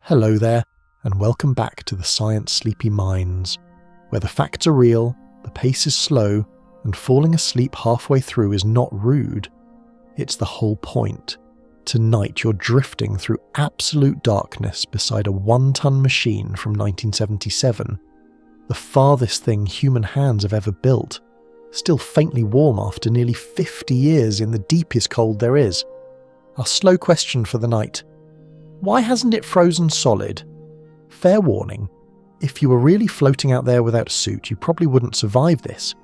Hello there, and welcome back to the Science Sleepy Minds, where the facts are real, the pace is slow, and falling asleep halfway through is not rude. It's the whole point. Tonight you're drifting through absolute darkness beside a 1-ton machine from 1977, the farthest thing human hands have ever built, still faintly warm after nearly 50 years in the deepest cold there is. Our slow question for the night: why hasn't it frozen solid? Fair warning, if you were really floating out there without a suit, you probably wouldn't survive this.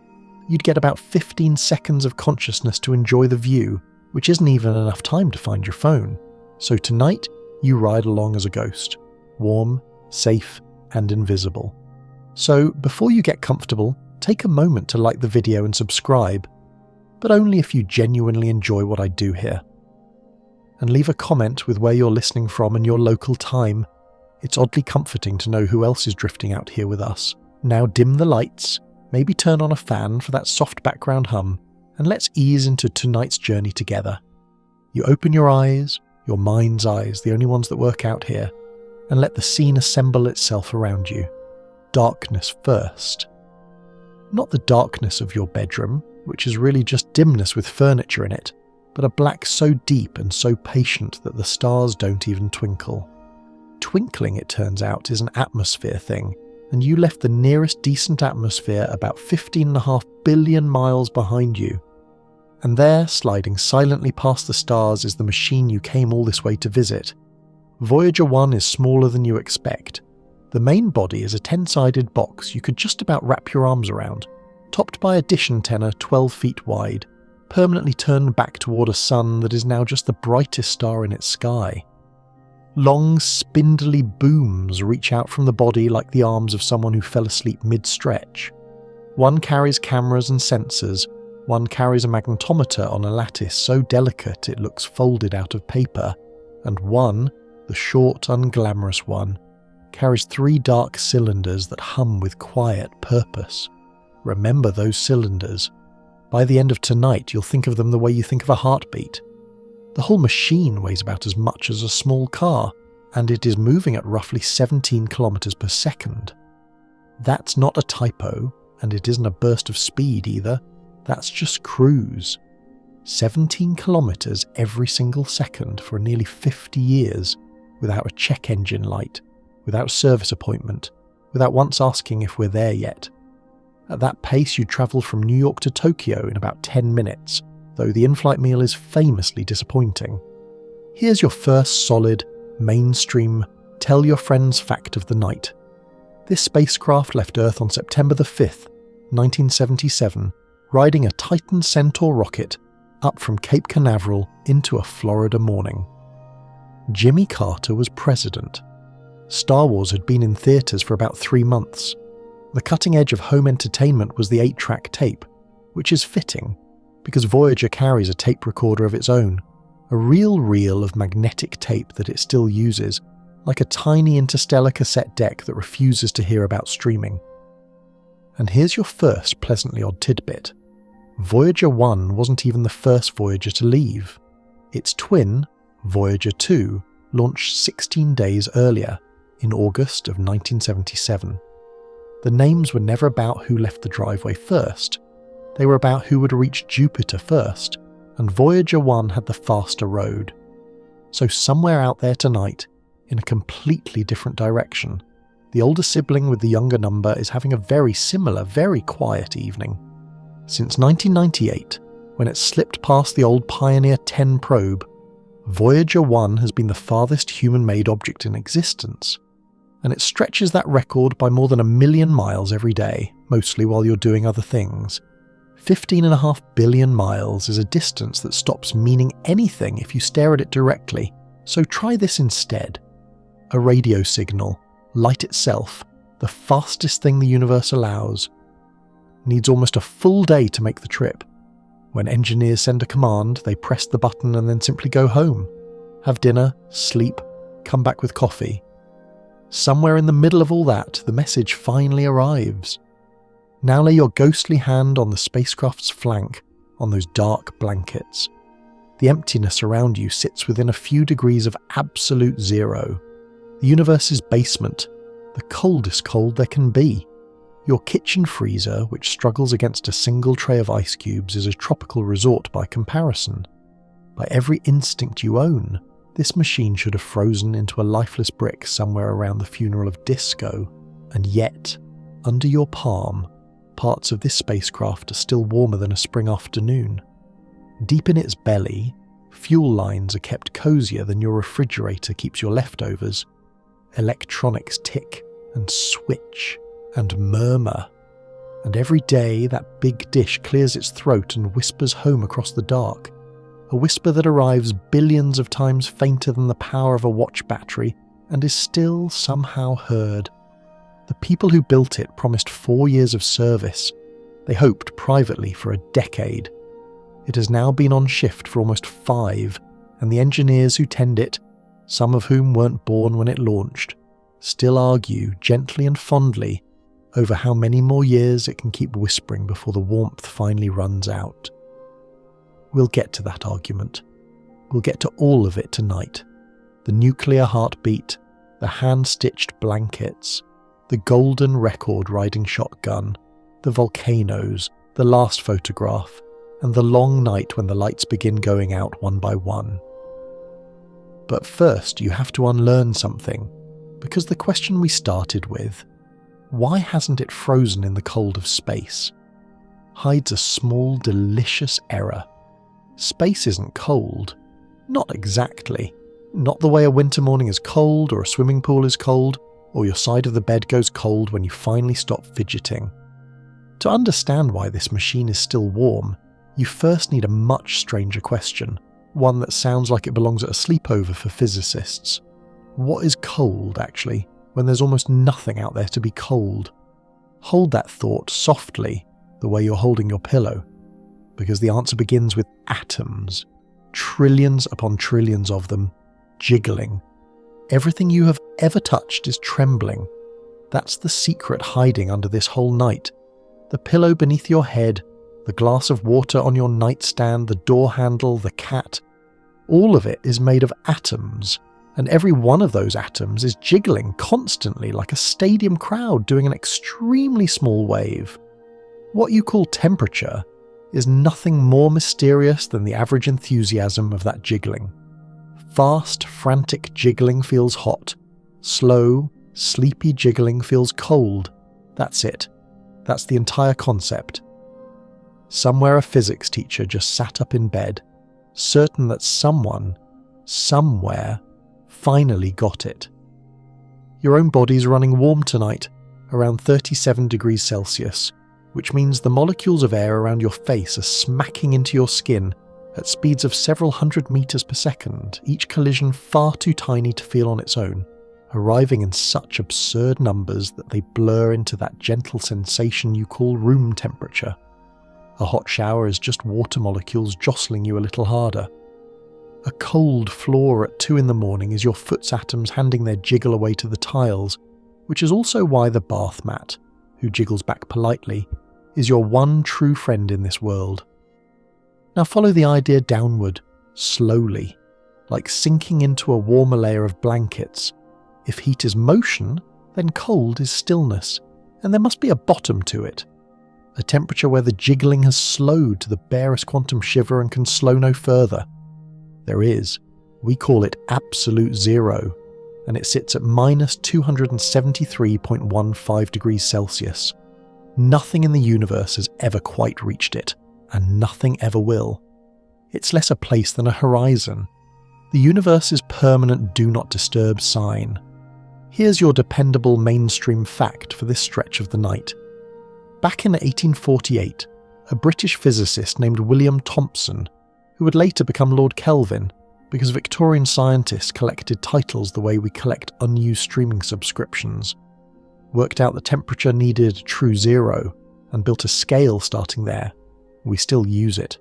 You'd get about 15 seconds of consciousness to enjoy the view, which isn't even enough time to find your phone. So tonight, you ride along as a ghost, warm, safe, and invisible. So before you get comfortable, take a moment to like the video and subscribe, but only if you genuinely enjoy what I do here. And leave a comment with where you're listening from and your local time. It's oddly comforting to know who else is drifting out here with us. Now dim the lights, maybe turn on a fan for that soft background hum, and let's ease into tonight's journey together. You open your eyes, your mind's eyes, the only ones that work out here, and let the scene assemble itself around you. Darkness first. Not the darkness of your bedroom, which is really just dimness with furniture in it, but a black so deep and so patient that the stars don't even twinkle. Twinkling, it turns out, is an atmosphere thing, and you left the nearest decent atmosphere about 15.5 billion miles behind you. And there, sliding silently past the stars, is the machine you came all this way to visit. Voyager 1 is smaller than you expect. The main body is a 10-sided box you could just about wrap your arms around, topped by a dish antenna 12 feet wide, permanently turned back toward a sun that is now just the brightest star in its sky. Long, spindly booms reach out from the body like the arms of someone who fell asleep mid-stretch. One carries cameras and sensors, one carries a magnetometer on a lattice so delicate it looks folded out of paper, and one, the short, unglamorous one, carries 3 dark cylinders that hum with quiet purpose. Remember those cylinders. By the end of tonight, you'll think of them the way you think of a heartbeat. The whole machine weighs about as much as a small car, and it is moving at roughly 17 kilometers per second. That's not a typo, and it isn't a burst of speed either. That's just cruise. 17 kilometers every single second for nearly 50 years, without a check engine light, without a service appointment, without once asking if we're there yet. At that pace, you travel from New York to Tokyo in about 10 minutes, though the in-flight meal is famously disappointing. Here's your first solid, mainstream, tell your friends fact of the night. This spacecraft left Earth on September the 5th, 1977, riding a Titan Centaur rocket up from Cape Canaveral into a Florida morning. Jimmy Carter was president. Star Wars had been in theaters for about 3 months. The cutting edge of home entertainment was the 8-track tape, which is fitting, because Voyager carries a tape recorder of its own, a real reel of magnetic tape that it still uses, like a tiny interstellar cassette deck that refuses to hear about streaming. And here's your first pleasantly odd tidbit. Voyager 1 wasn't even the first Voyager to leave. Its twin, Voyager 2, launched 16 days earlier, in August of 1977. The names were never about who left the driveway first. They were about who would reach Jupiter first, and Voyager 1 had the faster road. So somewhere out there tonight, in a completely different direction, the older sibling with the younger number is having a very similar, very quiet evening. Since 1998, when it slipped past the old Pioneer 10 probe, Voyager 1 has been the farthest human-made object in existence. And it stretches that record by more than 1 million miles every day, mostly while you're doing other things. 15.5 billion miles is a distance that stops meaning anything if you stare at it directly, so try this instead. A radio signal, light itself, the fastest thing the universe allows, needs almost a full day to make the trip. When engineers send a command, they press the button and then simply go home, have dinner, sleep, come back with coffee. Somewhere in the middle of all that, the message finally arrives. Now lay your ghostly hand on the spacecraft's flank, on those dark blankets. The emptiness around you sits within a few degrees of absolute zero. The universe's basement, the coldest cold there can be. Your kitchen freezer, which struggles against a single tray of ice cubes, is a tropical resort by comparison. By every instinct you own, this machine should have frozen into a lifeless brick somewhere around the funeral of disco, and yet, under your palm, parts of this spacecraft are still warmer than a spring afternoon. Deep in its belly, fuel lines are kept cozier than your refrigerator keeps your leftovers. Electronics tick and switch and murmur, and every day that big dish clears its throat and whispers home across the dark, a whisper that arrives billions of times fainter than the power of a watch battery and is still somehow heard. The people who built it promised 4 years of service. They hoped privately for a decade. It has now been on shift for almost 5, and the engineers who tend it, some of whom weren't born when it launched, still argue gently and fondly over how many more years it can keep whispering before the warmth finally runs out. We'll get to that argument. We'll get to all of it tonight. The nuclear heartbeat, the hand-stitched blankets, the golden record-riding shotgun, the volcanoes, the last photograph, and the long night when the lights begin going out one by one. But first you have to unlearn something, because the question we started with, why hasn't it frozen in the cold of space, hides a small, delicious error. Space isn't cold. Not exactly. Not the way a winter morning is cold, or a swimming pool is cold, or your side of the bed goes cold when you finally stop fidgeting. To understand why this machine is still warm, you first need a much stranger question, one that sounds like it belongs at a sleepover for physicists. What is cold, actually, when there's almost nothing out there to be cold? Hold that thought softly, the way you're holding your pillow, because the answer begins with atoms, trillions upon trillions of them, jiggling. Everything you have ever touched is trembling. That's the secret hiding under this whole night. The pillow beneath your head, the glass of water on your nightstand, the door handle, the cat, all of it is made of atoms, and every one of those atoms is jiggling constantly like a stadium crowd doing an extremely small wave. What you call temperature is nothing more mysterious than the average enthusiasm of that jiggling. Fast, frantic jiggling feels hot. Slow, sleepy jiggling feels cold. That's it. That's the entire concept. Somewhere a physics teacher just sat up in bed, certain that someone, somewhere, finally got it. Your own body's running warm tonight, around 37 degrees Celsius, which means the molecules of air around your face are smacking into your skin at speeds of several hundred meters per second, each collision far too tiny to feel on its own, arriving in such absurd numbers that they blur into that gentle sensation you call room temperature. A hot shower is just water molecules jostling you a little harder. A cold floor at 2 a.m. is your foot's atoms handing their jiggle away to the tiles, which is also why the bath mat, who jiggles back politely, is your one true friend in this world. Now follow the idea downward, slowly, like sinking into a warmer layer of blankets. If heat is motion, then cold is stillness, and there must be a bottom to it. A temperature where the jiggling has slowed to the barest quantum shiver and can slow no further. There is. We call it absolute zero, and it sits at minus 273.15 degrees Celsius. Nothing in the universe has ever quite reached it, and nothing ever will. It's less a place than a horizon. The universe's permanent do not disturb sign. Here's your dependable mainstream fact for this stretch of the night. Back in 1848, a British physicist named William Thomson, who would later become Lord Kelvin, because Victorian scientists collected titles the way we collect unused streaming subscriptions, worked out the temperature needed true zero, and built a scale starting there. We still use it.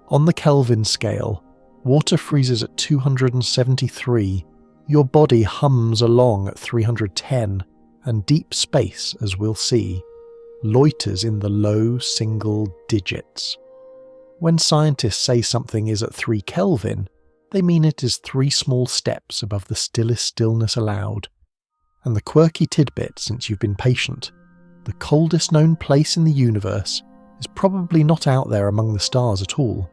On the Kelvin scale, water freezes at 273, your body hums along at 310, and deep space, as we'll see, loiters in the low single digits. When scientists say something is at 3 Kelvin, They mean it is 3 small steps above the stillest stillness allowed. And the quirky tidbit, since you've been patient, the coldest known place in the universe is probably not out there among the stars at all.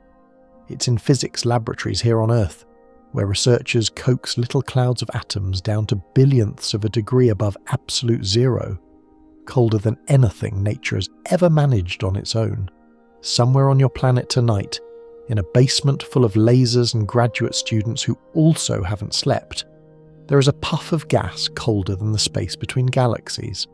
It's in physics laboratories here on Earth, where researchers coax little clouds of atoms down to billionths of a degree above absolute zero, colder than anything nature has ever managed on its own. Somewhere on your planet tonight, in a basement full of lasers and graduate students who also haven't slept, there is a puff of gas colder than the space between galaxies.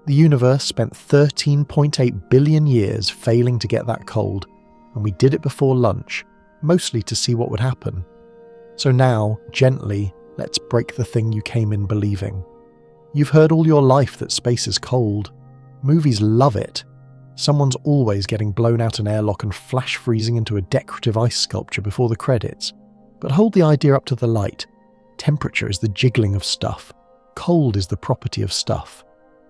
The universe spent 13.8 billion years failing to get that cold, and we did it before lunch, mostly to see what would happen. So now, gently, let's break the thing you came in believing. You've heard all your life that space is cold. Movies love it. Someone's always getting blown out an airlock and flash freezing into a decorative ice sculpture before the credits. But hold the idea up to the light. Temperature is the jiggling of stuff. Cold is the property of stuff.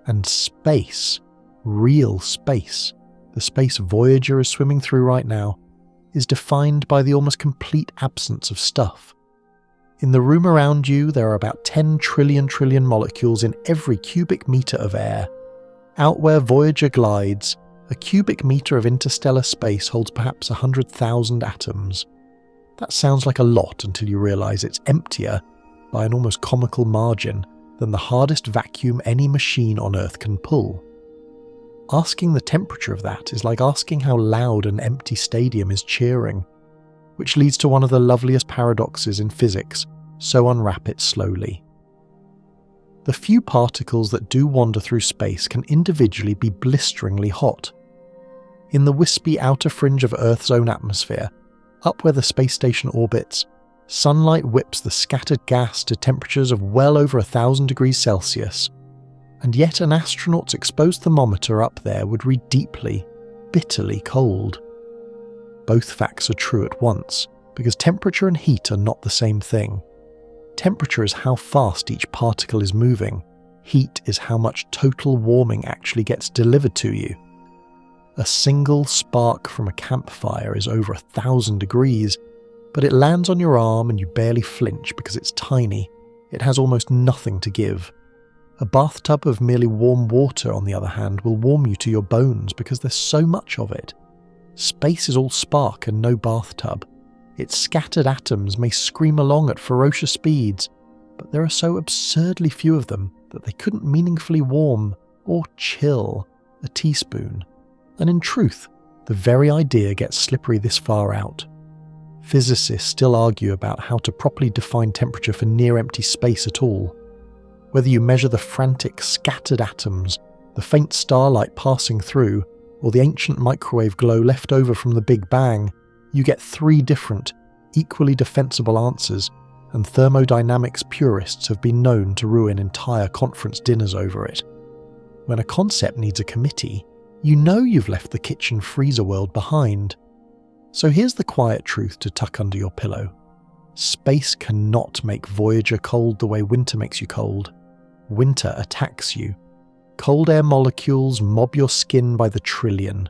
And space, real space, the space Voyager is swimming through right now, is defined by the almost complete absence of stuff. In the room around you, there are about 10 trillion molecules in every cubic meter of air. Out where Voyager glides, a cubic meter of interstellar space holds perhaps 100,000 atoms. That sounds like a lot until you realise it's emptier, by an almost comical margin, than the hardest vacuum any machine on Earth can pull. Asking the temperature of that is like asking how loud an empty stadium is cheering, which leads to one of the loveliest paradoxes in physics, so unwrap it slowly. The few particles that do wander through space can individually be blisteringly hot. In the wispy outer fringe of Earth's own atmosphere, up where the space station orbits, sunlight whips the scattered gas to temperatures of well over 1,000 degrees Celsius, and yet an astronaut's exposed thermometer up there would read deeply, bitterly cold. Both facts are true at once, because temperature and heat are not the same thing. Temperature is how fast each particle is moving. Heat is how much total warming actually gets delivered to you. A single spark from a campfire is over 1,000 degrees, but it lands on your arm and you barely flinch because it's tiny. It has almost nothing to give. A bathtub of merely warm water, on the other hand, will warm you to your bones because there's so much of it. Space is all spark and no bathtub. Its scattered atoms may scream along at ferocious speeds, but there are so absurdly few of them that they couldn't meaningfully warm or chill a teaspoon. And in truth, the very idea gets slippery this far out. Physicists still argue about how to properly define temperature for near-empty space at all. Whether you measure the frantic scattered atoms, the faint starlight passing through, or the ancient microwave glow left over from the Big Bang, you get 3 different, equally defensible answers, and thermodynamics purists have been known to ruin entire conference dinners over it. When a concept needs a committee, you know you've left the kitchen freezer world behind. So here's the quiet truth to tuck under your pillow. Space cannot make Voyager cold the way winter makes you cold. Winter attacks you. Cold air molecules mob your skin by the trillion,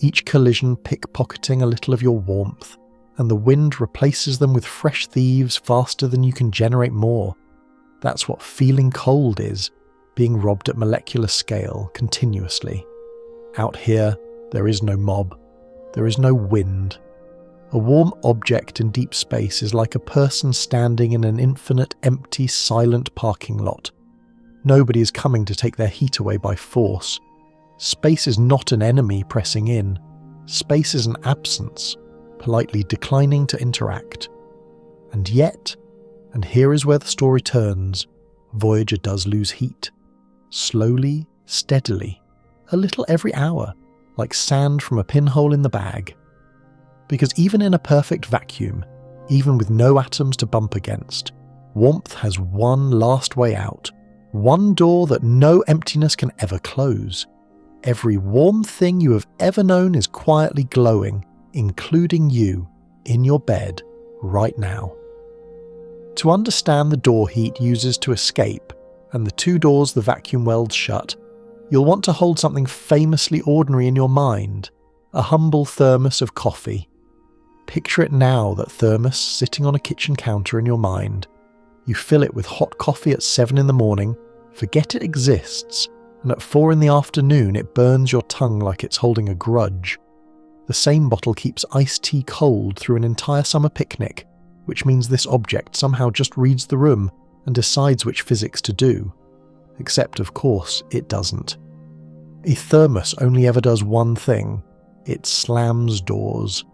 each collision pickpocketing a little of your warmth, and the wind replaces them with fresh thieves faster than you can generate more. That's what feeling cold is, being robbed at molecular scale continuously. Out here, there is no mob. There is no wind. A warm object in deep space is like a person standing in an infinite, empty, silent parking lot. Nobody is coming to take their heat away by force. Space is not an enemy pressing in. Space is an absence, politely declining to interact. And yet, and here is where the story turns, Voyager does lose heat. Slowly, steadily, a little every hour, like sand from a pinhole in the bag. Because even in a perfect vacuum, even with no atoms to bump against, warmth has one last way out, one door that no emptiness can ever close. Every warm thing you have ever known is quietly glowing, including you, in your bed, right now. To understand the door heat uses to escape, and the 2 doors the vacuum welds shut, you'll want to hold something famously ordinary in your mind, a humble thermos of coffee. Picture it now, that thermos sitting on a kitchen counter in your mind. You fill it with hot coffee at 7 in the morning, forget it exists, and at 4 in the afternoon it burns your tongue like it's holding a grudge. The same bottle keeps iced tea cold through an entire summer picnic, which means this object somehow just reads the room and decides which physics to do. Except, of course, it doesn't. A thermos only ever does one thing. It slams doors.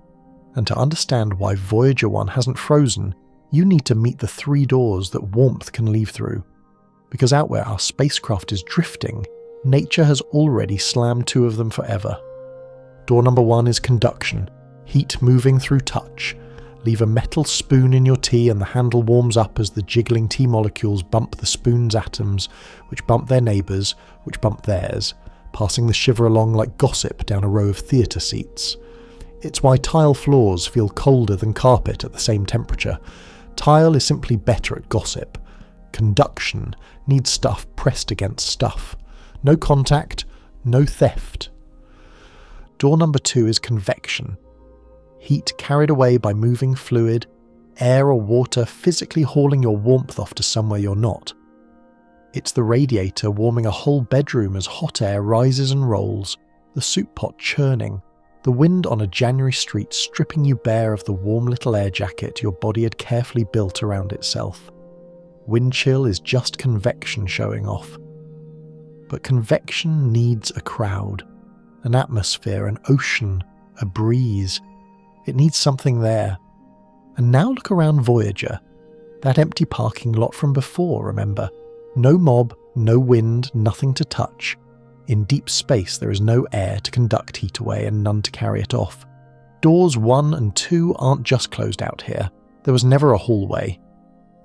And to understand why Voyager 1 hasn't frozen, you need to meet the 3 doors that warmth can leave through. Because out where our spacecraft is drifting, nature has already slammed 2 of them forever. Door number 1 is conduction, heat moving through touch. Leave a metal spoon in your tea and the handle warms up as the jiggling tea molecules bump the spoon's atoms, which bump their neighbours, which bump theirs, passing the shiver along like gossip down a row of theatre seats. It's why tile floors feel colder than carpet at the same temperature. Tile is simply better at gossip. Conduction needs stuff pressed against stuff. No contact, no theft. Door number 2 is convection. Heat carried away by moving fluid, air or water physically hauling your warmth off to somewhere you're not. It's the radiator warming a whole bedroom as hot air rises and rolls, the soup pot churning, the wind on a January street stripping you bare of the warm little air jacket your body had carefully built around itself. Wind chill is just convection showing off. But convection needs a crowd, an atmosphere, an ocean, a breeze. It needs something there. And now look around Voyager. That empty parking lot from before, remember? No mob, no wind, nothing to touch. In deep space there is no air to conduct heat away and none to carry it off. Doors 1 and 2 aren't just closed out here. There was never a hallway.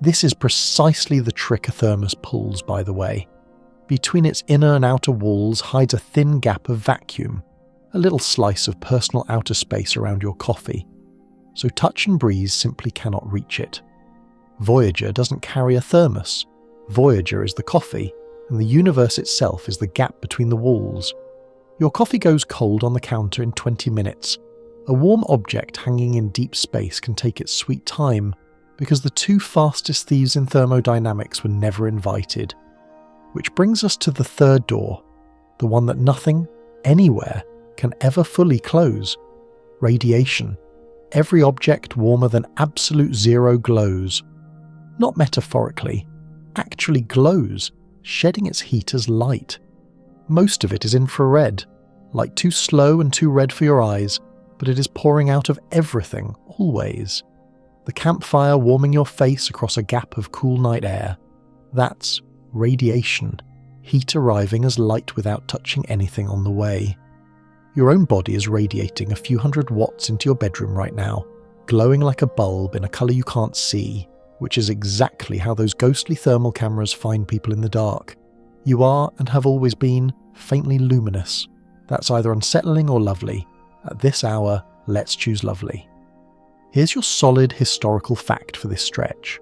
This is precisely the trick a thermos pulls, by the way. Between its inner and outer walls hides a thin gap of vacuum, a little slice of personal outer space around your coffee. So touch and breeze simply cannot reach it. Voyager doesn't carry a thermos. Voyager is the coffee, and the universe itself is the gap between the walls. Your coffee goes cold on the counter in 20 minutes. A warm object hanging in deep space can take its sweet time, because the 2 fastest thieves in thermodynamics were never invited. Which brings us to the 3rd door, the one that nothing, anywhere, can ever fully close. Radiation. Every object warmer than absolute zero glows. Not metaphorically, actually glows, shedding its heat as light. Most of it is infrared, light too slow and too red for your eyes, but it is pouring out of everything, always. The campfire warming your face across a gap of cool night air. That's radiation, heat arriving as light without touching anything on the way. Your own body is radiating a few hundred watts into your bedroom right now, glowing like a bulb in a colour you can't see, which is exactly how those ghostly thermal cameras find people in the dark. You are, and have always been, faintly luminous. That's either unsettling or lovely. At this hour, let's choose lovely. Here's your solid historical fact for this stretch.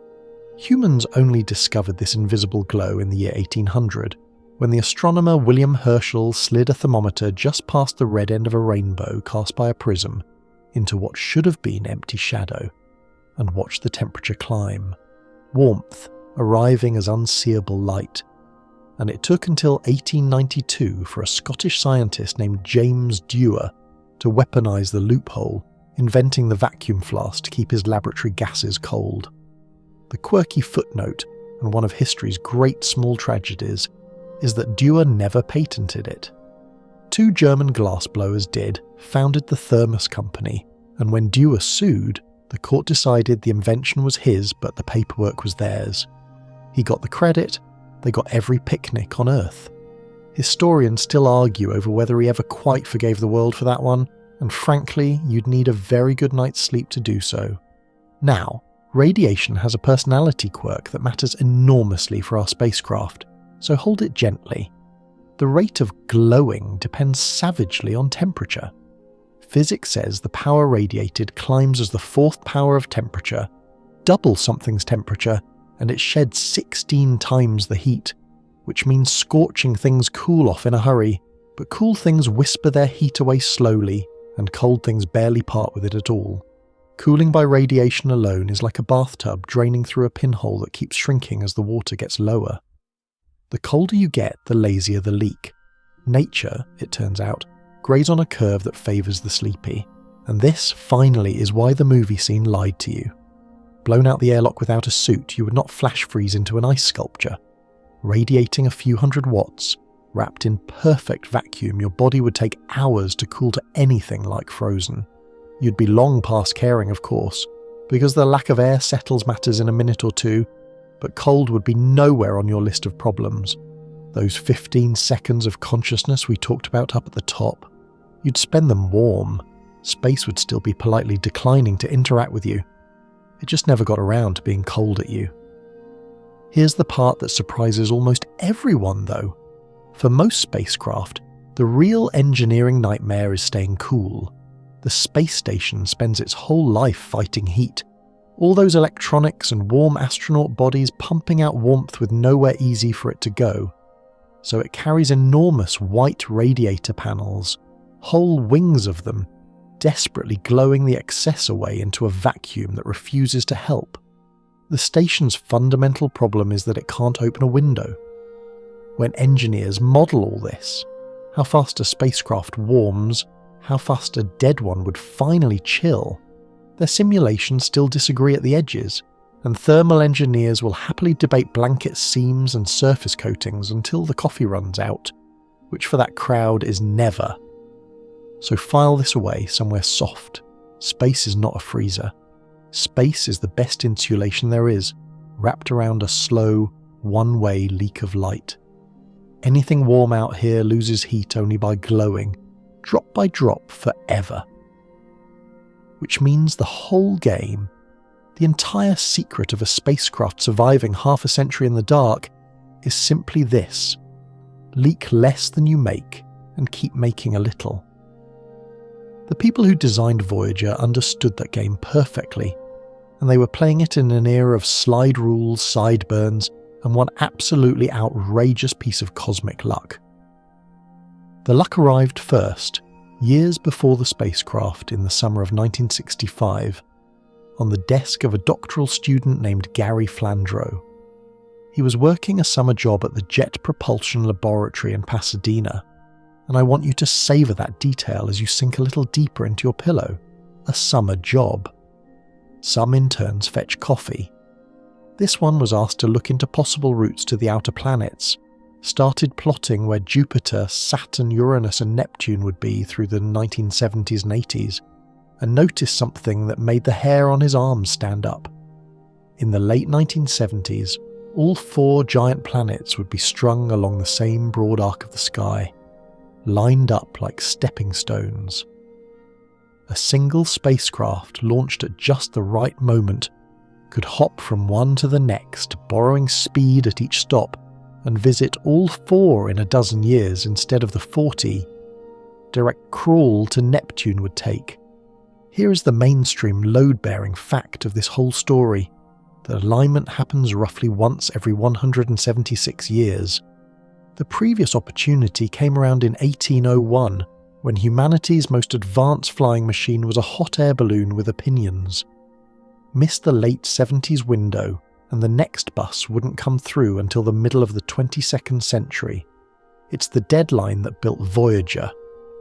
Humans only discovered this invisible glow in the year 1800, when the astronomer William Herschel slid a thermometer just past the red end of a rainbow cast by a prism into what should have been empty shadow, and watched the temperature climb, warmth arriving as unseeable light. And it took until 1892 for a Scottish scientist named James Dewar to weaponize the loophole, inventing the vacuum flask to keep his laboratory gases cold. The quirky footnote, and one of history's great small tragedies, is that Dewar never patented it. 2 German glassblowers did, founded the Thermos Company, and when Dewar sued, the court decided the invention was his but the paperwork was theirs. He got the credit, they got every picnic on Earth. Historians still argue over whether he ever quite forgave the world for that one, and frankly, you'd need a very good night's sleep to do so. Now, radiation has a personality quirk that matters enormously for our spacecraft, so hold it gently. The rate of glowing depends savagely on temperature. Physics says the power radiated climbs as the 4th power of temperature, double something's temperature, and it sheds 16 times the heat, which means scorching things cool off in a hurry, but cool things whisper their heat away slowly, and cold things barely part with it at all. Cooling by radiation alone is like a bathtub draining through a pinhole that keeps shrinking as the water gets lower. The colder you get, the lazier the leak. Nature, it turns out, grades on a curve that favours the sleepy. And this, finally, is why the movie scene lied to you. Blown out the airlock without a suit, you would not flash freeze into an ice sculpture. Radiating a few hundred watts, wrapped in perfect vacuum, your body would take hours to cool to anything like frozen. You'd be long past caring, of course, because the lack of air settles matters in a minute or two, but cold would be nowhere on your list of problems. Those 15 seconds of consciousness we talked about up at the top, you'd spend them warm. Space would still be politely declining to interact with you. It just never got around to being cold at you. Here's the part that surprises almost everyone, though. For most spacecraft, the real engineering nightmare is staying cool. The space station spends its whole life fighting heat. All those electronics and warm astronaut bodies pumping out warmth with nowhere easy for it to go. So it carries enormous white radiator panels, whole wings of them, desperately glowing the excess away into a vacuum that refuses to help. The station's fundamental problem is that it can't open a window. When engineers model all this, how fast a spacecraft warms, how fast a dead one would finally chill, their simulations still disagree at the edges, and thermal engineers will happily debate blanket seams and surface coatings until the coffee runs out, which for that crowd is never. So file this away somewhere soft. Space is not a freezer. Space is the best insulation there is, wrapped around a slow, one-way leak of light. Anything warm out here loses heat only by glowing, drop by drop forever. Which means the whole game, the entire secret of a spacecraft surviving half a century in the dark, is simply this: leak less than you make and keep making a little. The people who designed Voyager understood that game perfectly, and they were playing it in an era of slide rules, sideburns, and one absolutely outrageous piece of cosmic luck. The luck arrived first, years before the spacecraft in the summer of 1965, on the desk of a doctoral student named Gary Flandreau. He was working a summer job at the Jet Propulsion Laboratory in Pasadena, and I want you to savour that detail as you sink a little deeper into your pillow. A summer job. Some interns fetch coffee. This one was asked to look into possible routes to the outer planets, started plotting where Jupiter, Saturn, Uranus and Neptune would be through the 1970s and 80s, and noticed something that made the hair on his arms stand up. In the late 1970s, all 4 giant planets would be strung along the same broad arc of the sky, lined up like stepping stones. A single spacecraft launched at just the right moment could hop from one to the next, borrowing speed at each stop, and visit all 4 in a dozen years instead of the 40 direct crawl to Neptune would take. Here is the mainstream load-bearing fact of this whole story. The alignment happens roughly once every 176 years. The previous opportunity came around in 1801, when humanity's most advanced flying machine was a hot air balloon with opinions. Missed the late 70s window, and the next bus wouldn't come through until the middle of the 22nd century. It's the deadline that built Voyager,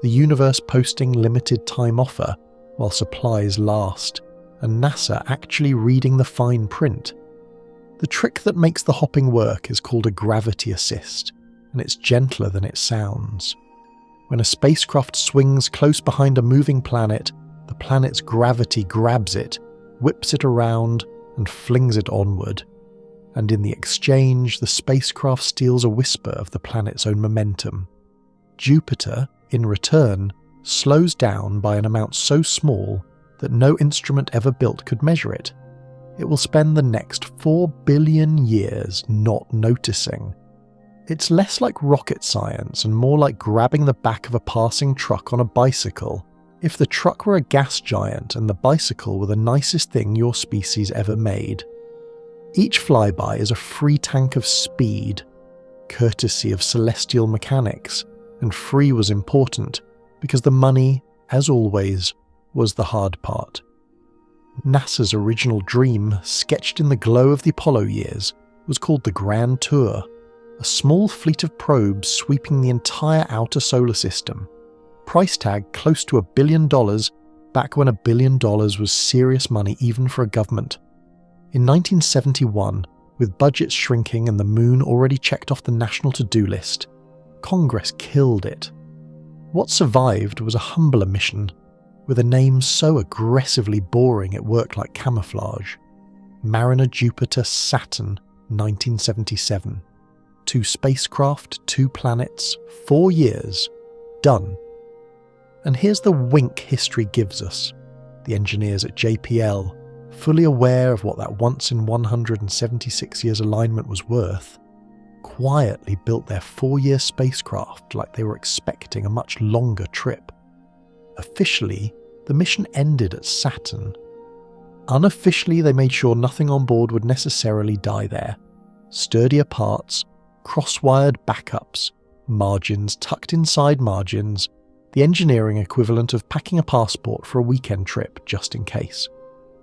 the universe posting limited time offer while supplies last, and NASA actually reading the fine print. The trick that makes the hopping work is called a gravity assist, and it's gentler than it sounds. When a spacecraft swings close behind a moving planet, the planet's gravity grabs it, whips it around, and flings it onward. And in the exchange, the spacecraft steals a whisper of the planet's own momentum. Jupiter, in return, slows down by an amount so small that no instrument ever built could measure it. It will spend the next 4 billion years not noticing. It's less like rocket science and more like grabbing the back of a passing truck on a bicycle. If the truck were a gas giant and the bicycle were the nicest thing your species ever made. Each flyby is a free tank of speed, courtesy of celestial mechanics, and free was important because the money, as always, was the hard part. NASA's original dream, sketched in the glow of the Apollo years, was called the Grand Tour, a small fleet of probes sweeping the entire outer solar system. Price tag close to $1 billion, back when $1 billion was serious money even for a government. In 1971, with budgets shrinking and the moon already checked off the national to-do list, Congress killed it. What survived was a humbler mission, with a name so aggressively boring it worked like camouflage. Mariner Jupiter Saturn, 1977. 2 spacecraft, 2 planets, 4 years. Done. And here's the wink history gives us. The engineers at JPL, fully aware of what that once in 176 years alignment was worth, quietly built their 4-year spacecraft like they were expecting a much longer trip. Officially, the mission ended at Saturn. Unofficially, they made sure nothing on board would necessarily die there. Sturdier parts, cross-wired backups, margins tucked inside margins, the engineering equivalent of packing a passport for a weekend trip just in case.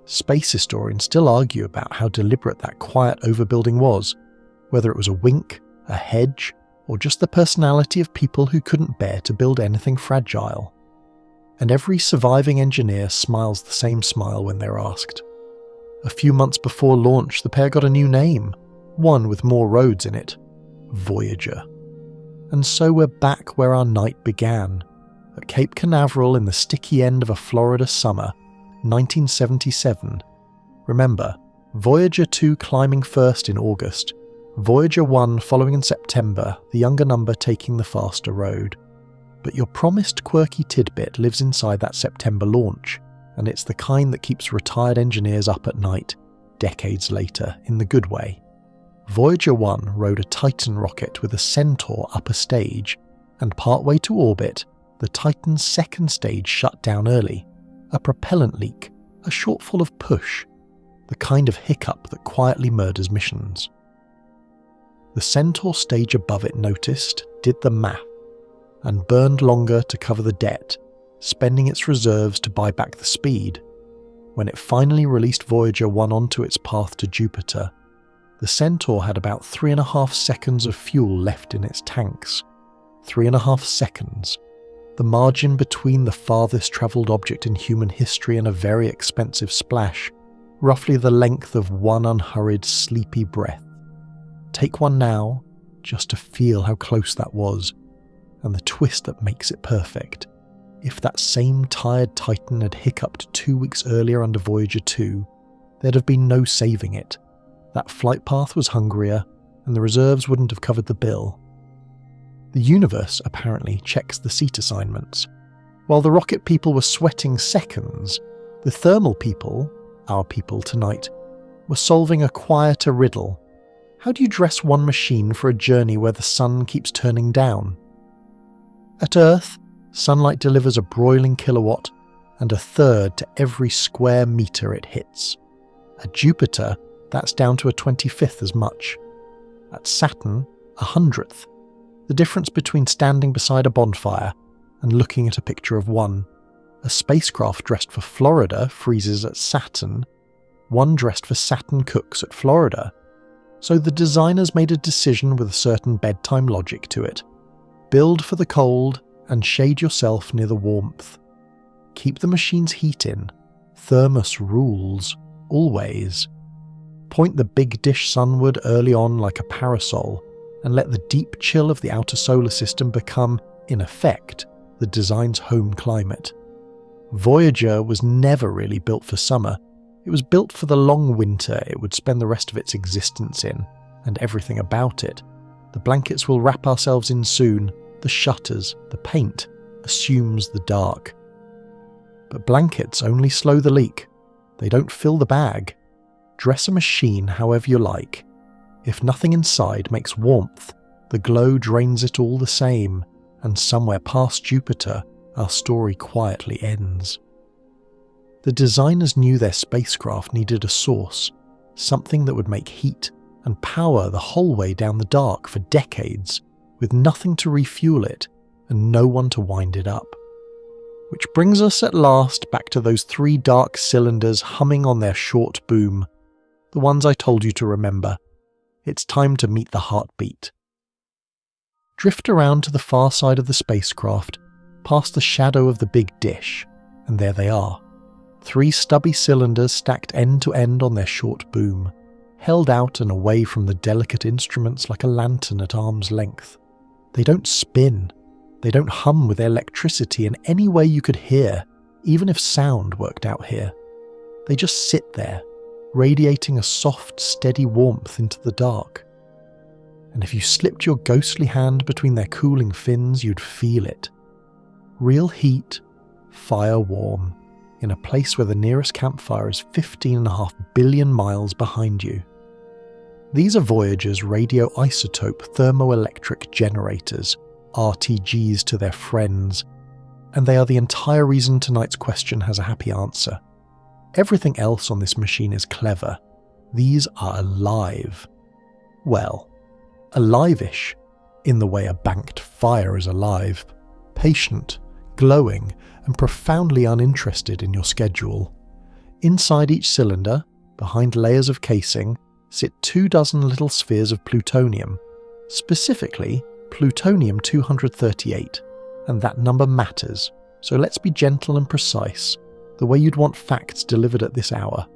Space historians still argue about how deliberate that quiet overbuilding was, whether it was a wink, a hedge, or just the personality of people who couldn't bear to build anything fragile. And every surviving engineer smiles the same smile when they're asked. A few months before launch, the pair got a new name, one with more roads in it, Voyager. And so we're back where our night began, at Cape Canaveral in the sticky end of a Florida summer, 1977. Remember, Voyager 2 climbing first in August, Voyager 1 following in September, the younger number taking the faster road. But your promised quirky tidbit lives inside that September launch, and it's the kind that keeps retired engineers up at night, decades later, in the good way. Voyager 1 rode a Titan rocket with a Centaur upper stage, and partway to orbit, the Titan's second stage shut down early. A propellant leak, a shortfall of push, the kind of hiccup that quietly murders missions. The Centaur stage above it noticed, did the math, and burned longer to cover the debt, spending its reserves to buy back the speed. When it finally released Voyager 1 onto its path to Jupiter, the Centaur had about 3.5 seconds of fuel left in its tanks. 3.5 seconds. The margin between the farthest travelled object in human history and a very expensive splash, roughly the length of one unhurried, sleepy breath. Take one now, just to feel how close that was, and the twist that makes it perfect. If that same tired Titan had hiccuped 2 weeks earlier under Voyager 2, there'd have been no saving it. That flight path was hungrier, and the reserves wouldn't have covered the bill. The universe apparently checks the seat assignments. While the rocket people were sweating seconds, the thermal people, our people tonight, were solving a quieter riddle. How do you dress one machine for a journey where the sun keeps turning down? At Earth, sunlight delivers a broiling kilowatt and 1/3 to every square metre it hits. At Jupiter, that's down to a 25th as much. At Saturn, 100th. The difference between standing beside a bonfire and looking at a picture of one. A spacecraft dressed for Florida freezes at Saturn, one dressed for Saturn cooks at Florida. So the designers made a decision with a certain bedtime logic to it. Build for the cold and shade yourself near the warmth. Keep the machine's heat in. Thermos rules, always. Point the big dish sunward early on like a parasol, and let the deep chill of the outer solar system become, in effect, the design's home climate. Voyager was never really built for summer. It was built for the long winter it would spend the rest of its existence in, and everything about it. The blankets we'll wrap ourselves in soon, the shutters, the paint, assumes the dark. But blankets only slow the leak. They don't fill the bag. Dress a machine however you like. If nothing inside makes warmth, the glow drains it all the same, and somewhere past Jupiter, our story quietly ends. The designers knew their spacecraft needed a source, something that would make heat and power the whole way down the dark for decades, with nothing to refuel it and no one to wind it up. Which brings us at last back to those 3 dark cylinders humming on their short boom, the ones I told you to remember. It's time to meet the heartbeat. Drift around to the far side of the spacecraft, past the shadow of the big dish, and there they are. 3 stubby cylinders stacked end to end on their short boom, held out and away from the delicate instruments like a lantern at arm's length. They don't spin. They don't hum with electricity in any way you could hear, even if sound worked out here. They just sit there, radiating a soft, steady warmth into the dark. And if you slipped your ghostly hand between their cooling fins, you'd feel it. Real heat, fire warm, in a place where the nearest campfire is 15.5 billion miles behind you. These are Voyager's radioisotope thermoelectric generators, RTGs to their friends, and they are the entire reason tonight's question has a happy answer. Everything else on this machine is clever. These are alive. Well, alive-ish, in the way a banked fire is alive, patient, glowing, and profoundly uninterested in your schedule. Inside each cylinder, behind layers of casing, sit 24 little spheres of plutonium, specifically plutonium-238, and that number matters, so let's be gentle and precise, the way you'd want facts delivered at this hour.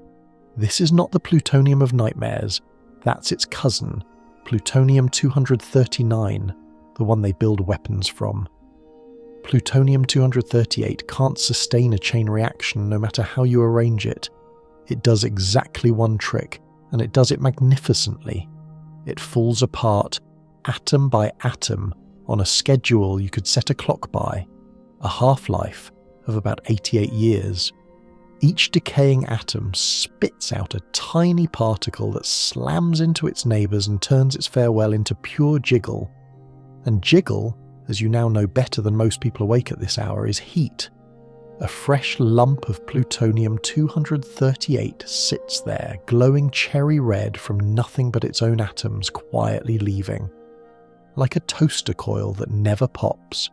This is not the plutonium of nightmares, that's its cousin, plutonium-239, the one they build weapons from. Plutonium-238 can't sustain a chain reaction no matter how you arrange it. It does exactly one trick, and it does it magnificently. It falls apart, atom by atom, on a schedule you could set a clock by, a half-life of about 88 years. Each decaying atom spits out a tiny particle that slams into its neighbours and turns its farewell into pure jiggle. And jiggle, as you now know better than most people awake at this hour, is heat. A fresh lump of plutonium-238 sits there, glowing cherry red from nothing but its own atoms quietly leaving. Like a toaster coil that never pops.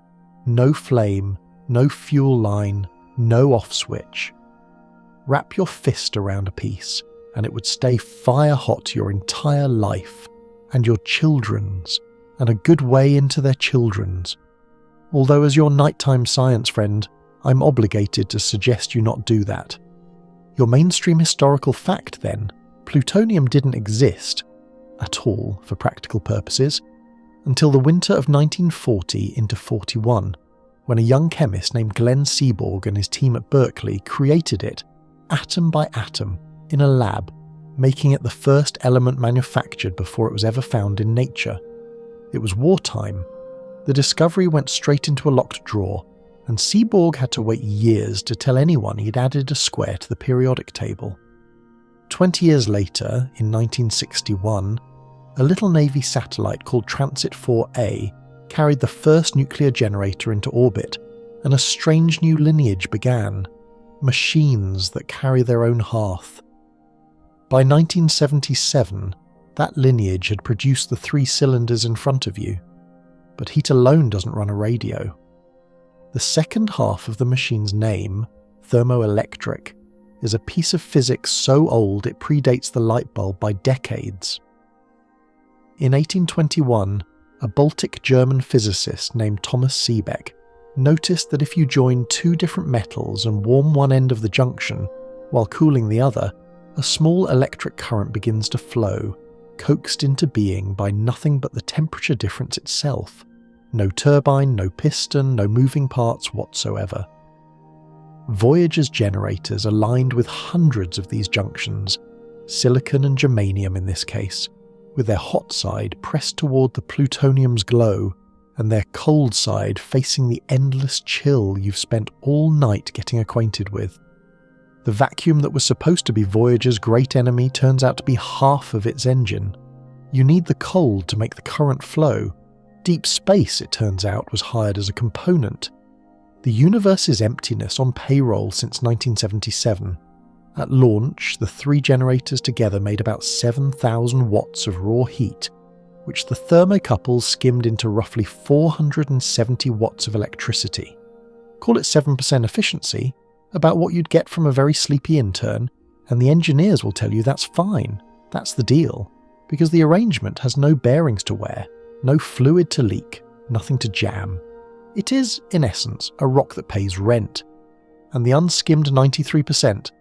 No flame, no fuel line, no off switch. Wrap your fist around a piece, and it would stay fire hot your entire life, and your children's, and a good way into their children's. Although as your nighttime science friend, I'm obligated to suggest you not do that. Your mainstream historical fact then, plutonium didn't exist, at all for practical purposes, until the winter of 1940 into 41, when a young chemist named Glenn Seaborg and his team at Berkeley created it, atom by atom, in a lab, making it the first element manufactured before it was ever found in nature. It was wartime. The discovery went straight into a locked drawer, and Seaborg had to wait years to tell anyone he'd added a square to the periodic table. 20 years later, in 1961, a little Navy satellite called Transit 4A carried the first nuclear generator into orbit, and a strange new lineage began. Machines that carry their own hearth. By 1977, that lineage had produced the 3 cylinders in front of you. But heat alone doesn't run a radio. The second half of the machine's name, thermoelectric, is a piece of physics so old it predates the light bulb by decades. In 1821, a Baltic German physicist named Thomas Seebeck noticed that if you join 2 different metals and warm one end of the junction, while cooling the other, a small electric current begins to flow, coaxed into being by nothing but the temperature difference itself. No turbine, no piston, no moving parts whatsoever. Voyager's generators are lined with hundreds of these junctions, silicon and germanium in this case, with their hot side pressed toward the plutonium's glow, and their cold side facing the endless chill you've spent all night getting acquainted with. The vacuum that was supposed to be Voyager's great enemy turns out to be half of its engine. You need the cold to make the current flow. Deep space, it turns out, was hired as a component. The universe's emptiness on payroll since 1977. At launch, the 3 generators together made about 7,000 watts of raw heat, which the thermocouples skimmed into roughly 470 watts of electricity. Call it 7% efficiency, about what you'd get from a very sleepy intern, and the engineers will tell you that's fine, that's the deal, because the arrangement has no bearings to wear, no fluid to leak, nothing to jam. It is, in essence, a rock that pays rent. And the unskimmed 93%,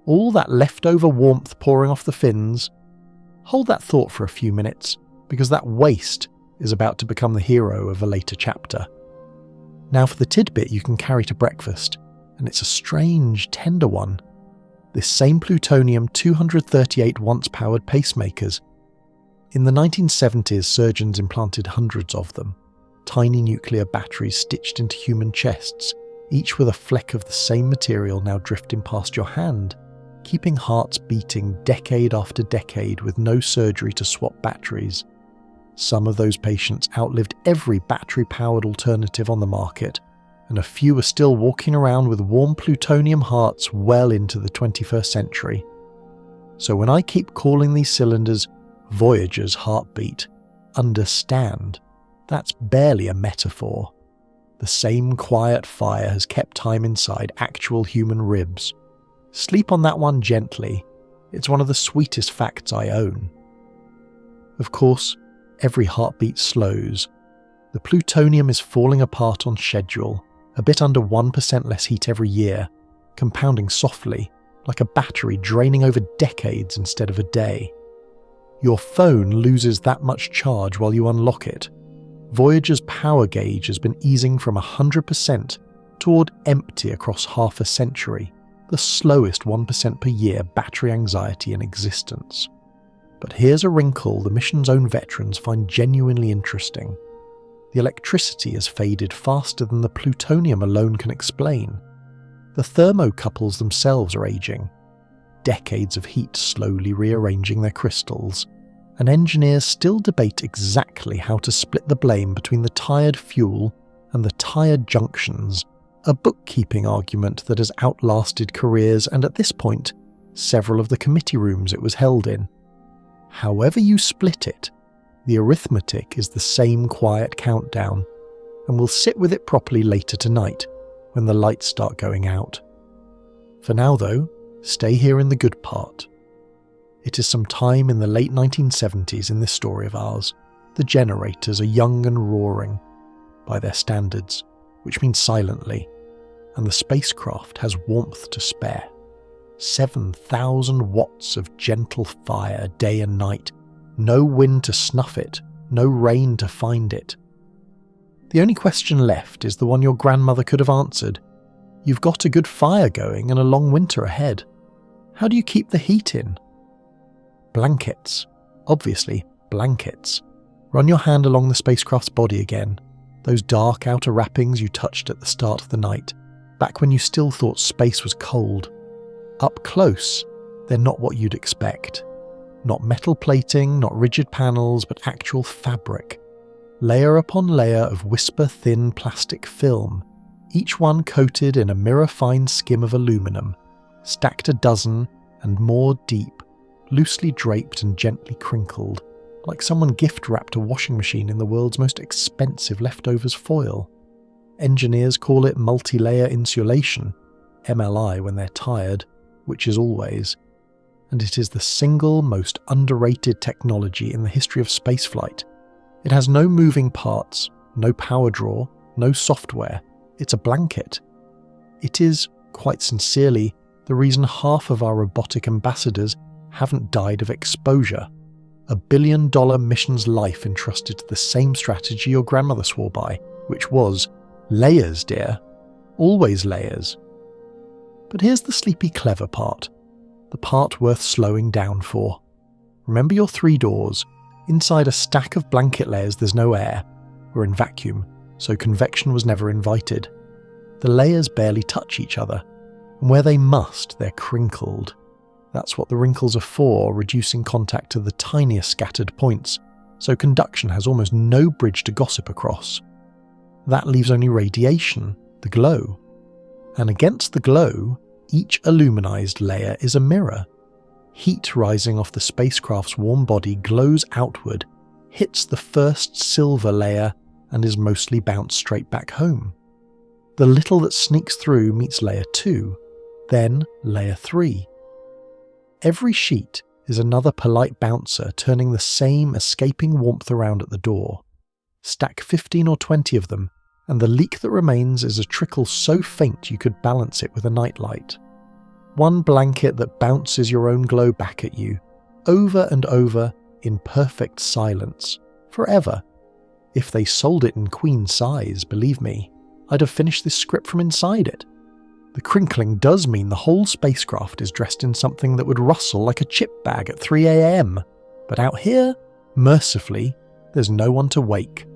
all that leftover warmth pouring off the fins, hold that thought for a few minutes, because that waste is about to become the hero of a later chapter. Now for the tidbit you can carry to breakfast, and it's a strange, tender one. This same plutonium-238 once-powered pacemakers. In the 1970s, surgeons implanted hundreds of them, tiny nuclear batteries stitched into human chests, each with a fleck of the same material now drifting past your hand, keeping hearts beating decade after decade with no surgery to swap batteries. Some of those patients outlived every battery-powered alternative on the market, and a few are still walking around with warm plutonium hearts well into the 21st century. So when I keep calling these cylinders Voyager's heartbeat, understand, that's barely a metaphor. The same quiet fire has kept time inside actual human ribs. Sleep on that one gently. It's one of the sweetest facts I own. Of course, every heartbeat slows. The plutonium is falling apart on schedule, a bit under 1% less heat every year, compounding softly, like a battery draining over decades instead of a day. Your phone loses that much charge while you unlock it. Voyager's power gauge has been easing from 100% toward empty across half a century, the slowest 1% per year battery anxiety in existence. But here's a wrinkle the mission's own veterans find genuinely interesting. The electricity has faded faster than the plutonium alone can explain. The thermocouples themselves are aging, decades of heat slowly rearranging their crystals, and engineers still debate exactly how to split the blame between the tired fuel and the tired junctions, a bookkeeping argument that has outlasted careers and at this point, several of the committee rooms it was held in. However you split it, the arithmetic is the same quiet countdown, and we'll sit with it properly later tonight, when the lights start going out. For now though, stay here in the good part. It is some time in the late 1970s in this story of ours. The generators are young and roaring, by their standards, which means silently, and the spacecraft has warmth to spare. 7,000 watts of gentle fire day and night, no wind to snuff it, no rain to find it. The only question left is the one your grandmother could have answered. You've got a good fire going and a long winter ahead. How do you keep the heat in? Blankets. Obviously, blankets. Run your hand along the spacecraft's body again, those dark outer wrappings you touched at the start of the night, back when you still thought space was cold. Up close, they're not what you'd expect. Not metal plating, not rigid panels, but actual fabric. Layer upon layer of whisper-thin plastic film, each one coated in a mirror-fine skim of aluminum, stacked a dozen and more deep, loosely draped and gently crinkled, like someone gift-wrapped a washing machine in the world's most expensive leftovers foil. Engineers call it multi-layer insulation, MLI when they're tired, which is always. And it is the single most underrated technology in the history of spaceflight. It has no moving parts, no power draw, no software. It's a blanket. It is, quite sincerely, the reason half of our robotic ambassadors haven't died of exposure. $1 billion mission's life entrusted to the same strategy your grandmother swore by, which was, layers, dear. Always layers. But here's the sleepy clever part. The part worth slowing down for. Remember your 3 doors. Inside a stack of blanket layers there's no air. We're in vacuum, so convection was never invited. The layers barely touch each other, and where they must, they're crinkled. That's what the wrinkles are for, reducing contact to the tiniest scattered points, so conduction has almost no bridge to gossip across. That leaves only radiation, the glow. And against the glow, each aluminized layer is a mirror. Heat rising off the spacecraft's warm body glows outward, hits the first silver layer, and is mostly bounced straight back home. The little that sneaks through meets layer 2, then layer 3. Every sheet is another polite bouncer turning the same escaping warmth around at the door. Stack 15 or 20 of them, and the leak that remains is a trickle so faint you could balance it with a nightlight. One blanket that bounces your own glow back at you, over and over in perfect silence, forever. If they sold it in queen size, believe me, I'd have finished this script from inside it. The crinkling does mean the whole spacecraft is dressed in something that would rustle like a chip bag at 3 a.m. But out here, mercifully, there's no one to wake.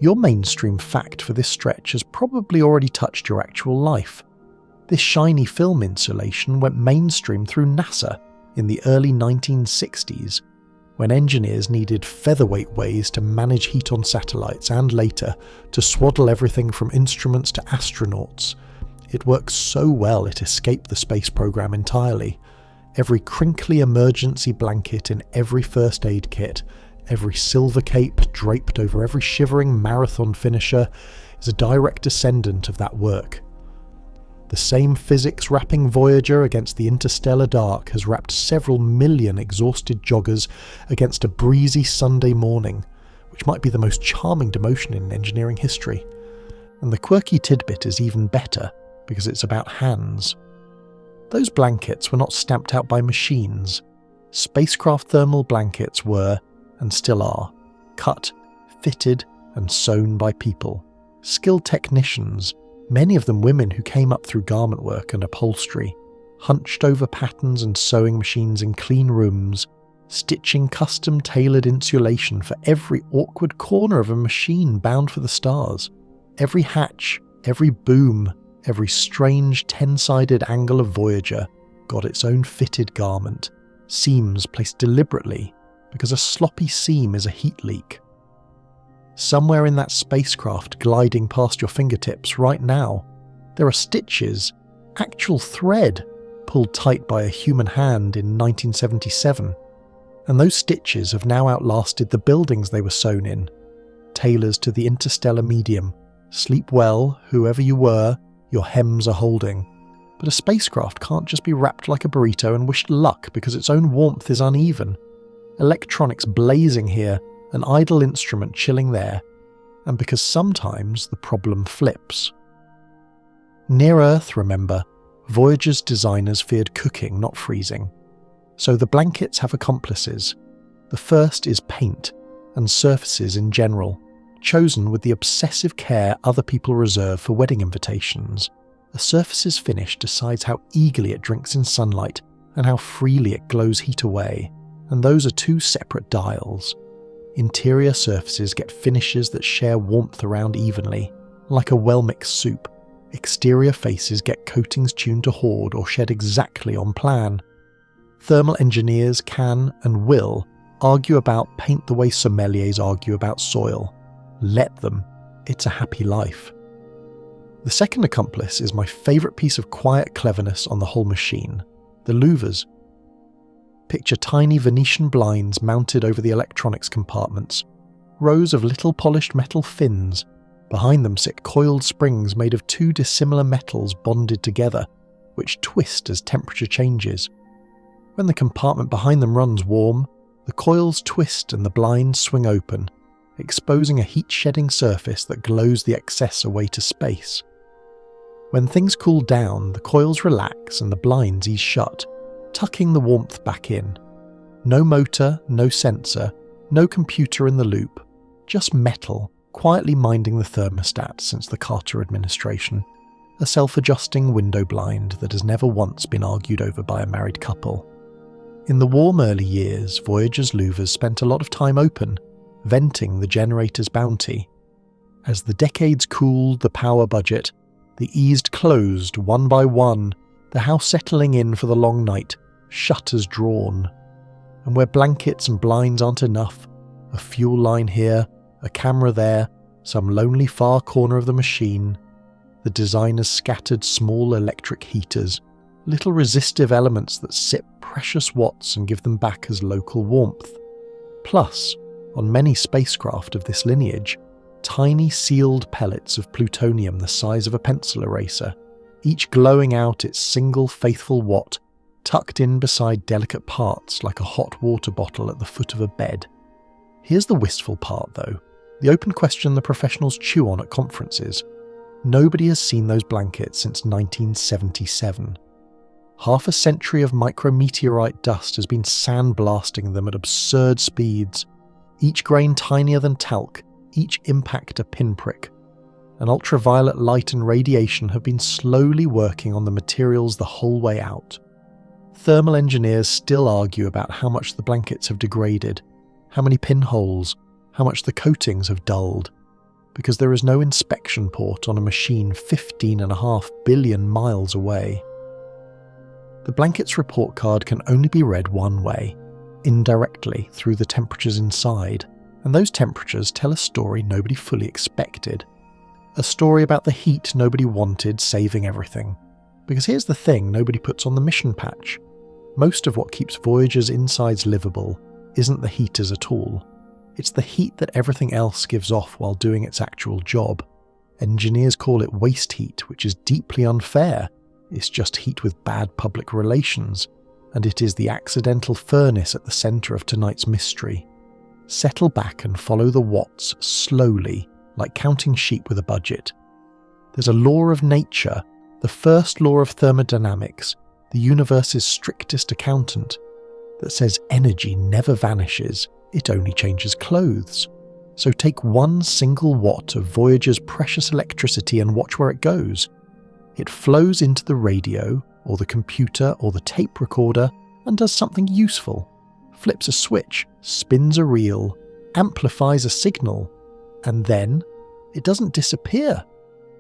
Your mainstream fact for this stretch has probably already touched your actual life. This shiny film insulation went mainstream through NASA in the early 1960s, when engineers needed featherweight ways to manage heat on satellites and later to swaddle everything from instruments to astronauts. It worked so well it escaped the space program entirely. Every crinkly emergency blanket in every first aid kit, every silver cape draped over every shivering marathon finisher is a direct descendant of that work. The same physics wrapping Voyager against the interstellar dark has wrapped several million exhausted joggers against a breezy Sunday morning, which might be the most charming demotion in engineering history. And the quirky tidbit is even better, because it's about hands. Those blankets were not stamped out by machines. Spacecraft thermal blankets were, and still are, cut, fitted, and sewn by people. Skilled technicians, many of them women who came up through garment work and upholstery, hunched over patterns and sewing machines in clean rooms, stitching custom-tailored insulation for every awkward corner of a machine bound for the stars. Every hatch, every boom, every strange 10-sided angle of Voyager got its own fitted garment, seams placed deliberately because a sloppy seam is a heat leak. Somewhere in that spacecraft gliding past your fingertips right now, there are stitches, actual thread, pulled tight by a human hand in 1977. And those stitches have now outlasted the buildings they were sewn in. Tailors to the interstellar medium. Sleep well, whoever you were, your hems are holding. But a spacecraft can't just be wrapped like a burrito and wished luck because its own warmth is uneven. Electronics blazing here, an idle instrument chilling there, and because sometimes the problem flips. Near Earth, remember, Voyager's designers feared cooking, not freezing. So the blankets have accomplices. The first is paint, and surfaces in general, chosen with the obsessive care other people reserve for wedding invitations. A surface's finish decides how eagerly it drinks in sunlight and how freely it glows heat away, and those are two separate dials. Interior surfaces get finishes that share warmth around evenly, like a well-mixed soup. Exterior faces get coatings tuned to hoard or shed exactly on plan. Thermal engineers can and will argue about paint the way sommeliers argue about soil. Let them. It's a happy life. The second accomplice is my favourite piece of quiet cleverness on the whole machine, the louvers. Picture tiny Venetian blinds mounted over the electronics compartments, rows of little polished metal fins. Behind them sit coiled springs made of two dissimilar metals bonded together, which twist as temperature changes. When the compartment behind them runs warm, the coils twist and the blinds swing open, exposing a heat-shedding surface that glows the excess away to space. When things cool down, the coils relax and the blinds ease shut, tucking the warmth back in. No motor, no sensor, no computer in the loop, just metal, quietly minding the thermostat since the Carter administration. A self-adjusting window blind that has never once been argued over by a married couple. In the warm early years, Voyager's louvers spent a lot of time open, venting the generator's bounty. As the decades cooled the power budget, they eased closed one by one, the house settling in for the long night, shutters drawn. And where blankets and blinds aren't enough, a fuel line here, a camera there, some lonely far corner of the machine, the designers scattered small electric heaters, little resistive elements that sip precious watts and give them back as local warmth. Plus, on many spacecraft of this lineage, tiny sealed pellets of plutonium the size of a pencil eraser, each glowing out its single faithful watt, tucked in beside delicate parts like a hot water bottle at the foot of a bed. Here's the wistful part though, the open question the professionals chew on at conferences. Nobody has seen those blankets since 1977. Half a century of micrometeorite dust has been sandblasting them at absurd speeds, each grain tinier than talc, each impact a pinprick. And ultraviolet light and radiation have been slowly working on the materials the whole way out. Thermal engineers still argue about how much the blankets have degraded, how many pinholes, how much the coatings have dulled, because there is no inspection port on a machine 15.5 billion miles away. The blanket's report card can only be read one way, indirectly through the temperatures inside, and those temperatures tell a story nobody fully expected. A story about the heat nobody wanted saving everything. Because here's the thing nobody puts on the mission patch. Most of what keeps Voyager's insides livable isn't the heaters at all. It's the heat that everything else gives off while doing its actual job. Engineers call it waste heat, which is deeply unfair. It's just heat with bad public relations, and it is the accidental furnace at the centre of tonight's mystery. Settle back and follow the watts slowly, like counting sheep with a budget. There's a law of nature, the first law of thermodynamics, the universe's strictest accountant, that says energy never vanishes, it only changes clothes. So take one single watt of Voyager's precious electricity and watch where it goes. It flows into the radio, or the computer, or the tape recorder, and does something useful. Flips a switch, spins a reel, amplifies a signal, and then it doesn't disappear.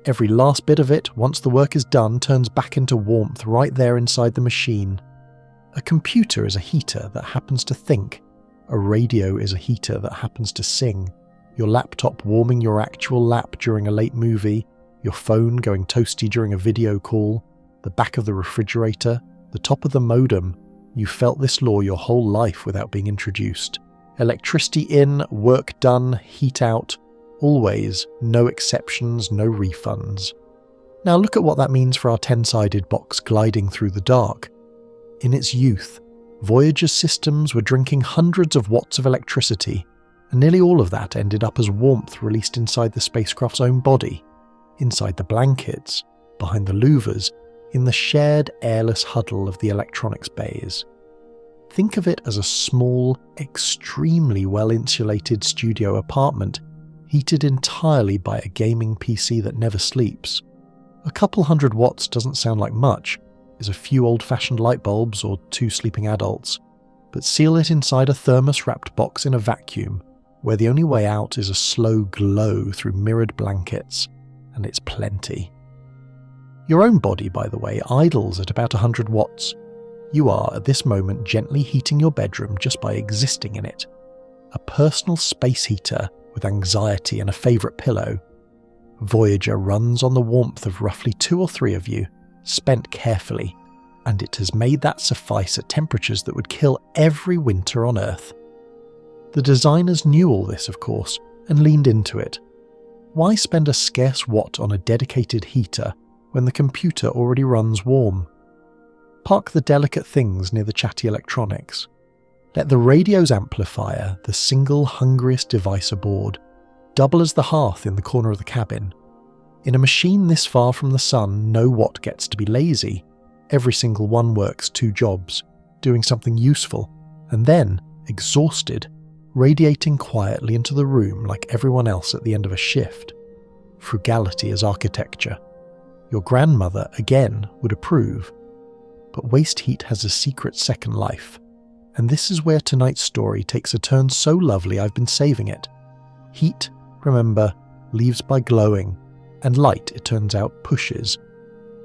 Every last bit of it, once the work is done, turns back into warmth right there inside the machine. A computer is a heater that happens to think. A radio is a heater that happens to sing. Your laptop warming your actual lap during a late movie, your phone going toasty during a video call, the back of the refrigerator, the top of the modem. You felt this law your whole life without being introduced. Electricity in, work done, heat out. Always, no exceptions, no refunds. Now look at what that means for our 10-sided box gliding through the dark. In its youth, Voyager's systems were drinking hundreds of watts of electricity, and nearly all of that ended up as warmth released inside the spacecraft's own body, inside the blankets, behind the louvers, in the shared airless huddle of the electronics bays. Think of it as a small, extremely well-insulated studio apartment, heated entirely by a gaming PC that never sleeps. A couple hundred watts doesn't sound like much, is a few old-fashioned light bulbs or 2 sleeping adults, but seal it inside a thermos-wrapped box in a vacuum, where the only way out is a slow glow through mirrored blankets, and it's plenty. Your own body, by the way, idles at about 100 watts. You are, at this moment, gently heating your bedroom just by existing in it. A personal space heater with anxiety and a favourite pillow. Voyager runs on the warmth of roughly 2 or 3 of you, spent carefully, and it has made that suffice at temperatures that would kill every winter on Earth. The designers knew all this, of course, and leaned into it. Why spend a scarce watt on a dedicated heater when the computer already runs warm? Park the delicate things near the chatty electronics. Let the radio's amplifier, the single hungriest device aboard, double as the hearth in the corner of the cabin. In a machine this far from the sun, no watt gets to be lazy. Every single one works 2 jobs, doing something useful, and then, exhausted, radiating quietly into the room like everyone else at the end of a shift. Frugality is architecture. Your grandmother, again, would approve. But waste heat has a secret second life. And this is where tonight's story takes a turn so lovely I've been saving it. Heat, remember, leaves by glowing, and light, it turns out, pushes.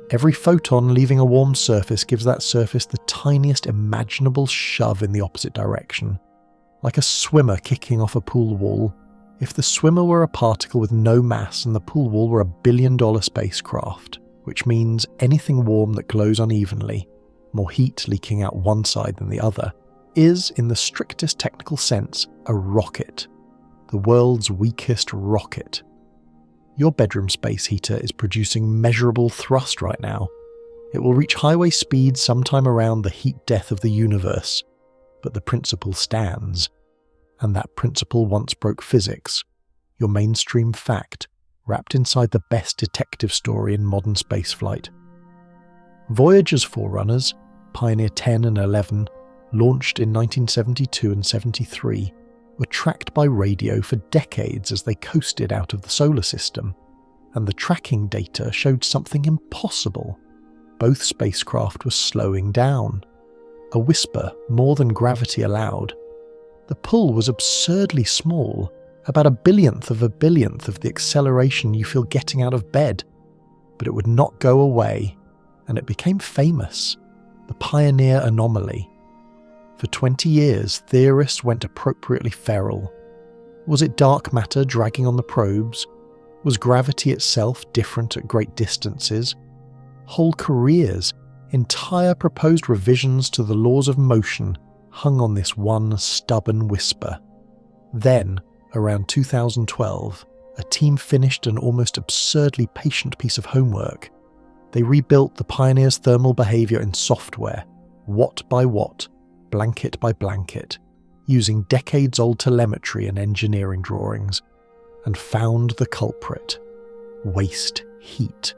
Every photon leaving a warm surface gives that surface the tiniest imaginable shove in the opposite direction. Like a swimmer kicking off a pool wall. If the swimmer were a particle with no mass and the pool wall were $1 billion spacecraft, which means anything warm that glows unevenly, more heat leaking out one side than the other, is, in the strictest technical sense, a rocket. The world's weakest rocket, Your bedroom space heater is producing measurable thrust right now. It will reach highway speed sometime around the heat death of the universe, but the principle stands. And that principle once broke physics, your mainstream fact, wrapped inside the best detective story in modern spaceflight. Voyager's forerunners, Pioneer 10 and 11, launched in 1972 and 73, were tracked by radio for decades as they coasted out of the solar system, and the tracking data showed something impossible. Both spacecraft were slowing down. A whisper more than gravity allowed. The pull was absurdly small, about a billionth of the acceleration you feel getting out of bed. But it would not go away, and it became famous, the Pioneer anomaly. For 20 years, theorists went appropriately feral. Was it dark matter dragging on the probes? Was gravity itself different at great distances? Whole careers, entire proposed revisions to the laws of motion, hung on this one stubborn whisper. Then, around 2012, a team finished an almost absurdly patient piece of homework. They rebuilt the Pioneer's thermal behaviour in software, watt by watt, blanket by blanket, using decades-old telemetry and engineering drawings, and found the culprit: waste heat.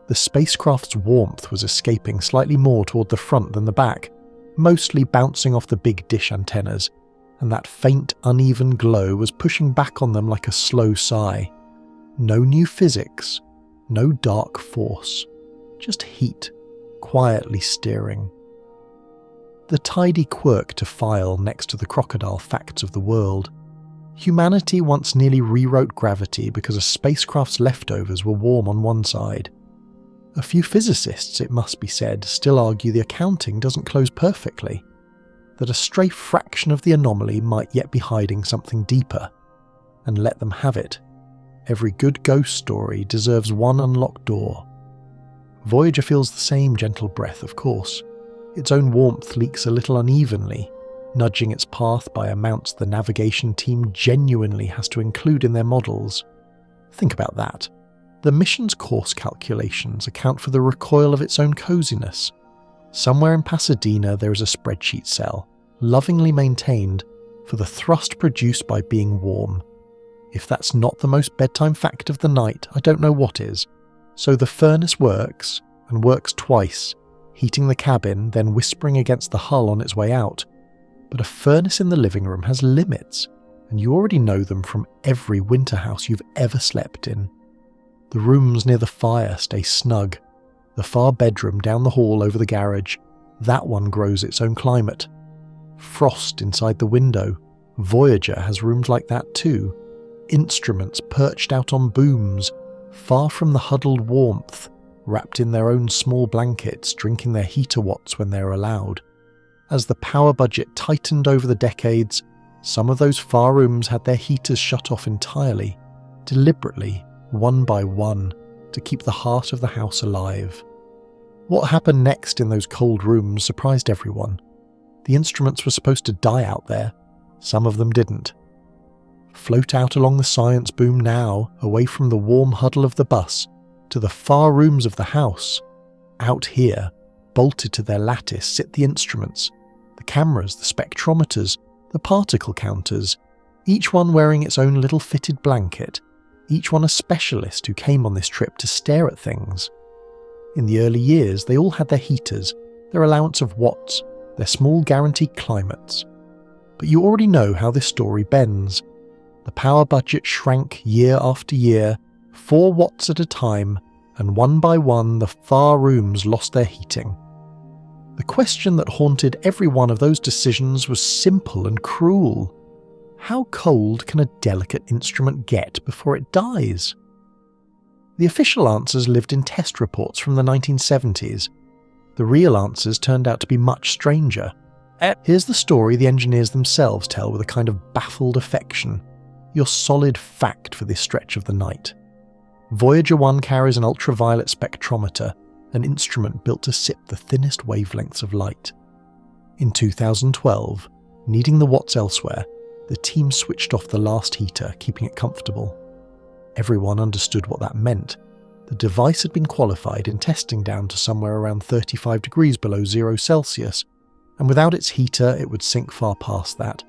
The spacecraft's warmth was escaping slightly more toward the front than the back, mostly bouncing off the big dish antennas, and that faint, uneven glow was pushing back on them like a slow sigh. No new physics, no dark force, just heat, quietly steering. The tidy quirk to file next to the crocodile facts of the world. Humanity once nearly rewrote gravity because a spacecraft's leftovers were warm on one side. A few physicists, it must be said, still argue the accounting doesn't close perfectly, that a stray fraction of the anomaly might yet be hiding something deeper. And let them have it. Every good ghost story deserves one unlocked door. Voyager feels the same gentle breath, of course. Its own warmth leaks a little unevenly, nudging its path by amounts the navigation team genuinely has to include in their models. Think about that. The mission's course calculations account for the recoil of its own coziness. Somewhere in Pasadena there is a spreadsheet cell, lovingly maintained, for the thrust produced by being warm. If that's not the most bedtime fact of the night, I don't know what is. So the furnace works, and works twice, heating the cabin, then whispering against the hull on its way out. But a furnace in the living room has limits, and you already know them from every winter house you've ever slept in. The rooms near the fire stay snug. The far bedroom down the hall over the garage, that one grows its own climate. Frost inside the window. Voyager has rooms like that too. Instruments perched out on booms, far from the huddled warmth, wrapped in their own small blankets, drinking their heater watts when they're allowed. As the power budget tightened over the decades, some of those far rooms had their heaters shut off entirely, deliberately, one by one, to keep the heart of the house alive. What happened next in those cold rooms surprised everyone. The instruments were supposed to die out there. Some of them didn't. Float out along the science boom now, away from the warm huddle of the bus, to the far rooms of the house. Out here, bolted to their lattice, sit the instruments, the cameras, the spectrometers, the particle counters, each one wearing its own little fitted blanket, each one a specialist who came on this trip to stare at things. In the early years, they all had their heaters, their allowance of watts, their small guaranteed climates. But you already know how this story bends. The power budget shrank year after year, 4 watts at a time, and one by one the far rooms lost their heating. The question that haunted every one of those decisions was simple and cruel. How cold can a delicate instrument get before it dies? The official answers lived in test reports from the 1970s. The real answers turned out to be much stranger. Here's the story the engineers themselves tell with a kind of baffled affection. Your solid fact for this stretch of the night. Voyager 1 carries an ultraviolet spectrometer, an instrument built to sip the thinnest wavelengths of light. In 2012, needing the watts elsewhere, the team switched off the last heater, keeping it comfortable. Everyone understood what that meant. The device had been qualified in testing down to somewhere around 35 degrees below 0 Celsius, and without its heater it would sink far past that.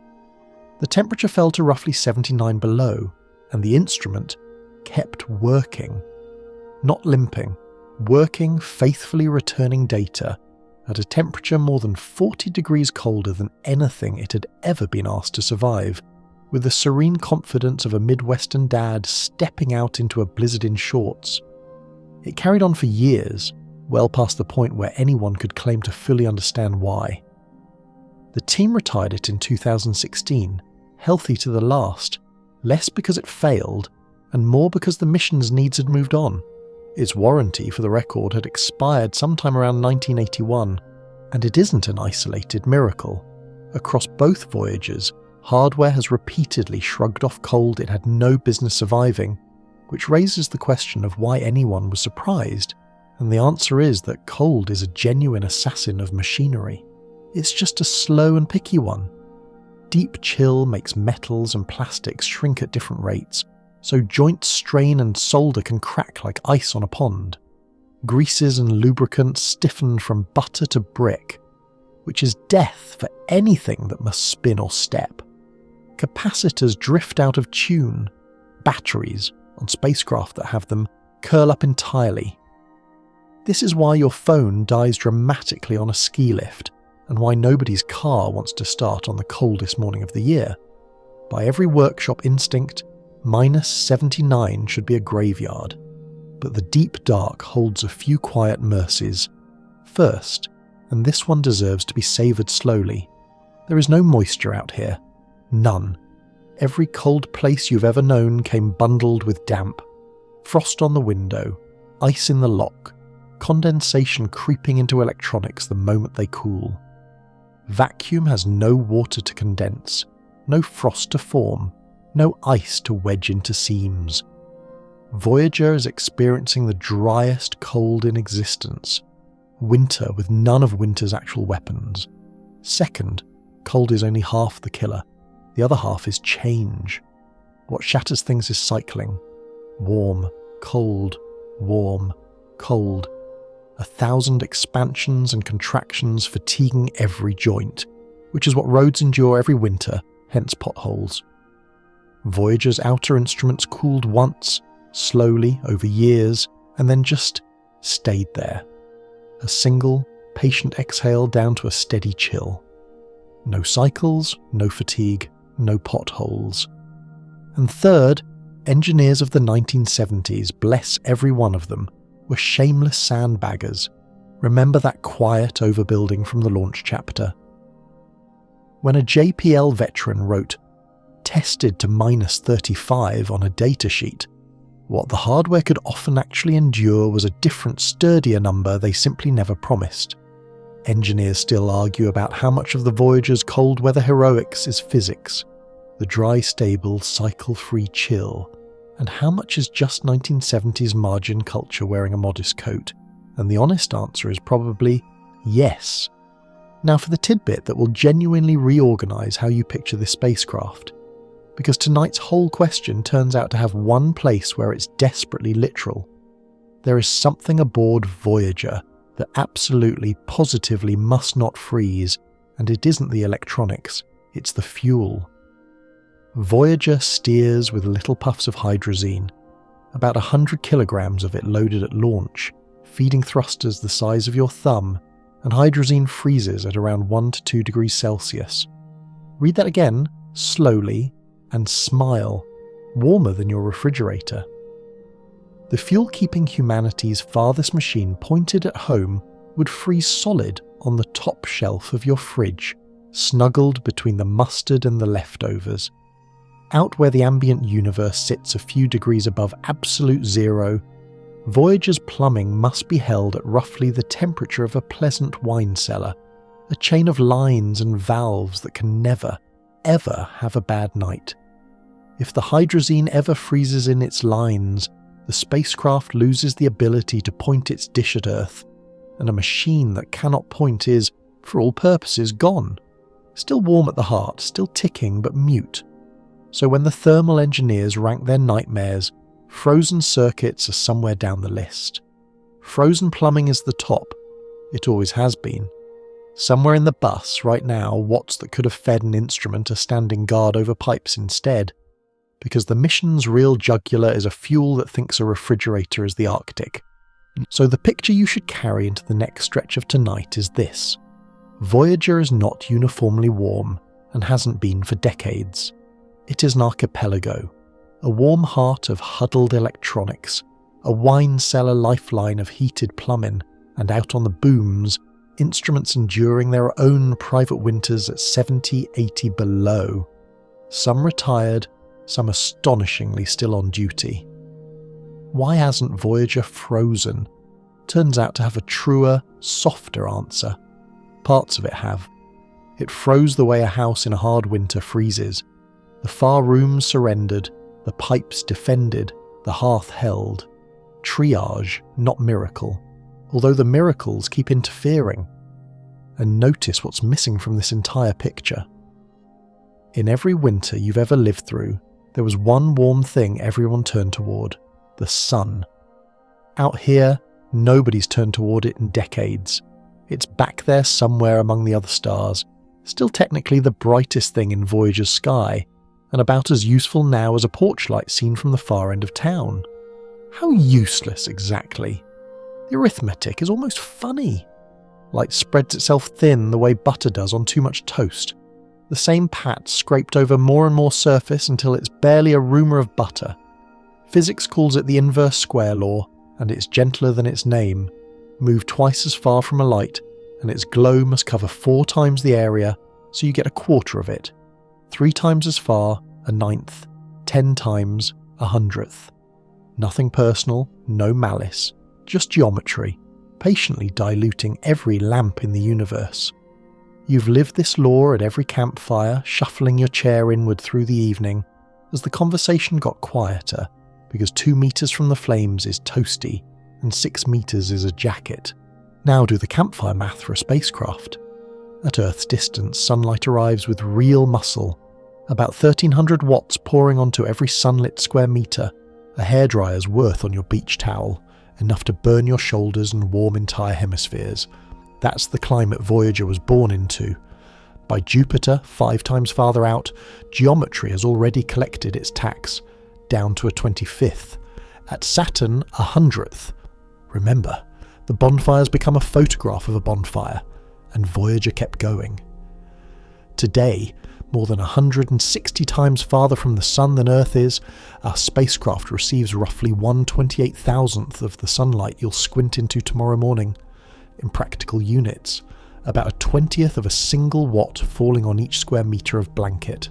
The temperature fell to roughly 79 below, and the instrument kept working. Not limping, working, faithfully returning data at a temperature more than 40 degrees colder than anything it had ever been asked to survive, with the serene confidence of a Midwestern dad stepping out into a blizzard in shorts. It carried on for years, well past the point where anyone could claim to fully understand why. The team retired it in 2016, healthy to the last, less because it failed, and more because the mission's needs had moved on. Its warranty, for the record, had expired sometime around 1981, and it isn't an isolated miracle. Across both Voyagers, hardware has repeatedly shrugged off cold it had no business surviving, which raises the question of why anyone was surprised, and the answer is that cold is a genuine assassin of machinery. It's just a slow and picky one. Deep chill makes metals and plastics shrink at different rates, so joints strain and solder can crack like ice on a pond. Greases and lubricants stiffen from butter to brick, which is death for anything that must spin or step. Capacitors drift out of tune. Batteries, on spacecraft that have them, curl up entirely. This is why your phone dies dramatically on a ski lift, and why nobody's car wants to start on the coldest morning of the year. By every workshop instinct, minus 79 should be a graveyard. But the deep dark holds a few quiet mercies. First, and this one deserves to be savoured slowly, there is no moisture out here. None. Every cold place you've ever known came bundled with damp. Frost on the window, ice in the lock, condensation creeping into electronics the moment they cool. Vacuum has no water to condense, no frost to form, no ice to wedge into seams. Voyager is experiencing the driest cold in existence. Winter with none of winter's actual weapons. Second, cold is only half the killer. The other half is change. What shatters things is cycling. Warm, cold, warm, cold. 1,000 expansions and contractions fatiguing every joint, which is what roads endure every winter, hence potholes. Voyager's outer instruments cooled once, slowly, over years, and then just stayed there. A single, patient exhale down to a steady chill. No cycles, no fatigue, no potholes. And third, engineers of the 1970s, bless every one of them, were shameless sandbaggers. Remember that quiet overbuilding from the launch chapter? When a JPL veteran wrote, "tested to minus 35" on a datasheet, what the hardware could often actually endure was a different, sturdier number they simply never promised. Engineers still argue about how much of the Voyager's cold weather heroics is physics, the dry, stable, cycle-free chill, and how much is just 1970s margin culture wearing a modest coat, and the honest answer is probably yes. Now for the tidbit that will genuinely reorganise how you picture this spacecraft, because tonight's whole question turns out to have one place where it's desperately literal. There is something aboard Voyager that absolutely, positively must not freeze, and it isn't the electronics, it's the fuel. Voyager steers with little puffs of hydrazine, about 100 kilograms of it loaded at launch, feeding thrusters the size of your thumb, and hydrazine freezes at around 1 to 2 degrees Celsius. Read that again, slowly, and smile, warmer than your refrigerator. The fuel keeping humanity's farthest machine pointed at home would freeze solid on the top shelf of your fridge, snuggled between the mustard and the leftovers. Out where the ambient universe sits a few degrees above absolute zero, Voyager's plumbing must be held at roughly the temperature of a pleasant wine cellar, a chain of lines and valves that can never, ever have a bad night. If the hydrazine ever freezes in its lines, the spacecraft loses the ability to point its dish at Earth, and a machine that cannot point is, for all purposes, gone. Still warm at the heart, still ticking but mute. So when the thermal engineers rank their nightmares, Frozen circuits are somewhere down the list. Frozen plumbing is the top. It always has been. Somewhere in the bus right now, watts that could have fed an instrument are standing guard over pipes instead, because the mission's real jugular is a fuel that thinks a refrigerator is the Arctic. So the picture you should carry into the next stretch of tonight is this. Voyager is not uniformly warm, and hasn't been for decades. It is an archipelago, a warm heart of huddled electronics, a wine cellar lifeline of heated plumbing, and out on the booms, instruments enduring their own private winters at 70, 80 below. Some retired, some astonishingly still on duty. Why hasn't Voyager frozen? Turns out to have a truer, softer answer. Parts of it have. It froze the way a house in a hard winter freezes. The far rooms surrendered, the pipes defended, the hearth held. Triage, not miracle. Although the miracles keep interfering. And notice what's missing from this entire picture. In every winter you've ever lived through, there was one warm thing everyone turned toward, the sun. Out here, nobody's turned toward it in decades. It's back there somewhere among the other stars, still technically the brightest thing in Voyager's sky, and about as useful now as a porch light seen from the far end of town. How useless exactly? The arithmetic is almost funny. Light spreads itself thin the way butter does on too much toast. The same pat scraped over more and more surface until it's barely a rumour of butter. Physics calls it the inverse square law, and it's gentler than its name. Move twice as far from a light, and its glow must cover 4 times the area, so you get a quarter of it. 3 times as far, a ninth. 10 times, 100th. Nothing personal, no malice, just geometry, patiently diluting every lamp in the universe. You've lived this law at every campfire, shuffling your chair inward through the evening, as the conversation got quieter, because 2 meters from the flames is toasty, and 6 meters is a jacket. Now do the campfire math for a spacecraft. At Earth's distance, sunlight arrives with real muscle, about 1300 watts pouring onto every sunlit square meter, a hairdryer's worth on your beach towel, enough to burn your shoulders and warm entire hemispheres. That's the climate Voyager was born into. By Jupiter, 5 times farther out, geometry has already collected its tax, down to a 25th. At Saturn, 100th. Remember, the bonfire's become a photograph of a bonfire, and Voyager kept going. Today, more than 160 times farther from the Sun than Earth is, our spacecraft receives roughly 1/28,000th of the sunlight you'll squint into tomorrow morning. In practical units, about a 20th of a single watt falling on each square meter of blanket.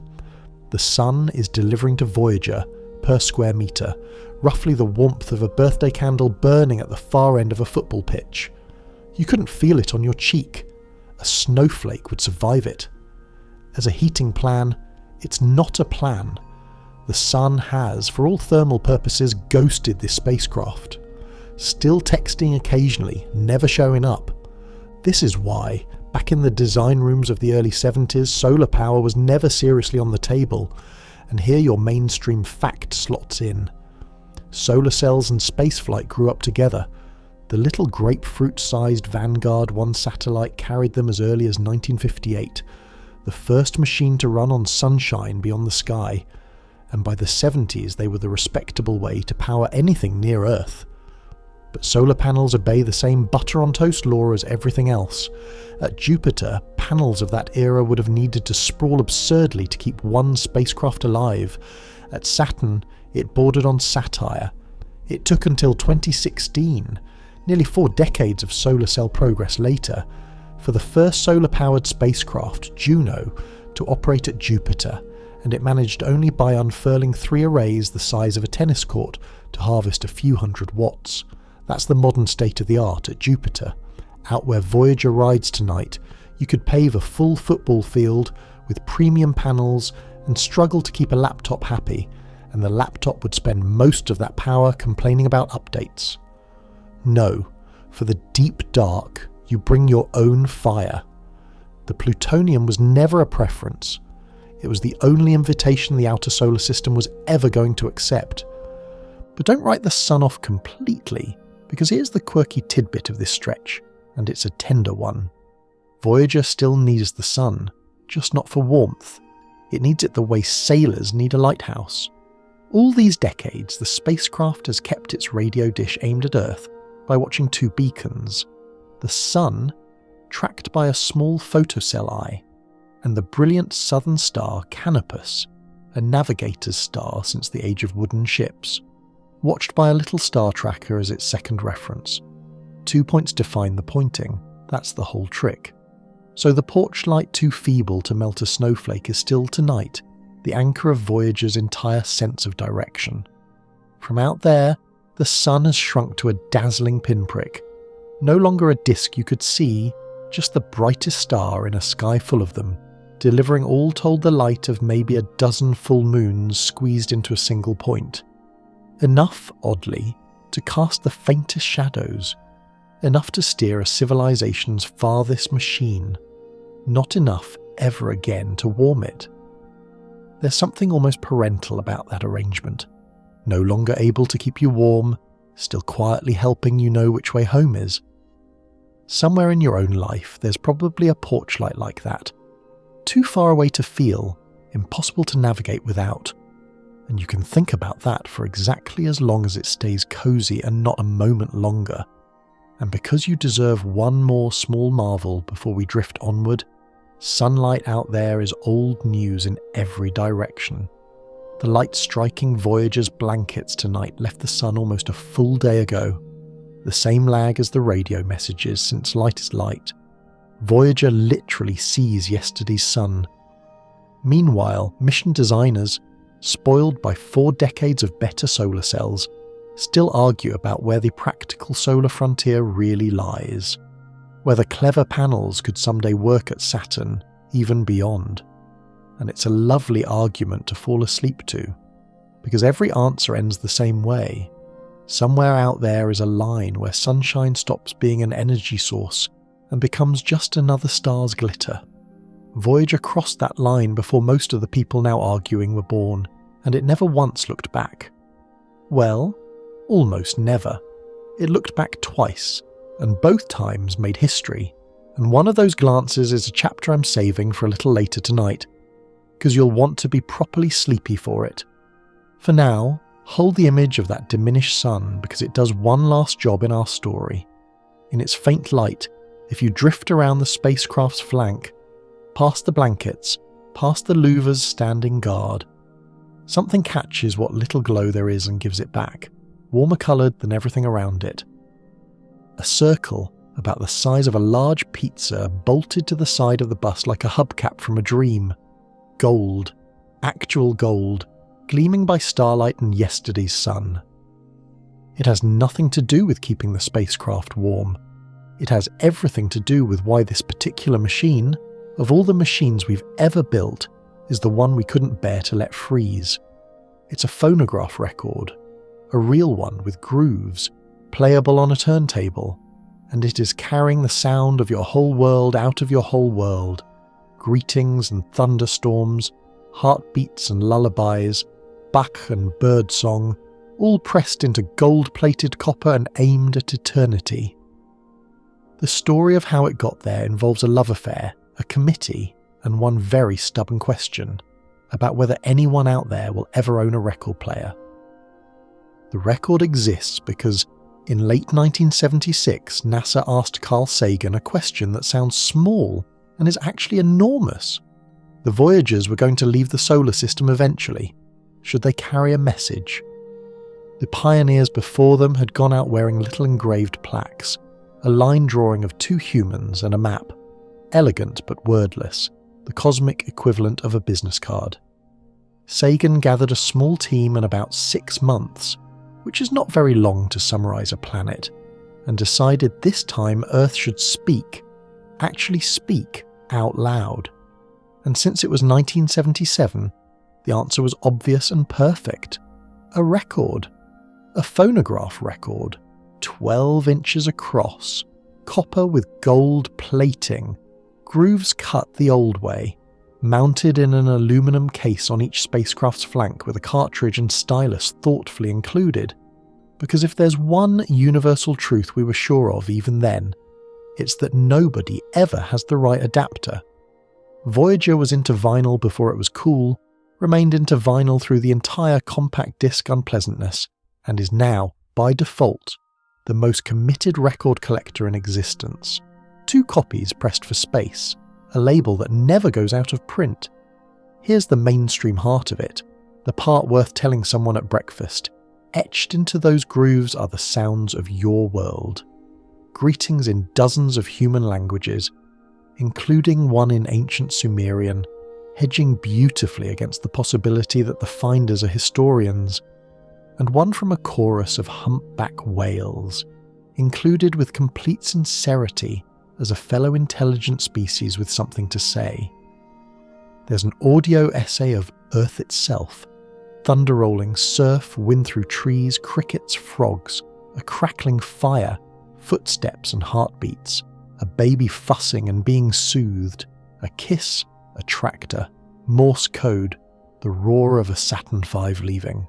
The Sun is delivering to Voyager, per square meter, roughly the warmth of a birthday candle burning at the far end of a football pitch. You couldn't feel it on your cheek. A snowflake would survive it. As a heating plan, it's not a plan. The Sun has, for all thermal purposes, ghosted this spacecraft. Still texting occasionally, never showing up. This is why, back in the design rooms of the early 70s, solar power was never seriously on the table, and here your mainstream fact slots in. Solar cells and spaceflight grew up together. The little grapefruit-sized Vanguard 1 satellite carried them as early as 1958, the first machine to run on sunshine beyond the sky, and by the 70s they were the respectable way to power anything near Earth. But solar panels obey the same butter-on-toast law as everything else. At Jupiter, panels of that era would have needed to sprawl absurdly to keep one spacecraft alive. At Saturn, it bordered on satire. It took until 2016, nearly 4 decades of solar cell progress later, for the first solar-powered spacecraft, Juno, to operate at Jupiter, and it managed only by unfurling 3 arrays the size of a tennis court to harvest a few hundred watts. That's the modern state of the art at Jupiter. Out where Voyager rides tonight, you could pave a full football field with premium panels and struggle to keep a laptop happy, and the laptop would spend most of that power complaining about updates. No, for the deep dark, you bring your own fire. The plutonium was never a preference. It was the only invitation the outer solar system was ever going to accept. But don't write the sun off completely, because here's the quirky tidbit of this stretch, and it's a tender one. Voyager still needs the sun, just not for warmth. It needs it the way sailors need a lighthouse. All these decades, the spacecraft has kept its radio dish aimed at Earth by watching two beacons: the sun, tracked by a small photocell eye, and the brilliant southern star Canopus, a navigator's star since the age of wooden ships, watched by a little star tracker as its second reference. 2 points define the pointing, that's the whole trick. So the porch light too feeble to melt a snowflake is still tonight the anchor of Voyager's entire sense of direction. From out there, the sun has shrunk to a dazzling pinprick, no longer a disk you could see, just the brightest star in a sky full of them, delivering all told the light of maybe a dozen full moons squeezed into a single point. Enough, oddly, to cast the faintest shadows, enough to steer a civilization's farthest machine, not enough ever again to warm it. There's something almost parental about that arrangement. No longer able to keep you warm, still quietly helping you know which way home is. Somewhere in your own life, there's probably a porch light like that. Too far away to feel, impossible to navigate without. And you can think about that for exactly as long as it stays cozy and not a moment longer. And because you deserve one more small marvel before we drift onward, sunlight out there is old news in every direction. The light striking Voyager's blankets tonight left the sun almost a full day ago. The same lag as the radio messages, since light is light. Voyager literally sees yesterday's sun. Meanwhile, mission designers, spoiled by 4 decades of better solar cells, still argue about where the practical solar frontier really lies. Whether clever panels could someday work at Saturn, even beyond. And it's a lovely argument to fall asleep to, because every answer ends the same way. Somewhere out there is a line where sunshine stops being an energy source and becomes just another star's glitter. Voyager crossed that line before most of the people now arguing were born, and it never once looked back. Well, almost never. It looked back twice, and both times made history, and one of those glances is a chapter I'm saving for a little later tonight, because you'll want to be properly sleepy for it. For now, hold the image of that diminished sun because it does one last job in our story. In its faint light, if you drift around the spacecraft's flank, past the blankets, past the louvers standing guard, something catches what little glow there is and gives it back, warmer coloured than everything around it. A circle about the size of a large pizza bolted to the side of the bus like a hubcap from a dream. Gold, actual gold, gleaming by starlight and yesterday's sun. It has nothing to do with keeping the spacecraft warm. It has everything to do with why this particular machine, of all the machines we've ever built, is the one we couldn't bear to let freeze. It's a phonograph record, a real one with grooves, playable on a turntable, and it is carrying the sound of your whole world out of your whole world. Greetings and thunderstorms, heartbeats and lullabies, Bach and birdsong, all pressed into gold-plated copper and aimed at eternity. The story of how it got there involves a love affair, a committee, and one very stubborn question about whether anyone out there will ever own a record player. The record exists because in late 1976, NASA asked Carl Sagan a question that sounds small and is actually enormous. The Voyagers were going to leave the solar system eventually. Should they carry a message? The pioneers before them had gone out wearing little engraved plaques, a line drawing of 2 humans and a map, elegant but wordless, the cosmic equivalent of a business card. Sagan gathered a small team in about 6 months, which is not very long to summarise a planet, and decided this time Earth should speak, actually speak, out loud. And since it was 1977, the answer was obvious and perfect. A record. A phonograph record. 12 inches across. Copper with gold plating. Grooves cut the old way. Mounted in an aluminum case on each spacecraft's flank with a cartridge and stylus thoughtfully included. Because if there's one universal truth we were sure of even then, it's that nobody ever has the right adapter. Voyager was into vinyl before it was cool, remained into vinyl through the entire compact disc unpleasantness, and is now, by default, the most committed record collector in existence. 2 copies pressed for space, a label that never goes out of print. Here's the mainstream heart of it, the part worth telling someone at breakfast. Etched into those grooves are the sounds of your world. Greetings in dozens of human languages, including one in ancient Sumerian, hedging beautifully against the possibility that the finders are historians, and one from a chorus of humpback whales, included with complete sincerity as a fellow intelligent species with something to say. There's an audio essay of Earth itself, thunder rolling, surf, wind through trees, crickets, frogs, a crackling fire, footsteps and heartbeats, a baby fussing and being soothed, a kiss, a tractor, Morse code, the roar of a Saturn V leaving.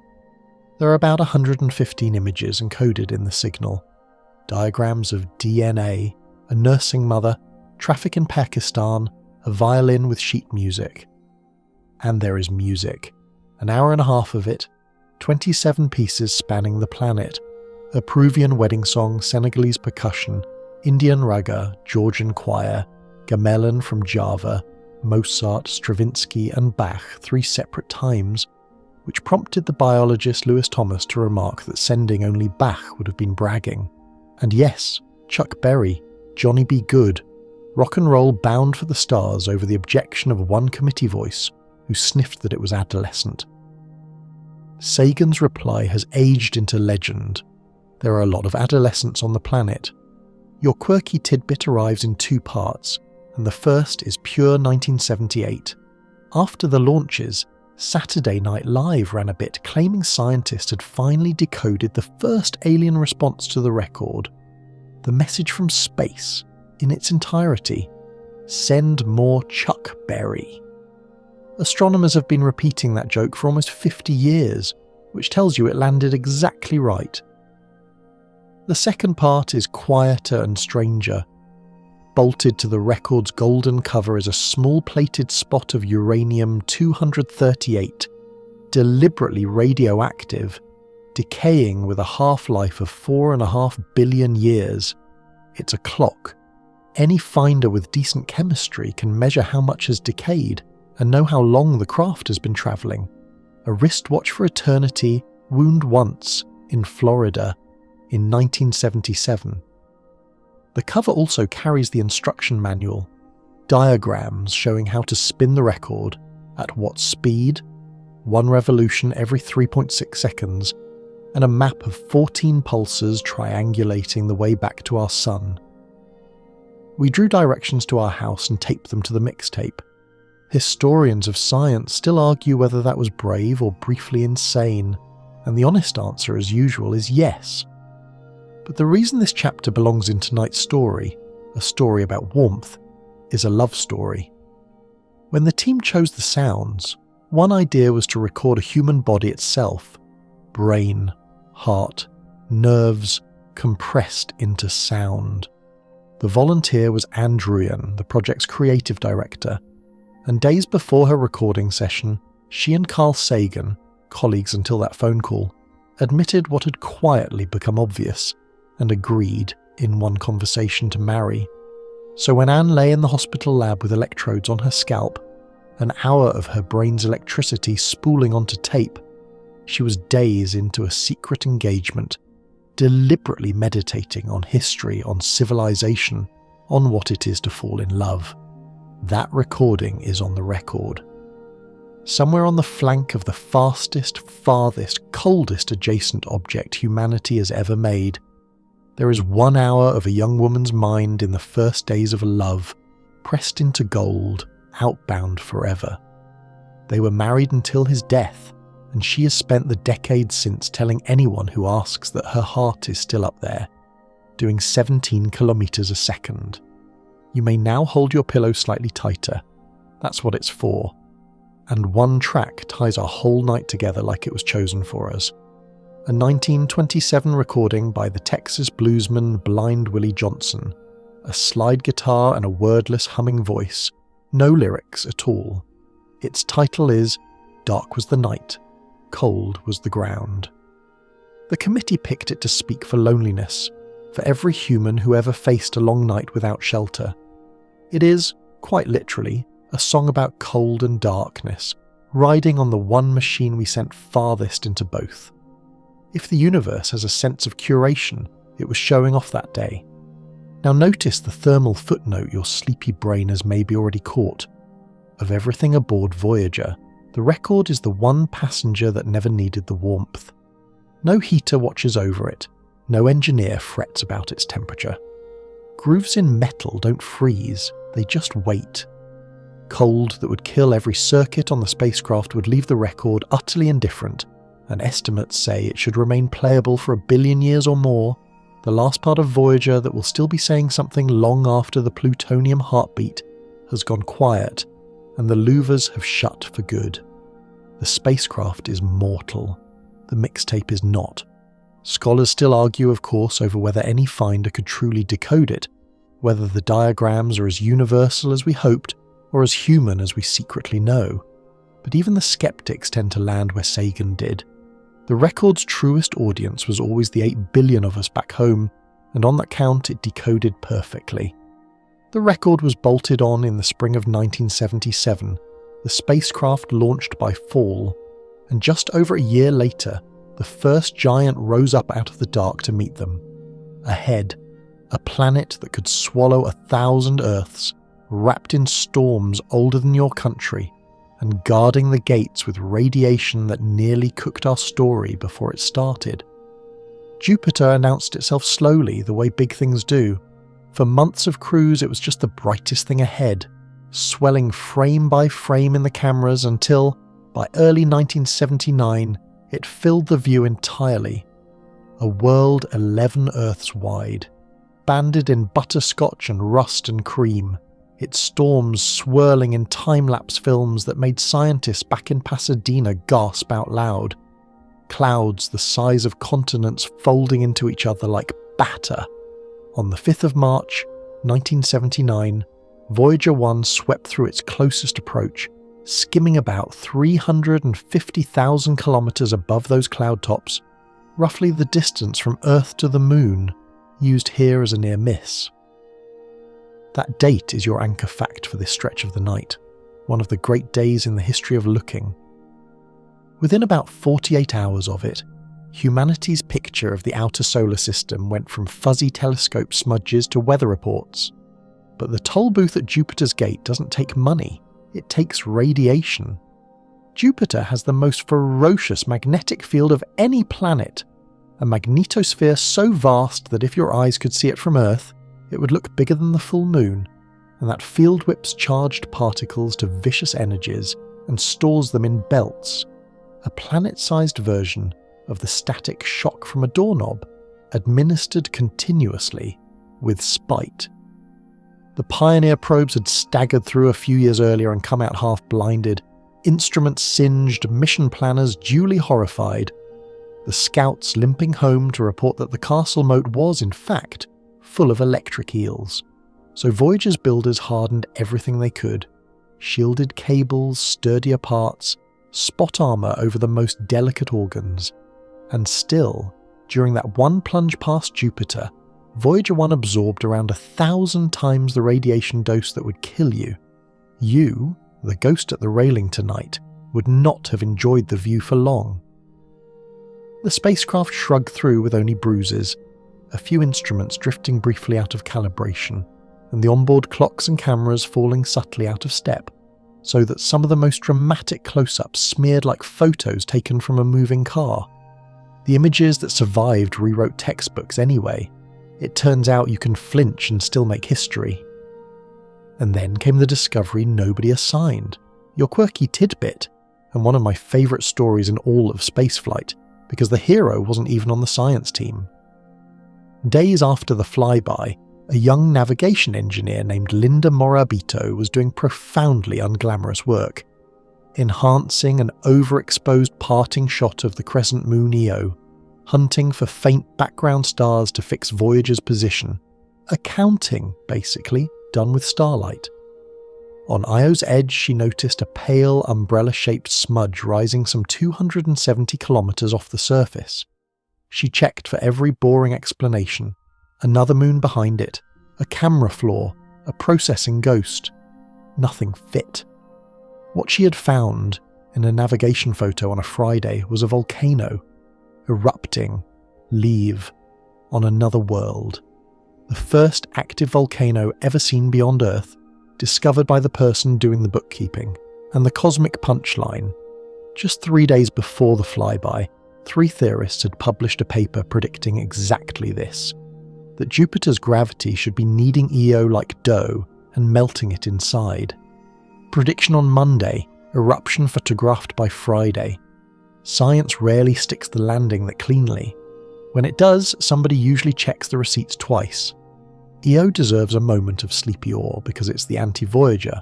There are about 115 images encoded in the signal. Diagrams of DNA, a nursing mother, traffic in Pakistan, a violin with sheet music. And there is music. An hour and a half of it, 27 pieces spanning the planet. A Peruvian wedding song, Senegalese percussion, Indian raga, Georgian choir, gamelan from Java, Mozart, Stravinsky and Bach 3 separate times, which prompted the biologist Lewis Thomas to remark that sending only Bach would have been bragging. And yes, Chuck Berry, Johnny B. Good, rock and roll bound for the stars over the objection of one committee voice who sniffed that it was adolescent. Sagan's reply has aged into legend. There are a lot of adolescents on the planet. Your quirky tidbit arrives in 2 parts, and the first is pure 1978. After the launches, Saturday Night Live ran a bit claiming scientists had finally decoded the first alien response to the record. The message from space, in its entirety. Send more Chuck Berry. Astronomers have been repeating that joke for almost 50 years, which tells you it landed exactly right. The second part is quieter and stranger. Bolted to the record's golden cover is a small plated spot of uranium-238, deliberately radioactive, decaying with a half-life of 4.5 billion years. It's a clock. Any finder with decent chemistry can measure how much has decayed and know how long the craft has been travelling. A wristwatch for eternity, wound once, in Florida, in 1977. The cover also carries the instruction manual, diagrams showing how to spin the record, at what speed, 1 revolution every 3.6 seconds, and a map of 14 pulses triangulating the way back to our sun. We drew directions to our house and taped them to the mixtape. Historians of science still argue whether that was brave or briefly insane, and the honest answer, as usual, is yes. But the reason this chapter belongs in tonight's story, a story about warmth, is a love story. When the team chose the sounds, one idea was to record a human body itself, brain, heart, nerves, compressed into sound. The volunteer was Anne Druyan, the project's creative director, and days before her recording session, she and Carl Sagan, colleagues until that phone call, admitted what had quietly become obvious, and agreed, in one conversation, to marry. So when Anne lay in the hospital lab with electrodes on her scalp, an hour of her brain's electricity spooling onto tape, she was days into a secret engagement, deliberately meditating on history, on civilization, on what it is to fall in love. That recording is on the record. Somewhere on the flank of the fastest, farthest, coldest adjacent object humanity has ever made, there is 1 hour of a young woman's mind in the first days of love, pressed into gold, outbound forever. They were married until his death, and she has spent the decades since telling anyone who asks that her heart is still up there, doing 17 kilometers a second. You may now hold your pillow slightly tighter. That's what it's for. And one track ties our whole night together like it was chosen for us. a 1927 recording by the Texas bluesman Blind Willie Johnson, a slide guitar and a wordless humming voice, no lyrics at all. Its title is Dark Was the Night, Cold Was the Ground. The committee picked it to speak for loneliness, for every human who ever faced a long night without shelter. It is, quite literally, a song about cold and darkness, riding on the one machine we sent farthest into both. If the universe has a sense of curation, it was showing off that day. Now notice the thermal footnote your sleepy brain has maybe already caught. Of everything aboard Voyager, the record is the one passenger that never needed the warmth. No heater watches over it, no engineer frets about its temperature. Grooves in metal don't freeze, they just wait. Cold that would kill every circuit on the spacecraft would leave the record utterly indifferent, and estimates say it should remain playable for 1 billion years or more, the last part of Voyager that will still be saying something long after the plutonium heartbeat has gone quiet and the louvers have shut for good. The spacecraft is mortal. The mixtape is not. Scholars still argue, of course, over whether any finder could truly decode it, whether the diagrams are as universal as we hoped or as human as we secretly know. But even the skeptics tend to land where Sagan did. The record's truest audience was always the 8 billion of us back home, and on that count it decoded perfectly. The record was bolted on in the spring of 1977, the spacecraft launched by fall, and just over a year later, the first giant rose up out of the dark to meet them. Ahead, a planet that could swallow 1,000 Earths, wrapped in storms older than your country, and guarding the gates with radiation that nearly cooked our story before it started. Jupiter announced itself slowly, the way big things do. For months of cruise, it was just the brightest thing ahead, swelling frame by frame in the cameras until, by early 1979, it filled the view entirely. A world 11 Earths wide, banded in butterscotch and rust and cream, its storms swirling in time-lapse films that made scientists back in Pasadena gasp out loud. Clouds the size of continents folding into each other like batter. On the 5th of March, 1979, Voyager 1 swept through its closest approach, skimming about 350,000 kilometers above those cloud tops, roughly the distance from Earth to the Moon, used here as a near miss. That date is your anchor fact for this stretch of the night, one of the great days in the history of looking. Within about 48 hours of it, humanity's picture of the outer solar system went from fuzzy telescope smudges to weather reports. But the toll booth at Jupiter's gate doesn't take money, it takes radiation. Jupiter has the most ferocious magnetic field of any planet, a magnetosphere so vast that if your eyes could see it from Earth, it would look bigger than the full moon, and that field whips charged particles to vicious energies and stores them in belts, a planet-sized version of the static shock from a doorknob, administered continuously with spite. The Pioneer probes had staggered through a few years earlier and come out half-blinded, instruments singed, mission planners duly horrified, the scouts limping home to report that the castle moat was, in fact, full of electric eels. So Voyager's builders hardened everything they could. Shielded cables, sturdier parts, spot armour over the most delicate organs. And still, during that one plunge past Jupiter, Voyager 1 absorbed around 1,000 times the radiation dose that would kill you. You, the ghost at the railing tonight, would not have enjoyed the view for long. The spacecraft shrugged through with only bruises, a few instruments drifting briefly out of calibration, and the onboard clocks and cameras falling subtly out of step, so that some of the most dramatic close-ups smeared like photos taken from a moving car. The images that survived rewrote textbooks anyway. It turns out you can flinch and still make history. And then came the discovery nobody assigned, your quirky tidbit, and one of my favourite stories in all of spaceflight, because the hero wasn't even on the science team. Days after the flyby, a young navigation engineer named Linda Morabito was doing profoundly unglamorous work, enhancing an overexposed parting shot of the crescent moon Io, hunting for faint background stars to fix Voyager's position. Accounting, basically, done with starlight. On Io's edge, she noticed a pale, umbrella-shaped smudge rising some 270 kilometers off the surface. She checked for every boring explanation. Another moon behind it, a camera flaw, a processing ghost. Nothing fit. What she had found, in a navigation photo on a Friday, was a volcano, erupting, leave, on another world. The first active volcano ever seen beyond Earth, discovered by the person doing the bookkeeping, and the cosmic punchline. Just 3 days before the flyby, 3 theorists had published a paper predicting exactly this, that Jupiter's gravity should be kneading Io like dough and melting it inside. Prediction on Monday, eruption photographed by Friday. Science rarely sticks the landing that cleanly. When it does, somebody usually checks the receipts twice. Io deserves a moment of sleepy awe because it's the anti-Voyager.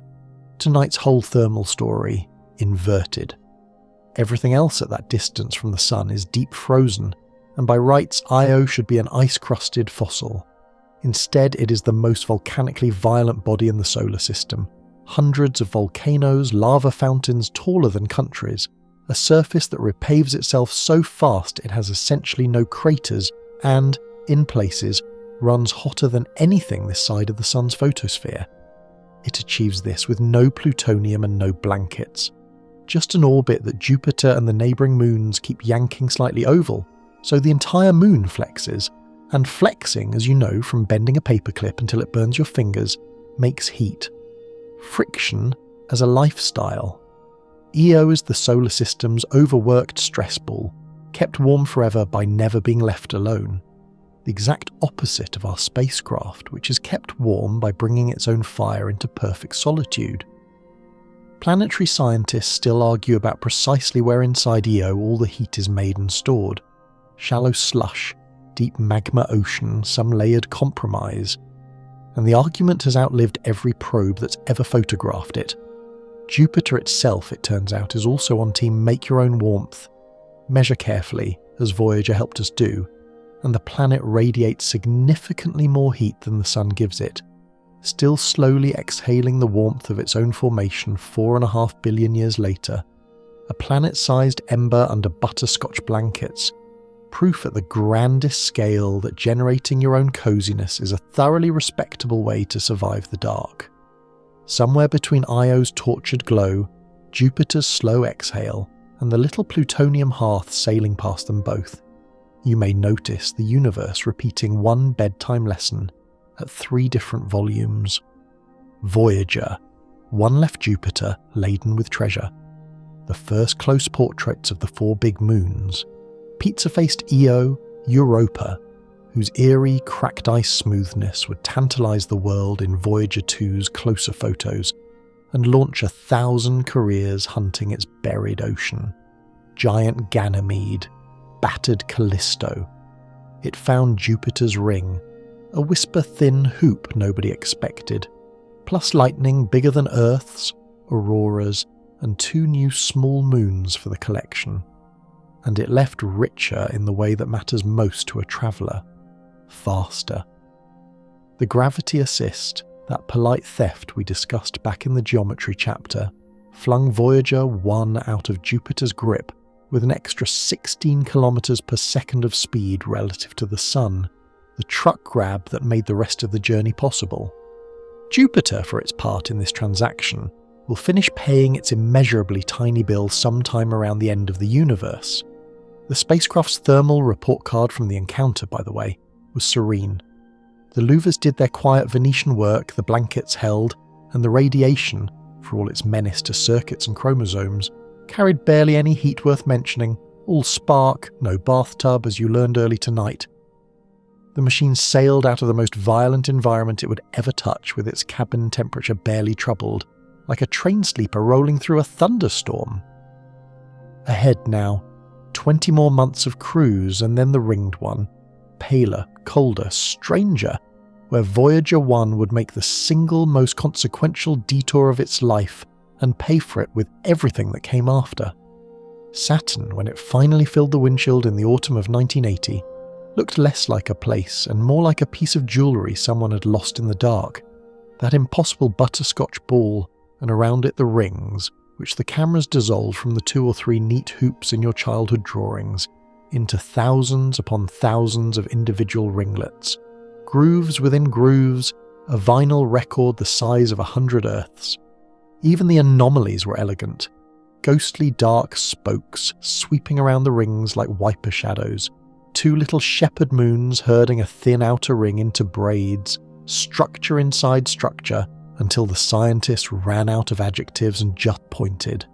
Tonight's whole thermal story, inverted. Everything else at that distance from the sun is deep frozen, and by rights Io should be an ice-crusted fossil. Instead, it is the most volcanically violent body in the solar system. Hundreds of volcanoes, lava fountains taller than countries, a surface that repaves itself so fast it has essentially no craters and, in places, runs hotter than anything this side of the sun's photosphere. It achieves this with no plutonium and no blankets. Just an orbit that Jupiter and the neighbouring moons keep yanking slightly oval, so the entire moon flexes, and flexing, as you know from bending a paperclip until it burns your fingers, makes heat. Friction as a lifestyle. Io is the solar system's overworked stress ball, kept warm forever by never being left alone. The exact opposite of our spacecraft, which is kept warm by bringing its own fire into perfect solitude. Planetary scientists still argue about precisely where inside Io all the heat is made and stored. Shallow slush, deep magma ocean, some layered compromise. And the argument has outlived every probe that's ever photographed it. Jupiter itself, it turns out, is also on team make your own warmth. Measure carefully, as Voyager helped us do, and the planet radiates significantly more heat than the sun gives it, still slowly exhaling the warmth of its own formation 4.5 billion years later. A planet-sized ember under butterscotch blankets, proof at the grandest scale that generating your own coziness is a thoroughly respectable way to survive the dark. Somewhere between Io's tortured glow, Jupiter's slow exhale, and the little plutonium hearth sailing past them both, you may notice the universe repeating one bedtime lesson at 3 different volumes. Voyager, one left Jupiter laden with treasure. The first close portraits of the 4 big moons. Pizza-faced Io, Europa, whose eerie, cracked ice smoothness would tantalize the world in Voyager 2's closer photos and launch 1,000 careers hunting its buried ocean. Giant Ganymede, battered Callisto. It found Jupiter's ring, a whisper-thin hoop nobody expected, plus lightning bigger than Earth's, auroras, and 2 new small moons for the collection. And it left richer in the way that matters most to a traveller, faster. The gravity assist, that polite theft we discussed back in the geometry chapter, flung Voyager 1 out of Jupiter's grip with an extra 16 kilometers per second of speed relative to the Sun, the truck grab that made the rest of the journey possible. Jupiter, for its part in this transaction, will finish paying its immeasurably tiny bill sometime around the end of the universe. The spacecraft's thermal report card from the encounter, by the way, was serene. The louvers did their quiet Venetian work, the blankets held, and the radiation, for all its menace to circuits and chromosomes, carried barely any heat worth mentioning, all spark, no bathtub, as you learned early tonight. The machine sailed out of the most violent environment it would ever touch with its cabin temperature barely troubled, like a train sleeper rolling through a thunderstorm. Ahead now, 20 more months of cruise and then the ringed one, paler, colder, stranger, where Voyager 1 would make the single most consequential detour of its life and pay for it with everything that came after. Saturn, when it finally filled the windshield in the autumn of 1980, looked less like a place and more like a piece of jewellery someone had lost in the dark. That impossible butterscotch ball, and around it the rings, which the cameras dissolved from the 2 or 3 neat hoops in your childhood drawings into thousands upon thousands of individual ringlets, grooves within grooves, a vinyl record the size of 100 Earths. Even the anomalies were elegant. Ghostly dark spokes sweeping around the rings like wiper shadows, 2 little shepherd moons herding a thin outer ring into braids, structure inside structure, until the scientists ran out of adjectives and just pointed.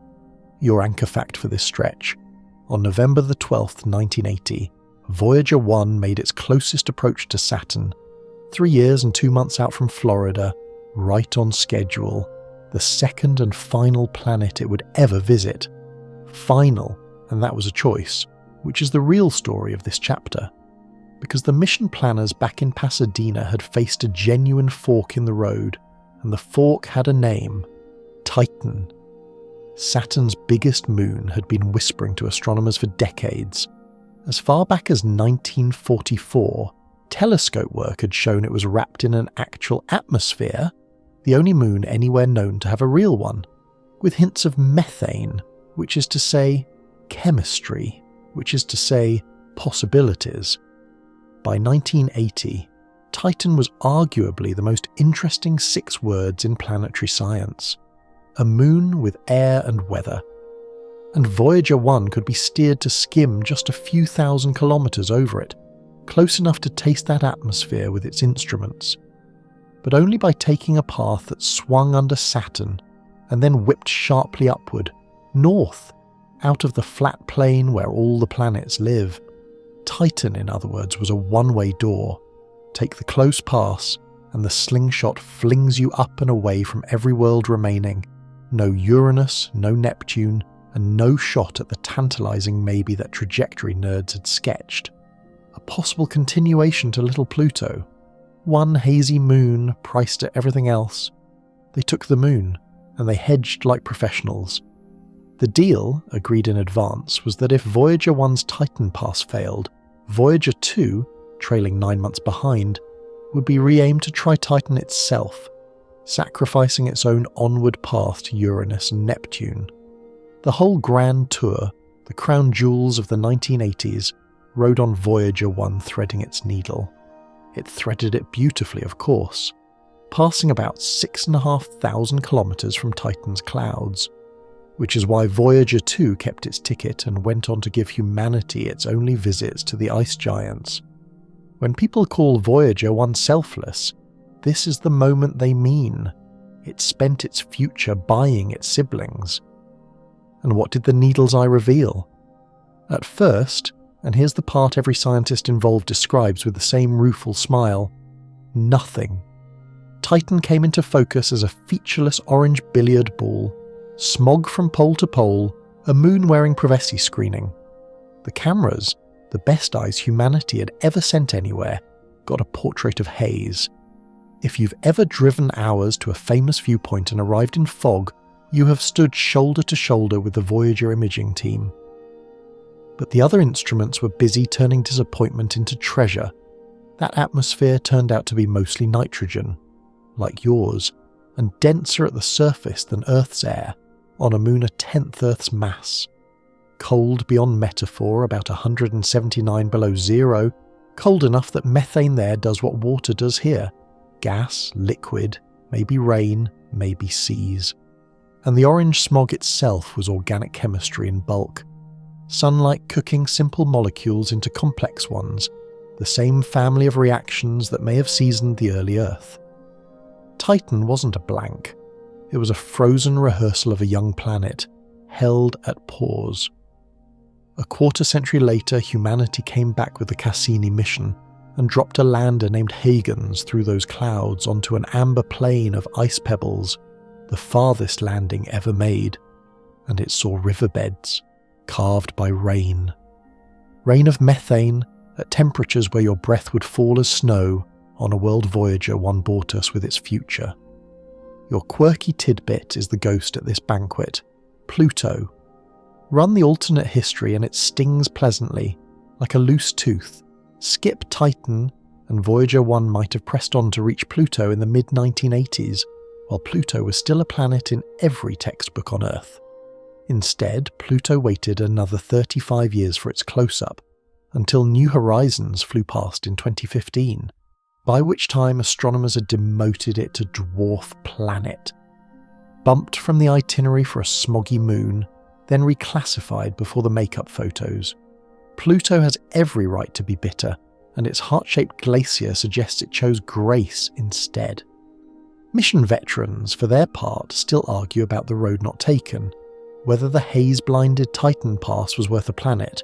Your anchor fact for this stretch. On November the 12th, 1980, Voyager 1 made its closest approach to Saturn, 3 years and 2 months out from Florida, right on schedule, the second and final planet it would ever visit. Final, and that was a choice, which is the real story of this chapter. Because the mission planners back in Pasadena had faced a genuine fork in the road, and the fork had a name: Titan. Saturn's biggest moon had been whispering to astronomers for decades. As far back as 1944, telescope work had shown it was wrapped in an actual atmosphere, the only moon anywhere known to have a real one, with hints of methane, which is to say chemistry, which is to say possibilities. By 1980, Titan was arguably the most interesting 6 words in planetary science. A moon with air and weather. And Voyager 1 could be steered to skim just a few thousand kilometres over it, close enough to taste that atmosphere with its instruments. But only by taking a path that swung under Saturn and then whipped sharply upward, north, out of the flat plain where all the planets live. Titan, in other words, was a one-way door. Take the close pass, and the slingshot flings you up and away from every world remaining. No Uranus, no Neptune, and no shot at the tantalising maybe that trajectory nerds had sketched. A possible continuation to little Pluto. One hazy moon priced at everything else. They took the moon, and they hedged like professionals. The deal, agreed in advance, was that if Voyager 1's Titan pass failed, Voyager 2, trailing 9 months behind, would be re-aimed to try Titan itself, sacrificing its own onward path to Uranus and Neptune. The whole grand tour, the crown jewels of the 1980s, rode on Voyager 1 threading its needle. It threaded it beautifully, of course, passing about 6,500 kilometres from Titan's clouds, which is why Voyager 2 kept its ticket and went on to give humanity its only visits to the ice giants. When people call Voyager 1 selfless, this is the moment they mean. It spent its future buying its siblings. And what did the needle's eye reveal? At first, and here's the part every scientist involved describes with the same rueful smile, nothing. Titan came into focus as a featureless orange billiard ball, smog from pole to pole, a moon-wearing privacy screening. The cameras, the best eyes humanity had ever sent anywhere, got a portrait of haze. If you've ever driven hours to a famous viewpoint and arrived in fog, you have stood shoulder to shoulder with the Voyager imaging team. But the other instruments were busy turning disappointment into treasure. That atmosphere turned out to be mostly nitrogen, like yours, and denser at the surface than Earth's air, on a moon a tenth Earth's mass. Cold beyond metaphor, about 179 below zero, cold enough that methane there does what water does here. Gas, liquid, maybe rain, maybe seas. And the orange smog itself was organic chemistry in bulk. Sunlight cooking simple molecules into complex ones, the same family of reactions that may have seasoned the early Earth. Titan wasn't a blank. It was a frozen rehearsal of a young planet, held at pause. A quarter-century later, humanity came back with the Cassini mission and dropped a lander named Huygens through those clouds onto an amber plain of ice pebbles, the farthest landing ever made, and it saw riverbeds carved by rain. Rain of methane at temperatures where your breath would fall as snow on a world Voyager 1 brought us with its future. Your quirky tidbit is the ghost at this banquet, Pluto. Run the alternate history and it stings pleasantly, like a loose tooth. Skip Titan, and Voyager 1 might have pressed on to reach Pluto in the mid-1980s, while Pluto was still a planet in every textbook on Earth. Instead, Pluto waited another 35 years for its close-up, until New Horizons flew past in 2015, by which time astronomers had demoted it to dwarf planet. Bumped from the itinerary for a smoggy moon, then reclassified before the makeup photos. Pluto has every right to be bitter, and its heart-shaped glacier suggests it chose grace instead. Mission veterans, for their part, still argue about the road not taken, whether the haze-blinded Titan pass was worth a planet,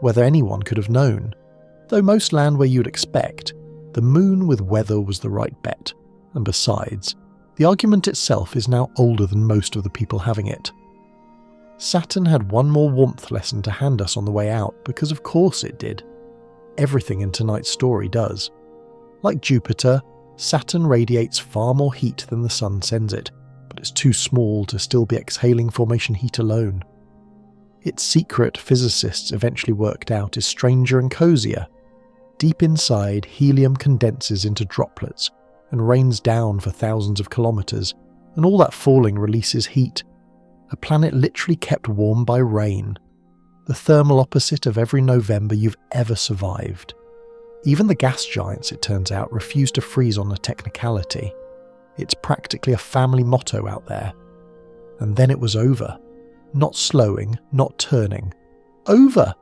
whether anyone could have known. Though most land where you'd expect, the moon with weather was the right bet, and besides, the argument itself is now older than most of the people having it. Saturn had one more warmth lesson to hand us on the way out, because of course it did. Everything in tonight's story does. Like Jupiter, Saturn radiates far more heat than the Sun sends it, but it's too small to still be exhaling formation heat alone. Its secret, physicists eventually worked out, is stranger and cozier. Deep inside, helium condenses into droplets and rains down for thousands of kilometers, and all that falling releases heat. A planet literally kept warm by rain. The thermal opposite of every November you've ever survived. Even the gas giants, it turns out, refuse to freeze on a technicality. It's practically a family motto out there. And then it was over. Not slowing, not turning. Over!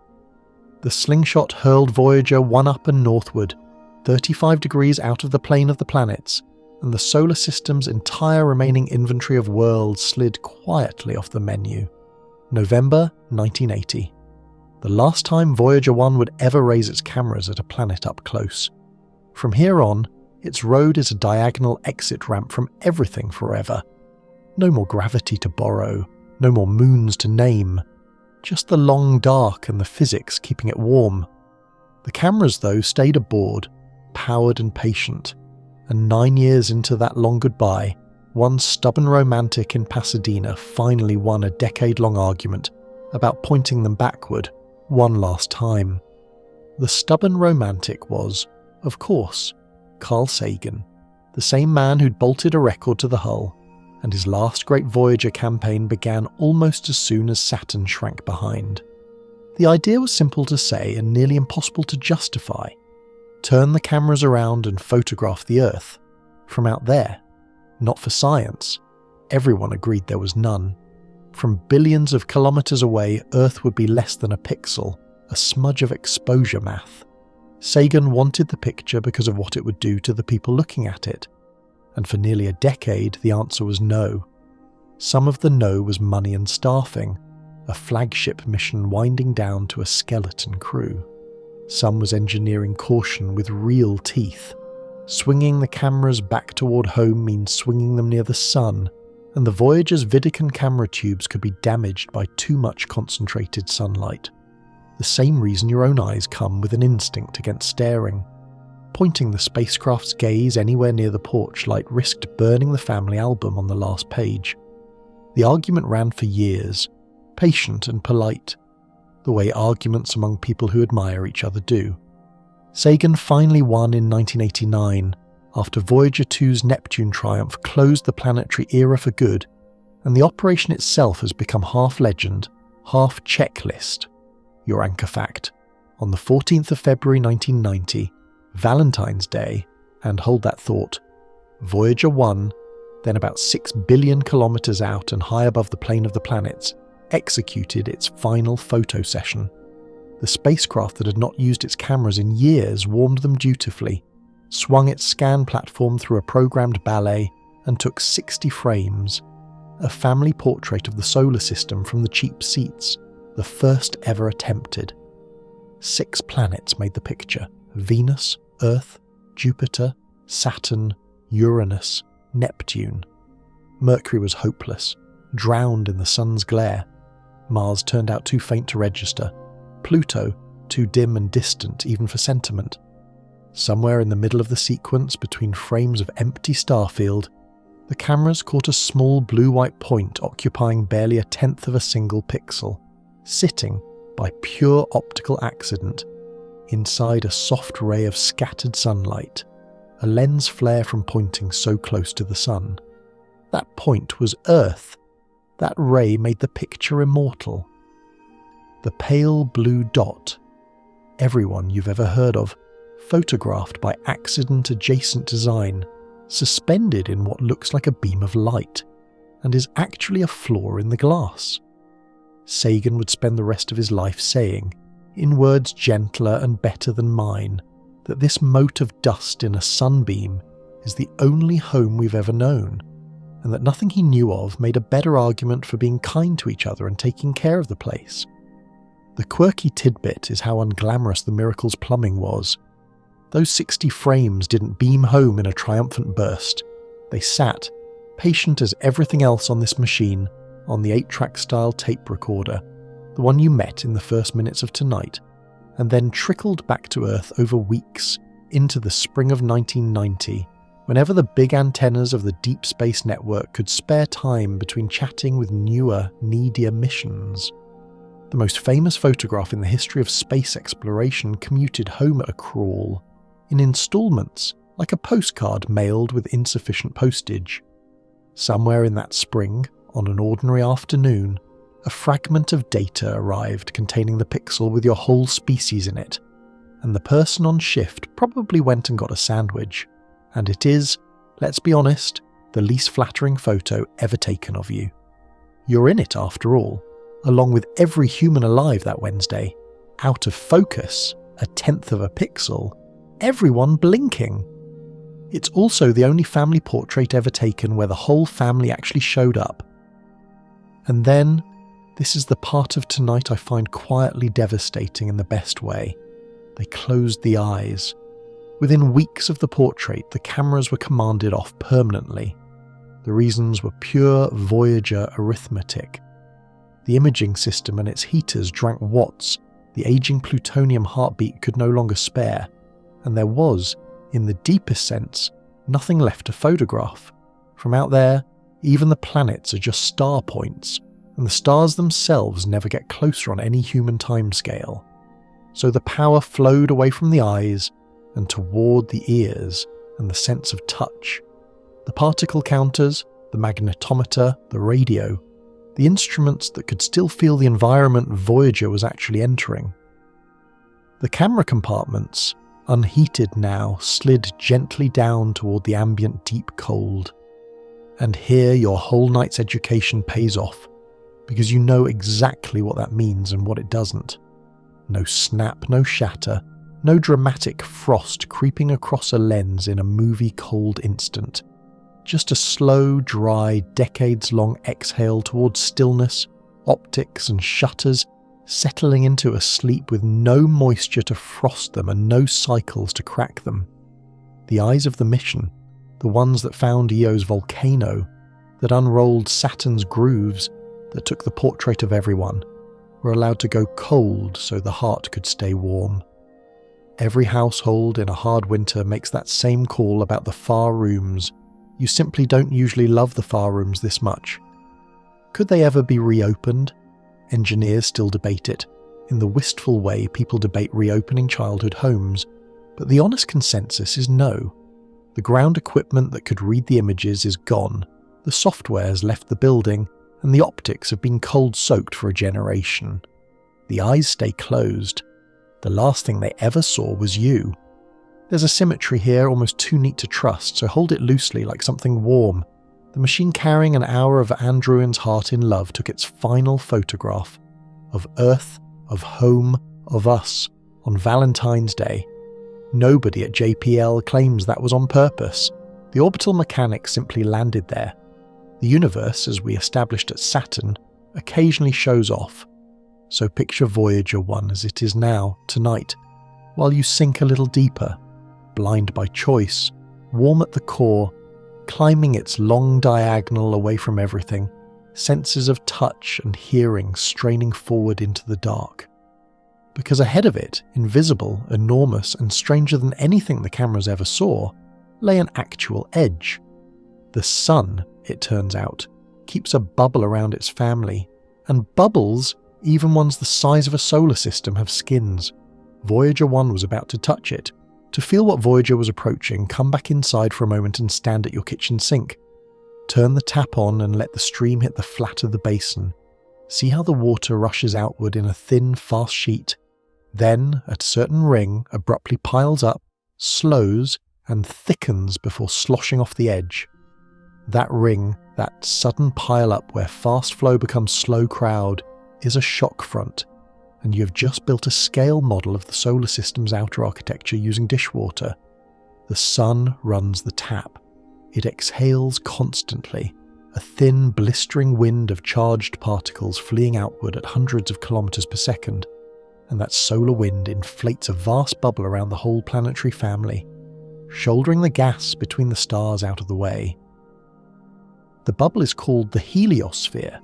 The slingshot hurled Voyager 1 up and northward, 35 degrees out of the plane of the planets, and the solar system's entire remaining inventory of worlds slid quietly off the menu. November 1980. The last time Voyager 1 would ever raise its cameras at a planet up close. From here on, its road is a diagonal exit ramp from everything forever. No more gravity to borrow, no more moons to name. Just the long dark and the physics keeping it warm. The cameras, though, stayed aboard, powered and patient. And 9 years into that long goodbye, one stubborn romantic in Pasadena finally won a decade-long argument about pointing them backward one last time. The stubborn romantic was, of course, Carl Sagan, the same man who'd bolted a record to the hull, and his last great Voyager campaign began almost as soon as Saturn shrank behind. The idea was simple to say and nearly impossible to justify. Turn the cameras around and photograph the Earth. From out there. Not for science. Everyone agreed there was none. From billions of kilometers away, Earth would be less than a pixel, a smudge of exposure math. Sagan wanted the picture because of what it would do to the people looking at it. And for nearly a decade, the answer was no. Some of the no was money and staffing, a flagship mission winding down to a skeleton crew. Some was engineering caution with real teeth. Swinging the cameras back toward home means swinging them near the sun, and the Voyager's Vidicon camera tubes could be damaged by too much concentrated sunlight. The same reason your own eyes come with an instinct against staring. Pointing the spacecraft's gaze anywhere near the porch light risked burning the family album on the last page. The argument ran for years, patient and polite, the way arguments among people who admire each other do. Sagan finally won in 1989, after Voyager 2's Neptune triumph closed the planetary era for good, and the operation itself has become half legend, half checklist. Your anchor fact. On the 14th of February 1990, Valentine's Day, and hold that thought, Voyager 1, then about 6 billion kilometers out and high above the plane of the planets, executed its final photo session. The spacecraft that had not used its cameras in years warmed them dutifully, swung its scan platform through a programmed ballet, and took 60 frames. A family portrait of the solar system from the cheap seats, the first ever attempted. 6 planets made the picture: Venus, Earth, Jupiter, Saturn, Uranus, Neptune. Mercury was hopeless, drowned in the sun's glare. Mars turned out too faint to register. Pluto, too dim and distant even for sentiment. Somewhere in the middle of the sequence, between frames of empty starfield, the cameras caught a small blue-white point occupying barely a tenth of a single pixel. sitting, by pure optical accident, inside a soft ray of scattered sunlight, a lens flare from pointing so close to the sun. That point was Earth. That ray made the picture immortal. The pale blue dot, everyone you've ever heard of, photographed by accident-adjacent design, suspended in what looks like a beam of light, and is actually a flaw in the glass. Sagan would spend the rest of his life saying, in words gentler and better than mine, that this mote of dust in a sunbeam is the only home we've ever known, and that nothing he knew of made a better argument for being kind to each other and taking care of the place. The quirky tidbit is how unglamorous the Miracle's plumbing was. Those 60 frames didn't beam home in a triumphant burst. They sat, patient as everything else on this machine, on the 8-track style tape recorder, the one you met in the first minutes of Tonight, and then trickled back to Earth over weeks, into the spring of 1990, whenever the big antennas of the Deep Space Network could spare time between chatting with newer, needier missions. The most famous photograph in the history of space exploration commuted home at a crawl, in installments, like a postcard mailed with insufficient postage. Somewhere in that spring, on an ordinary afternoon, a fragment of data arrived containing the pixel with your whole species in it, and the person on shift probably went and got a sandwich, and it is, let's be honest, the least flattering photo ever taken of you. You're in it after all, along with every human alive that Wednesday, out of focus, 1/10 of a pixel, everyone blinking. It's also the only family portrait ever taken where the whole family actually showed up. And then, this is the part of Tonight I find quietly devastating in the best way. They closed the eyes. Within weeks of the portrait, the cameras were commanded off permanently. The reasons were pure Voyager arithmetic. The imaging system and its heaters drank watts the aging plutonium heartbeat could no longer spare, and there was, in the deepest sense, nothing left to photograph. From out there, even the planets are just star points, and the stars themselves never get closer on any human timescale. So the power flowed away from the eyes and toward the ears and the sense of touch. The particle counters, the magnetometer, the radio, the instruments that could still feel the environment Voyager was actually entering. The camera compartments, unheated now, slid gently down toward the ambient deep cold. And here your whole night's education pays off, because you know exactly what that means and what it doesn't. No snap, no shatter, no dramatic frost creeping across a lens in a movie-cold instant. Just a slow, dry, decades-long exhale towards stillness, optics and shutters, settling into a sleep with no moisture to frost them and no cycles to crack them. The eyes of the mission, the ones that found Io's volcano, that unrolled Saturn's grooves, that took the portrait of everyone, were allowed to go cold so the heart could stay warm. Every household in a hard winter makes that same call about the far rooms. You simply don't usually love the far rooms this much. Could they ever be reopened? Engineers still debate it, in the wistful way people debate reopening childhood homes, but the honest consensus is no. The ground equipment that could read the images is gone, the software has left the building, and the optics have been cold-soaked for a generation. The eyes stay closed. The last thing they ever saw was you. There's a symmetry here almost too neat to trust, so hold it loosely like something warm. The machine carrying an hour of Andruin's heart in love took its final photograph of Earth, of home, of us, on Valentine's Day. Nobody at JPL claims that was on purpose. The orbital mechanics simply landed there. The universe, as we established at Saturn, occasionally shows off. So picture Voyager 1 as it is now, tonight, while you sink a little deeper, blind by choice, warm at the core, climbing its long diagonal away from everything, senses of touch and hearing straining forward into the dark. Because ahead of it, invisible, enormous, and stranger than anything the cameras ever saw, lay an actual edge. The sun, it turns out, keeps a bubble around its family, and bubbles Even ones the size of a solar system have skins. Voyager 1 was about to touch it. To feel what Voyager was approaching, come back inside for a moment and stand at your kitchen sink. Turn the tap on and let the stream hit the flat of the basin. See how the water rushes outward in a thin, fast sheet. Then, at a certain ring, abruptly piles up, slows, and thickens before sloshing off the edge. That ring, that sudden pile-up where fast flow becomes slow crowd, is a shock front, and you have just built a scale model of the solar system's outer architecture using dishwater. The sun runs the tap. It exhales constantly, a thin, blistering wind of charged particles fleeing outward at hundreds of kilometers per second, and that solar wind inflates a vast bubble around the whole planetary family, shouldering the gas between the stars out of the way. The bubble is called the heliosphere,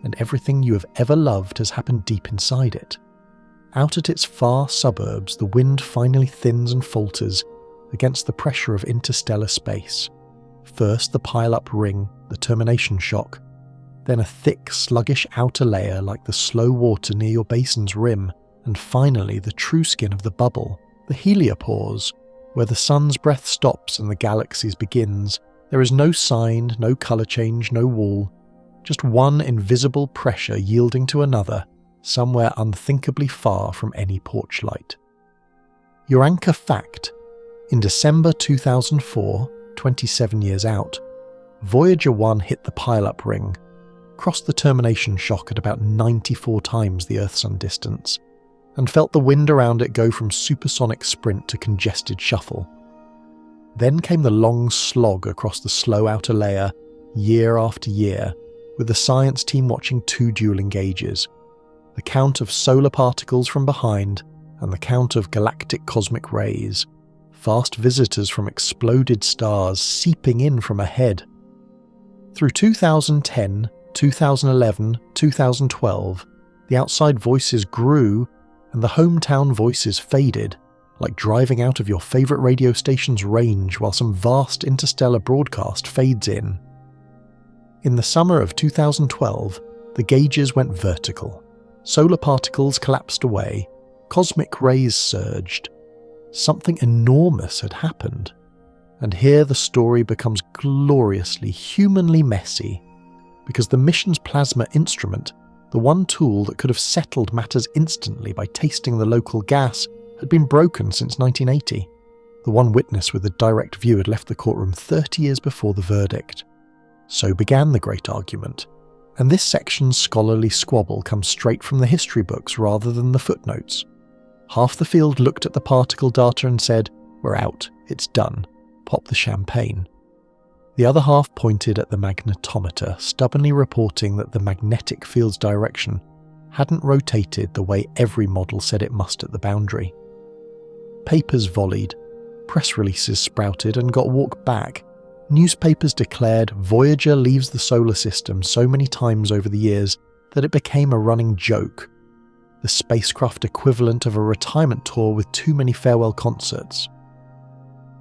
and everything you have ever loved has happened deep inside it. Out at its far suburbs, the wind finally thins and falters against the pressure of interstellar space. First the pile-up ring, the termination shock, then a thick, sluggish outer layer like the slow water near your basin's rim, and finally the true skin of the bubble, the heliopause, where the sun's breath stops and the galaxy's begins. There is no sign, no colour change, no wall, just one invisible pressure yielding to another, somewhere unthinkably far from any porch light. Your anchor fact: in December 2004, 27 years out, Voyager 1 hit the pile-up ring, crossed the termination shock at about 94 times the Earth-Sun distance, and felt the wind around it go from supersonic sprint to congested shuffle. Then came the long slog across the slow outer layer, year after year, with the science team watching two dueling gauges, the count of solar particles from behind and the count of galactic cosmic rays, fast visitors from exploded stars seeping in from ahead. Through 2010, 2011, 2012, the outside voices grew and the hometown voices faded, like driving out of your favourite radio station's range while some vast interstellar broadcast fades in. In the summer of 2012, the gauges went vertical. Solar particles collapsed away. Cosmic rays surged. Something enormous had happened. And here the story becomes gloriously, humanly messy, because the mission's plasma instrument, the one tool that could have settled matters instantly by tasting the local gas, had been broken since 1980. The one witness with a direct view had left the courtroom 30 years before the verdict. So began the great argument, and this section's scholarly squabble comes straight from the history books rather than the footnotes. Half the field looked at the particle data and said, "We're out, it's done, pop the champagne." The other half pointed at the magnetometer, stubbornly reporting that the magnetic field's direction hadn't rotated the way every model said it must at the boundary. Papers volleyed, press releases sprouted and got walked back. Newspapers declared Voyager leaves the solar system so many times over the years that it became a running joke, the spacecraft equivalent of a retirement tour with too many farewell concerts.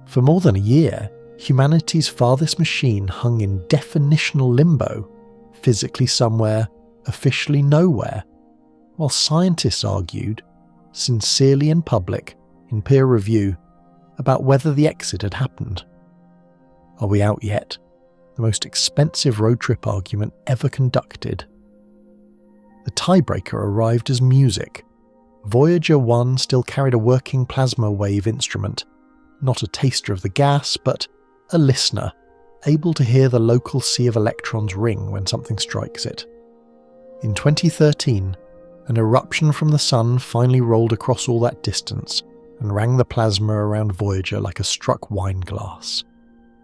For more than a year, humanity's farthest machine hung in definitional limbo, physically somewhere, officially nowhere, while scientists argued, sincerely in public, in peer review, about whether the exit had happened. Are we out yet? The most expensive road trip argument ever conducted. The tiebreaker arrived as music. Voyager 1 still carried a working plasma wave instrument, not a taster of the gas, but a listener, able to hear the local sea of electrons ring when something strikes it. In 2013, an eruption from the sun finally rolled across all that distance and rang the plasma around Voyager like a struck wine glass.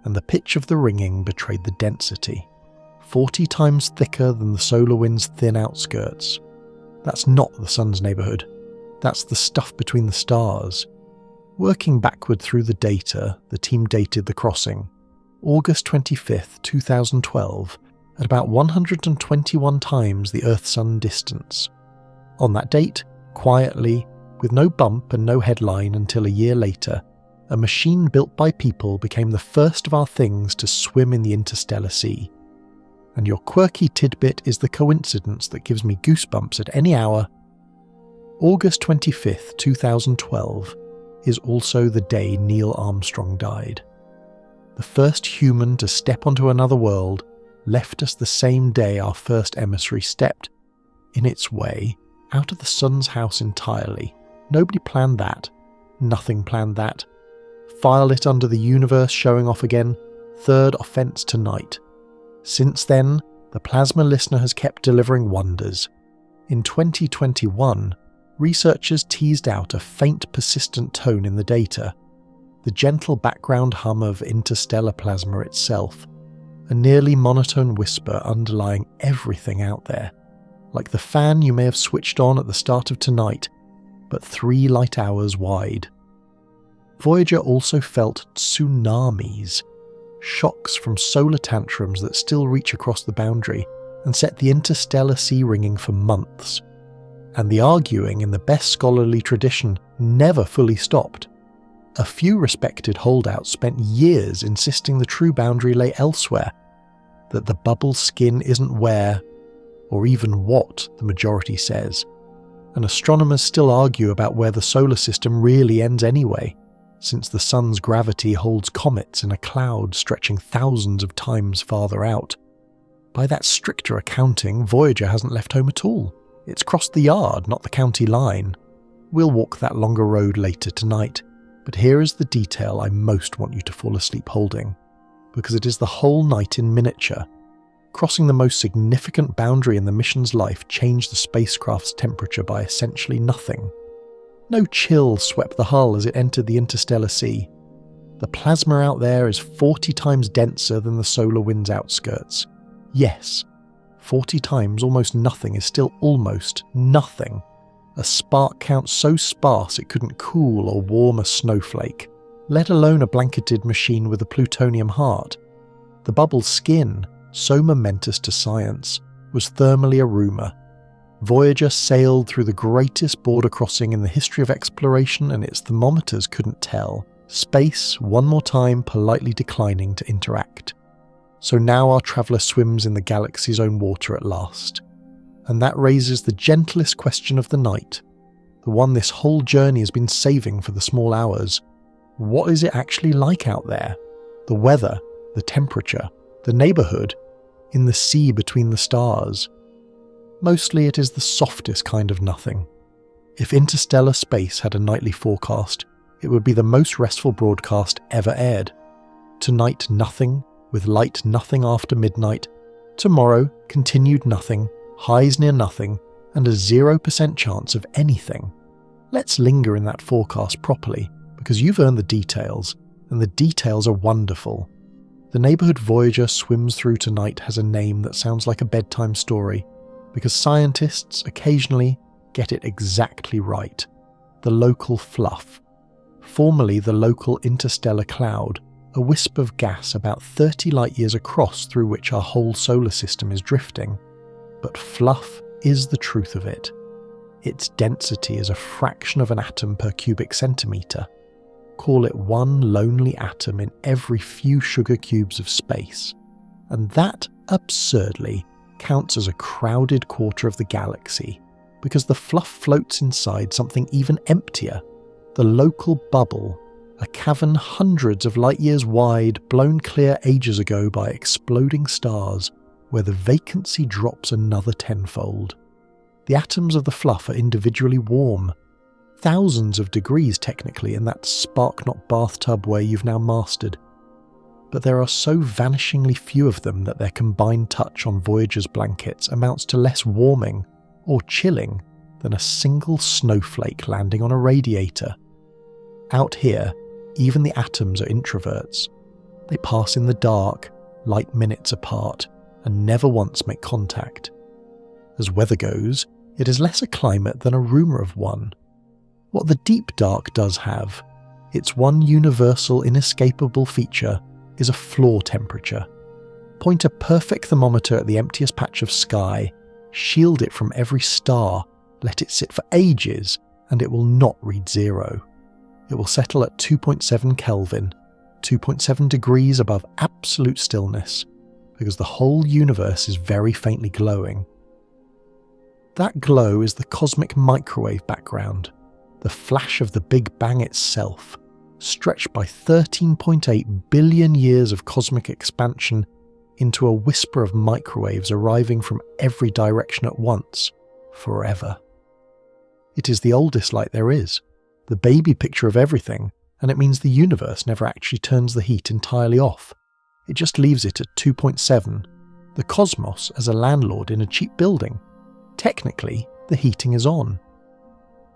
And the pitch of the ringing betrayed the density, 40 times thicker than the solar wind's thin outskirts. That's not the sun's neighbourhood. That's the stuff between the stars. Working backward through the data, the team dated the crossing, August 25th, 2012, at about 121 times the Earth-Sun distance. On that date, quietly, with no bump and no headline until a year later, a machine built by people became the first of our things to swim in the interstellar sea. and your quirky tidbit is the coincidence that gives me goosebumps at any hour. August 25th, 2012 is also the day Neil Armstrong died. The first human to step onto another world left us the same day our first emissary stepped, in its way, out of the sun's house entirely. Nobody planned that. Nothing planned that. File it under the universe showing off again. Third offence tonight. Since then, the Plasma Listener has kept delivering wonders. In 2021, researchers teased out a faint, persistent tone in the data, the gentle background hum of interstellar plasma itself, a nearly monotone whisper underlying everything out there, like the fan you may have switched on at the start of tonight, but 3 light hours wide. Voyager also felt tsunamis, shocks from solar tantrums that still reach across the boundary and set the interstellar sea ringing for months. And the arguing in the best scholarly tradition never fully stopped. A few respected holdouts spent years insisting the true boundary lay elsewhere, that the bubble's skin isn't where, or even what, the majority says. And astronomers still argue about where the solar system really ends anyway, since the sun's gravity holds comets in a cloud stretching thousands of times farther out. By that stricter accounting, Voyager hasn't left home at all. It's crossed the yard, not the county line. We'll walk that longer road later tonight, but here is the detail I most want you to fall asleep holding, because it is the whole night in miniature. Crossing the most significant boundary in the mission's life changed the spacecraft's temperature by essentially nothing. No chill swept the hull as it entered the interstellar sea. The plasma out there is 40 times denser than the solar wind's outskirts. Yes, 40 times almost nothing is still almost nothing. A spark count so sparse it couldn't cool or warm a snowflake, let alone a blanketed machine with a plutonium heart. The bubble's skin, so momentous to science, was thermally a rumour. Voyager sailed through the greatest border crossing in the history of exploration, and its thermometers couldn't tell. Space, one more time, politely declining to interact. So now our traveller swims in the galaxy's own water at last. And that raises the gentlest question of the night, the one this whole journey has been saving for the small hours. What is it actually like out there? The weather, the temperature, the neighbourhood, in the sea between the stars. Mostly it is the softest kind of nothing. If interstellar space had a nightly forecast, it would be the most restful broadcast ever aired. Tonight nothing, with light nothing after midnight. Tomorrow continued nothing, highs near nothing, and a 0% chance of anything. Let's linger in that forecast properly, because you've earned the details, and the details are wonderful. The neighbourhood Voyager swims through tonight has a name that sounds like a bedtime story, because scientists occasionally get it exactly right. The local fluff. Formerly the local interstellar cloud, a wisp of gas about 30 light-years across through which our whole solar system is drifting. But fluff is the truth of it. Its density is a fraction of an atom per cubic centimetre. Call it one lonely atom in every few sugar cubes of space. And that, absurdly, counts as a crowded quarter of the galaxy, because the fluff floats inside something even emptier, the local bubble, a cavern hundreds of light-years wide, blown clear ages ago by exploding stars, where the vacancy drops another tenfold. The atoms of the fluff are individually warm, thousands of degrees technically in that spark-not bathtub way you've now mastered. But there are so vanishingly few of them that their combined touch on Voyager's blankets amounts to less warming, or chilling, than a single snowflake landing on a radiator. Out here, even the atoms are introverts. They pass in the dark, light minutes apart, and never once make contact. As weather goes, it is less a climate than a rumour of one. What the deep dark does have, its one universal inescapable feature, is a floor temperature. Point a perfect thermometer at the emptiest patch of sky, shield it from every star, let it sit for ages, and it will not read 0. It will settle at 2.7 Kelvin, 2.7 degrees above absolute stillness. because the whole universe is very faintly glowing. That glow is the cosmic microwave background, the flash of the Big Bang itself, stretched by 13.8 billion years of cosmic expansion into a whisper of microwaves arriving from every direction at once, forever. It is the oldest light there is, the baby picture of everything, and it means the universe never actually turns the heat entirely off. It just leaves it at 2.7, the cosmos as a landlord in a cheap building. Technically, the heating is on.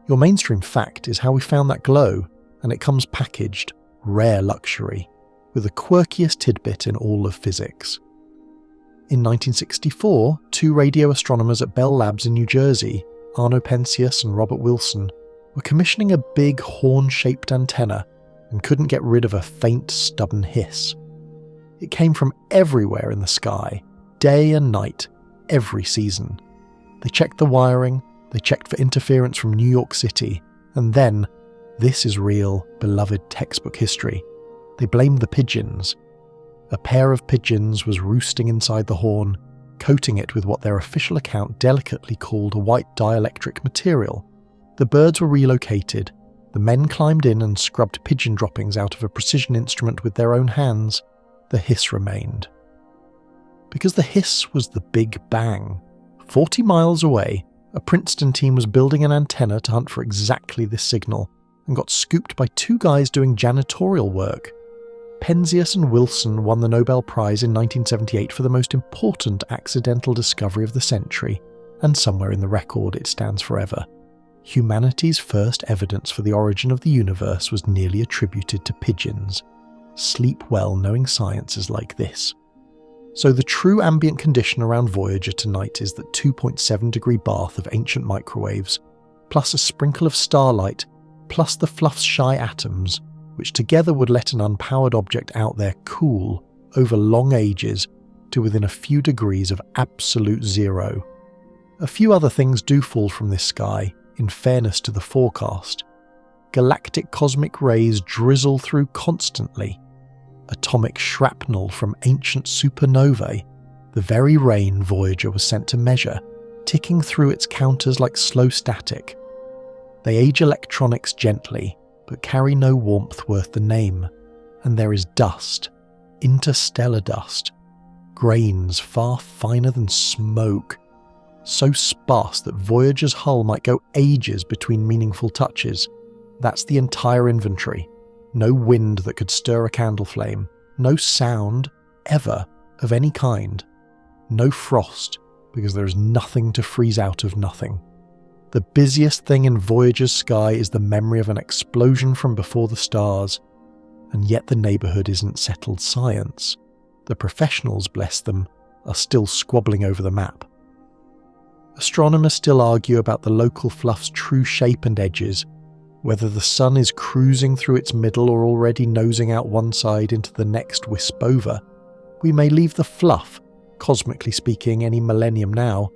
Your mainstream fact is how we found that glow, and it comes packaged, rare luxury, with the quirkiest tidbit in all of physics. In 1964, two radio astronomers at Bell Labs in New Jersey, Arno Penzias and Robert Wilson, were commissioning a big horn-shaped antenna and couldn't get rid of a faint, stubborn hiss. It came from everywhere in the sky, day and night, every season. They checked the wiring, they checked for interference from New York City, and then, this is real, beloved textbook history, they blamed the pigeons. A pair of pigeons was roosting inside the horn, coating it with what their official account delicately called a white dielectric material. The birds were relocated, the men climbed in and scrubbed pigeon droppings out of a precision instrument with their own hands. The hiss remained. Because the hiss was the Big Bang. 40 miles away, a Princeton team was building an antenna to hunt for exactly this signal, and got scooped by two guys doing janitorial work. Penzias and Wilson won the Nobel Prize in 1978 for the most important accidental discovery of the century, and somewhere in the record it stands forever. Humanity's first evidence for the origin of the universe was nearly attributed to pigeons. Sleep well knowing sciences like this. So the true ambient condition around Voyager tonight is that 2.7 degree bath of ancient microwaves, plus a sprinkle of starlight, plus the fluff's shy atoms, which together would let an unpowered object out there cool over long ages to within a few degrees of absolute zero. A few other things do fall from this sky, in fairness to the forecast. Galactic cosmic rays drizzle through constantly. Atomic shrapnel from ancient supernovae, the very rain Voyager was sent to measure, ticking through its counters like slow static. They age electronics gently, but carry no warmth worth the name. And there is dust, interstellar dust, grains far finer than smoke, so sparse that Voyager's hull might go ages between meaningful touches. That's the entire inventory. No wind that could stir a candle flame, no sound, ever, of any kind. No frost, because there is nothing to freeze out of nothing. The busiest thing in Voyager's sky is the memory of an explosion from before the stars, and yet the neighbourhood isn't settled science. The professionals, bless them, are still squabbling over the map. Astronomers still argue about the local fluff's true shape and edges, whether the sun is cruising through its middle or already nosing out one side into the next wisp over. We may leave the fluff, cosmically speaking, any millennium now,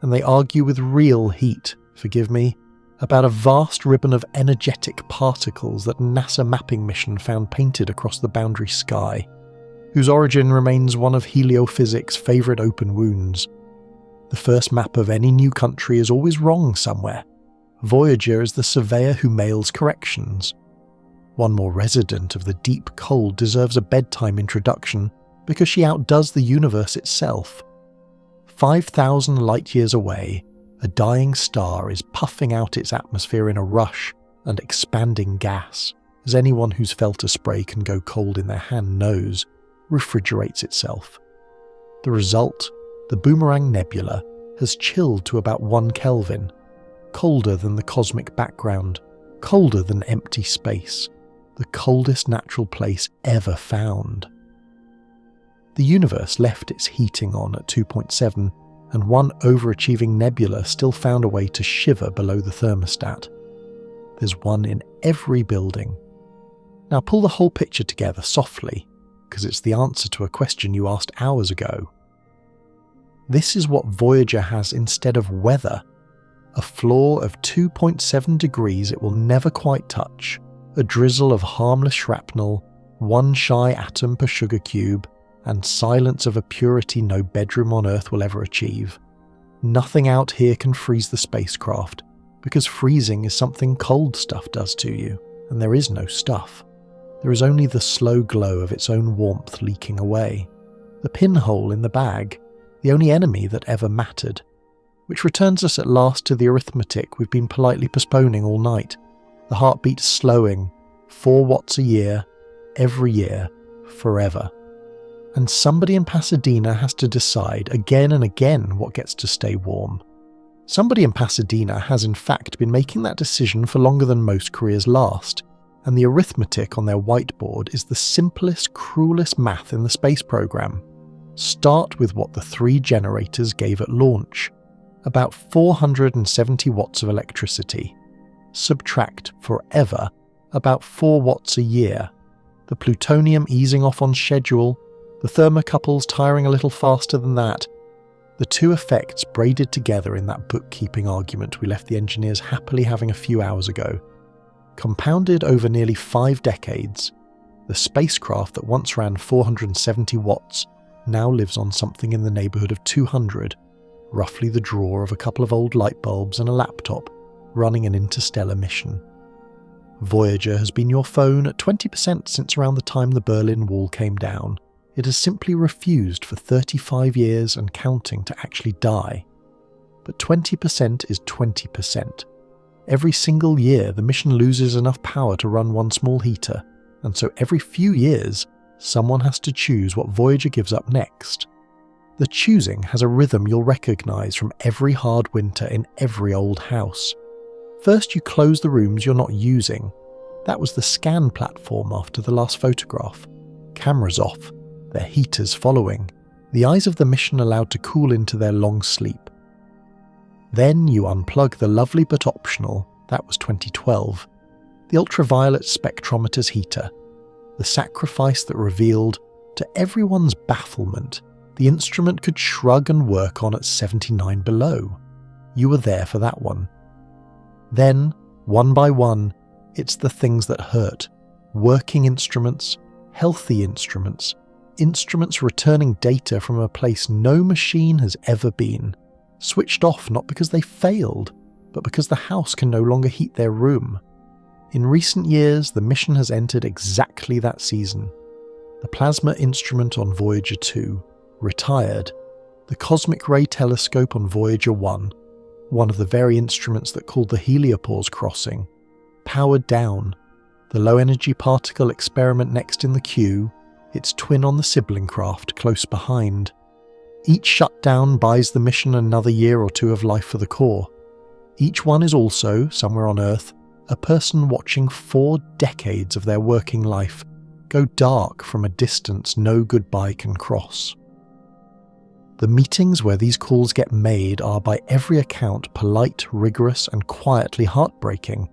and they argue with real heat, forgive me, about a vast ribbon of energetic particles that NASA mapping mission found painted across the boundary sky, whose origin remains one of heliophysics' favourite open wounds. The first map of any new country is always wrong somewhere. Voyager is the surveyor who mails corrections. One more resident of the deep cold deserves a bedtime introduction because she outdoes the universe itself. 5,000 light-years away, a dying star is puffing out its atmosphere in a rush and expanding gas, as anyone who's felt a spray can go cold in their hand knows, refrigerates itself. The result, the Boomerang Nebula, has chilled to about 1 Kelvin, colder than the cosmic background, colder than empty space, the coldest natural place ever found. The universe left its heating on at 2.7, and one overachieving nebula still found a way to shiver below the thermostat. There's one in every building. Now pull the whole picture together softly, because it's the answer to a question you asked hours ago. This is what Voyager has instead of weather. A floor of 2.7 degrees it will never quite touch, a drizzle of harmless shrapnel, one shy atom per sugar cube, and silence of a purity no bedroom on Earth will ever achieve. Nothing out here can freeze the spacecraft, because freezing is something cold stuff does to you, and there is no stuff. There is only the slow glow of its own warmth leaking away. The pinhole in the bag, the only enemy that ever mattered. Which returns us at last to the arithmetic we've been politely postponing all night. The heartbeat slowing, 4 watts a year, every year, forever. And somebody in Pasadena has to decide again and again what gets to stay warm. Somebody in Pasadena has in fact been making that decision for longer than most careers last, and the arithmetic on their whiteboard is the simplest, cruelest math in the space program. Start with what the 3 generators gave at launch. About 470 watts of electricity. Subtract forever about 4 watts a year. The plutonium easing off on schedule, the thermocouples tiring a little faster than that. The 2 effects braided together in that bookkeeping argument we left the engineers happily having a few hours ago. Compounded over nearly 5 decades, the spacecraft that once ran 470 watts now lives on something in the neighbourhood of 200, roughly the draw of a couple of old light bulbs and a laptop running an interstellar mission. Voyager has been your phone at 20% since around the time the Berlin Wall came down. It has simply refused for 35 years and counting to actually die. But 20% is 20%. Every single year the mission loses enough power to run one small heater, and so every few years someone has to choose what Voyager gives up next. The choosing has a rhythm you'll recognise from every hard winter in every old house. First you close the rooms you're not using. That was the scan platform after the last photograph. Cameras off, their heaters following, the eyes of the mission allowed to cool into their long sleep. Then you unplug the lovely but optional, that was 2012, the ultraviolet spectrometer's heater, the sacrifice that revealed, to everyone's bafflement, the instrument could shrug and work on at 79 below. You were there for that one. Then, one by one, it's the things that hurt. Working instruments, healthy instruments, instruments returning data from a place no machine has ever been. Switched off not because they failed, but because the house can no longer heat their room. In recent years, the mission has entered exactly that season. The plasma instrument on Voyager 2, retired. The cosmic ray telescope on Voyager 1, one of the very instruments that called the heliopause crossing, powered down. The low-energy particle experiment next in the queue, its twin on the sibling craft close behind. Each shutdown buys the mission another year or 2 of life for the core. Each one is also, somewhere on Earth, a person watching 4 decades of their working life go dark from a distance no goodbye can cross. The meetings where these calls get made are by every account polite, rigorous, and quietly heartbreaking.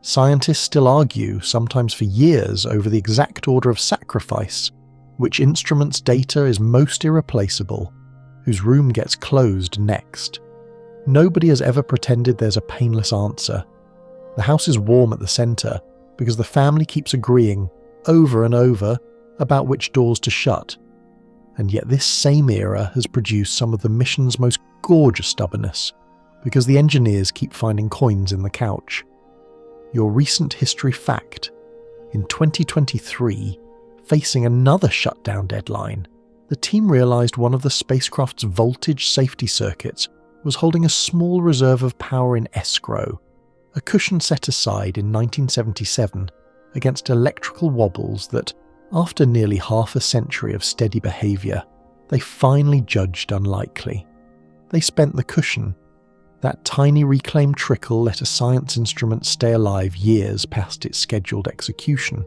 Scientists still argue, sometimes for years, over the exact order of sacrifice, which instrument's data is most irreplaceable, whose room gets closed next. Nobody has ever pretended there's a painless answer. The house is warm at the centre because the family keeps agreeing, over and over, about which doors to shut. And yet this same era has produced some of the mission's most gorgeous stubbornness, because the engineers keep finding coins in the couch. Your recent history fact: in 2023, facing another shutdown deadline, the team realised one of the spacecraft's voltage safety circuits was holding a small reserve of power in escrow, a cushion set aside in 1977 against electrical wobbles that, after nearly half a century of steady behaviour, they finally judged unlikely. They spent the cushion. That tiny reclaimed trickle let a science instrument stay alive years past its scheduled execution.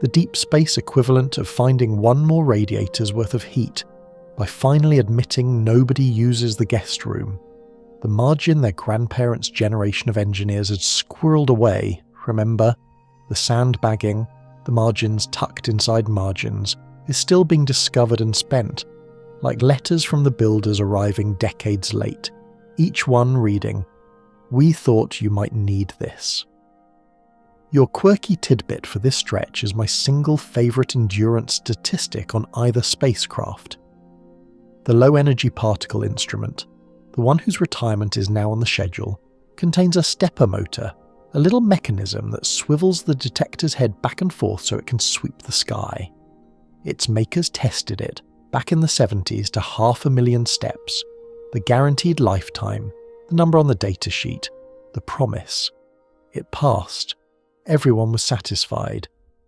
The deep space equivalent of finding one more radiator's worth of heat by finally admitting nobody uses the guest room. The margin their grandparents' generation of engineers had squirreled away, remember? The sandbagging, the margins tucked inside margins, is still being discovered and spent, like letters from the builders arriving decades late, each one reading, "We thought you might need this." Your quirky tidbit for this stretch is my single favourite endurance statistic on either spacecraft. The low-energy particle instrument, the one whose retirement is now on the schedule, contains a stepper motor, a little mechanism that swivels the detector's head back and forth so it can sweep the sky. Its makers tested it, back in the 70s, to 500,000 steps, the guaranteed lifetime, the number on the datasheet, the promise. It passed. Everyone was satisfied.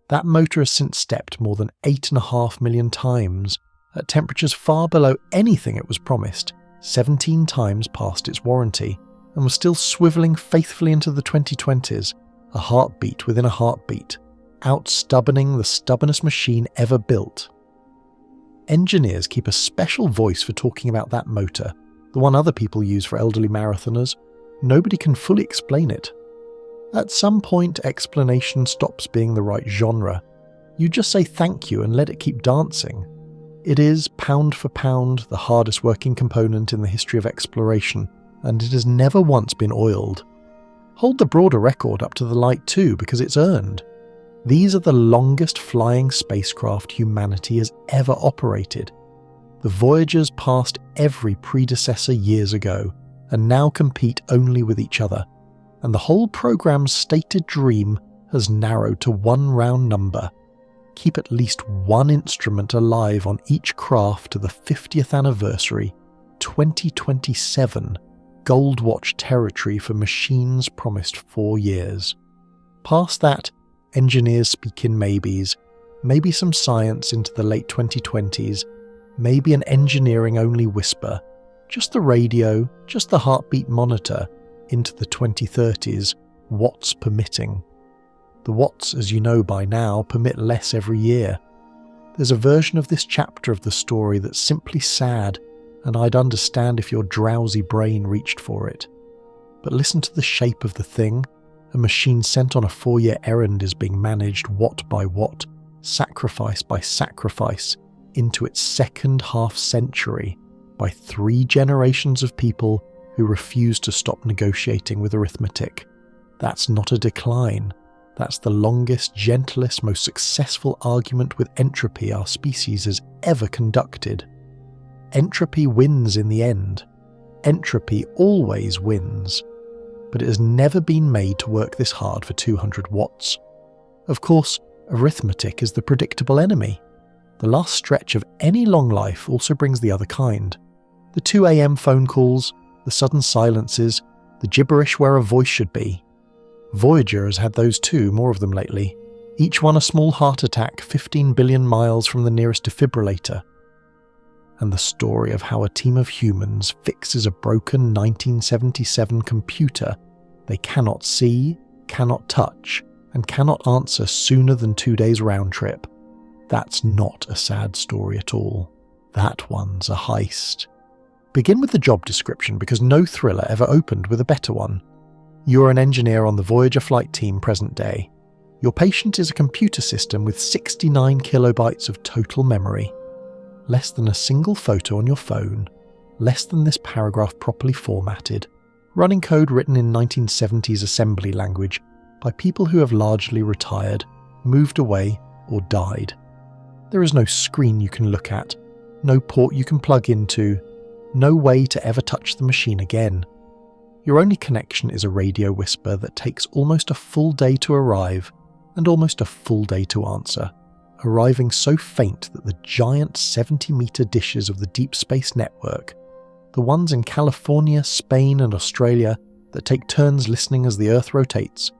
That motor has since stepped more than 8.5 million times, at temperatures far below anything it was promised, 17 times past its warranty, and was still swivelling faithfully into the 2020s, a heartbeat within a heartbeat, out-stubborning the stubbornest machine ever built. Engineers keep a special voice for talking about that motor, the one other people use for elderly marathoners. Nobody can fully explain it. At some point, explanation stops being the right genre. You just say thank you and let it keep dancing. It is, pound for pound, the hardest working component in the history of exploration, and it has never once been oiled. Hold the broader record up to the light too, because it's earned. These are the longest flying spacecraft humanity has ever operated. The Voyagers passed every predecessor years ago, and now compete only with each other, and the whole programme's stated dream has narrowed to one round number: keep at least one instrument alive on each craft to the 50th anniversary, 2027, Gold Watch territory for machines promised 4 years. Past that, engineers speak in maybes, maybe some science into the late 2020s, maybe an engineering-only whisper, just the radio, just the heartbeat monitor, into the 2030s, watts permitting. The watts, as you know by now, permit less every year. There's a version of this chapter of the story that's simply sad, and I'd understand if your drowsy brain reached for it. But listen to the shape of the thing. A machine sent on a 4-year errand is being managed watt by watt, sacrifice by sacrifice, into its second half-century by 3 generations of people who refuse to stop negotiating with arithmetic. That's not a decline. That's the longest, gentlest, most successful argument with entropy our species has ever conducted. Entropy wins in the end. Entropy always wins. But it has never been made to work this hard for 200 watts. Of course, arithmetic is the predictable enemy. The last stretch of any long life also brings the other kind. The 2 a.m. phone calls, the sudden silences, the gibberish where a voice should be. Voyager has had those too, more of them lately. Each one a small heart attack 15 billion miles from the nearest defibrillator. And the story of how a team of humans fixes a broken 1977 computer they cannot see, cannot touch, and cannot answer sooner than 2 days round trip. That's not a sad story at all. That one's a heist. Begin with the job description, because no thriller ever opened with a better one. You're an engineer on the Voyager flight team present day. Your patient is a computer system with 69 kilobytes of total memory. Less than a single photo on your phone. Less than this paragraph properly formatted. Running code written in 1970s assembly language by people who have largely retired, moved away, or died. There is no screen you can look at, no port you can plug into, no way to ever touch the machine again. Your only connection is a radio whisper that takes almost a full day to arrive and almost a full day to answer, arriving so faint that the giant 70-metre dishes of the Deep Space Network, the ones in California, Spain and Australia that take turns listening as the Earth rotates,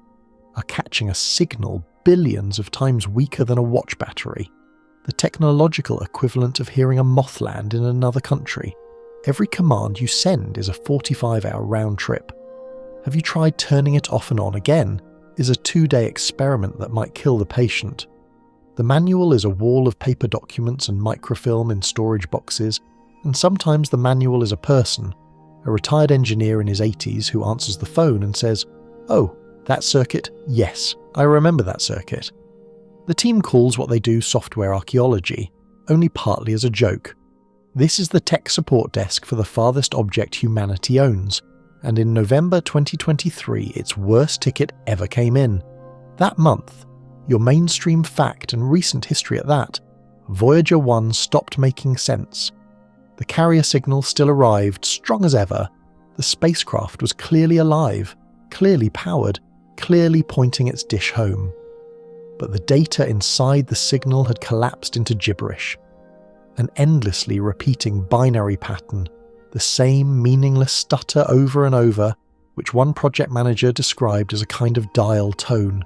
are catching a signal billions of times weaker than a watch battery, the technological equivalent of hearing a moth land in another country. Every command you send is a 45-hour round trip. Have you tried turning it off and on again? Is a 2-day experiment that might kill the patient. The manual is a wall of paper documents and microfilm in storage boxes, and sometimes the manual is a person, a retired engineer in his 80s who answers the phone and says, "Oh, that circuit? Yes, I remember that circuit." The team calls what they do software archaeology, only partly as a joke. This is the tech support desk for the farthest object humanity owns, and in November 2023 its worst ticket ever came in. That month, your mainstream fact and recent history at that, Voyager 1 stopped making sense. The carrier signal still arrived, strong as ever. The spacecraft was clearly alive, clearly powered, clearly pointing its dish home. But the data inside the signal had collapsed into gibberish. An endlessly repeating binary pattern, the same meaningless stutter over and over, which one project manager described as a kind of dial tone.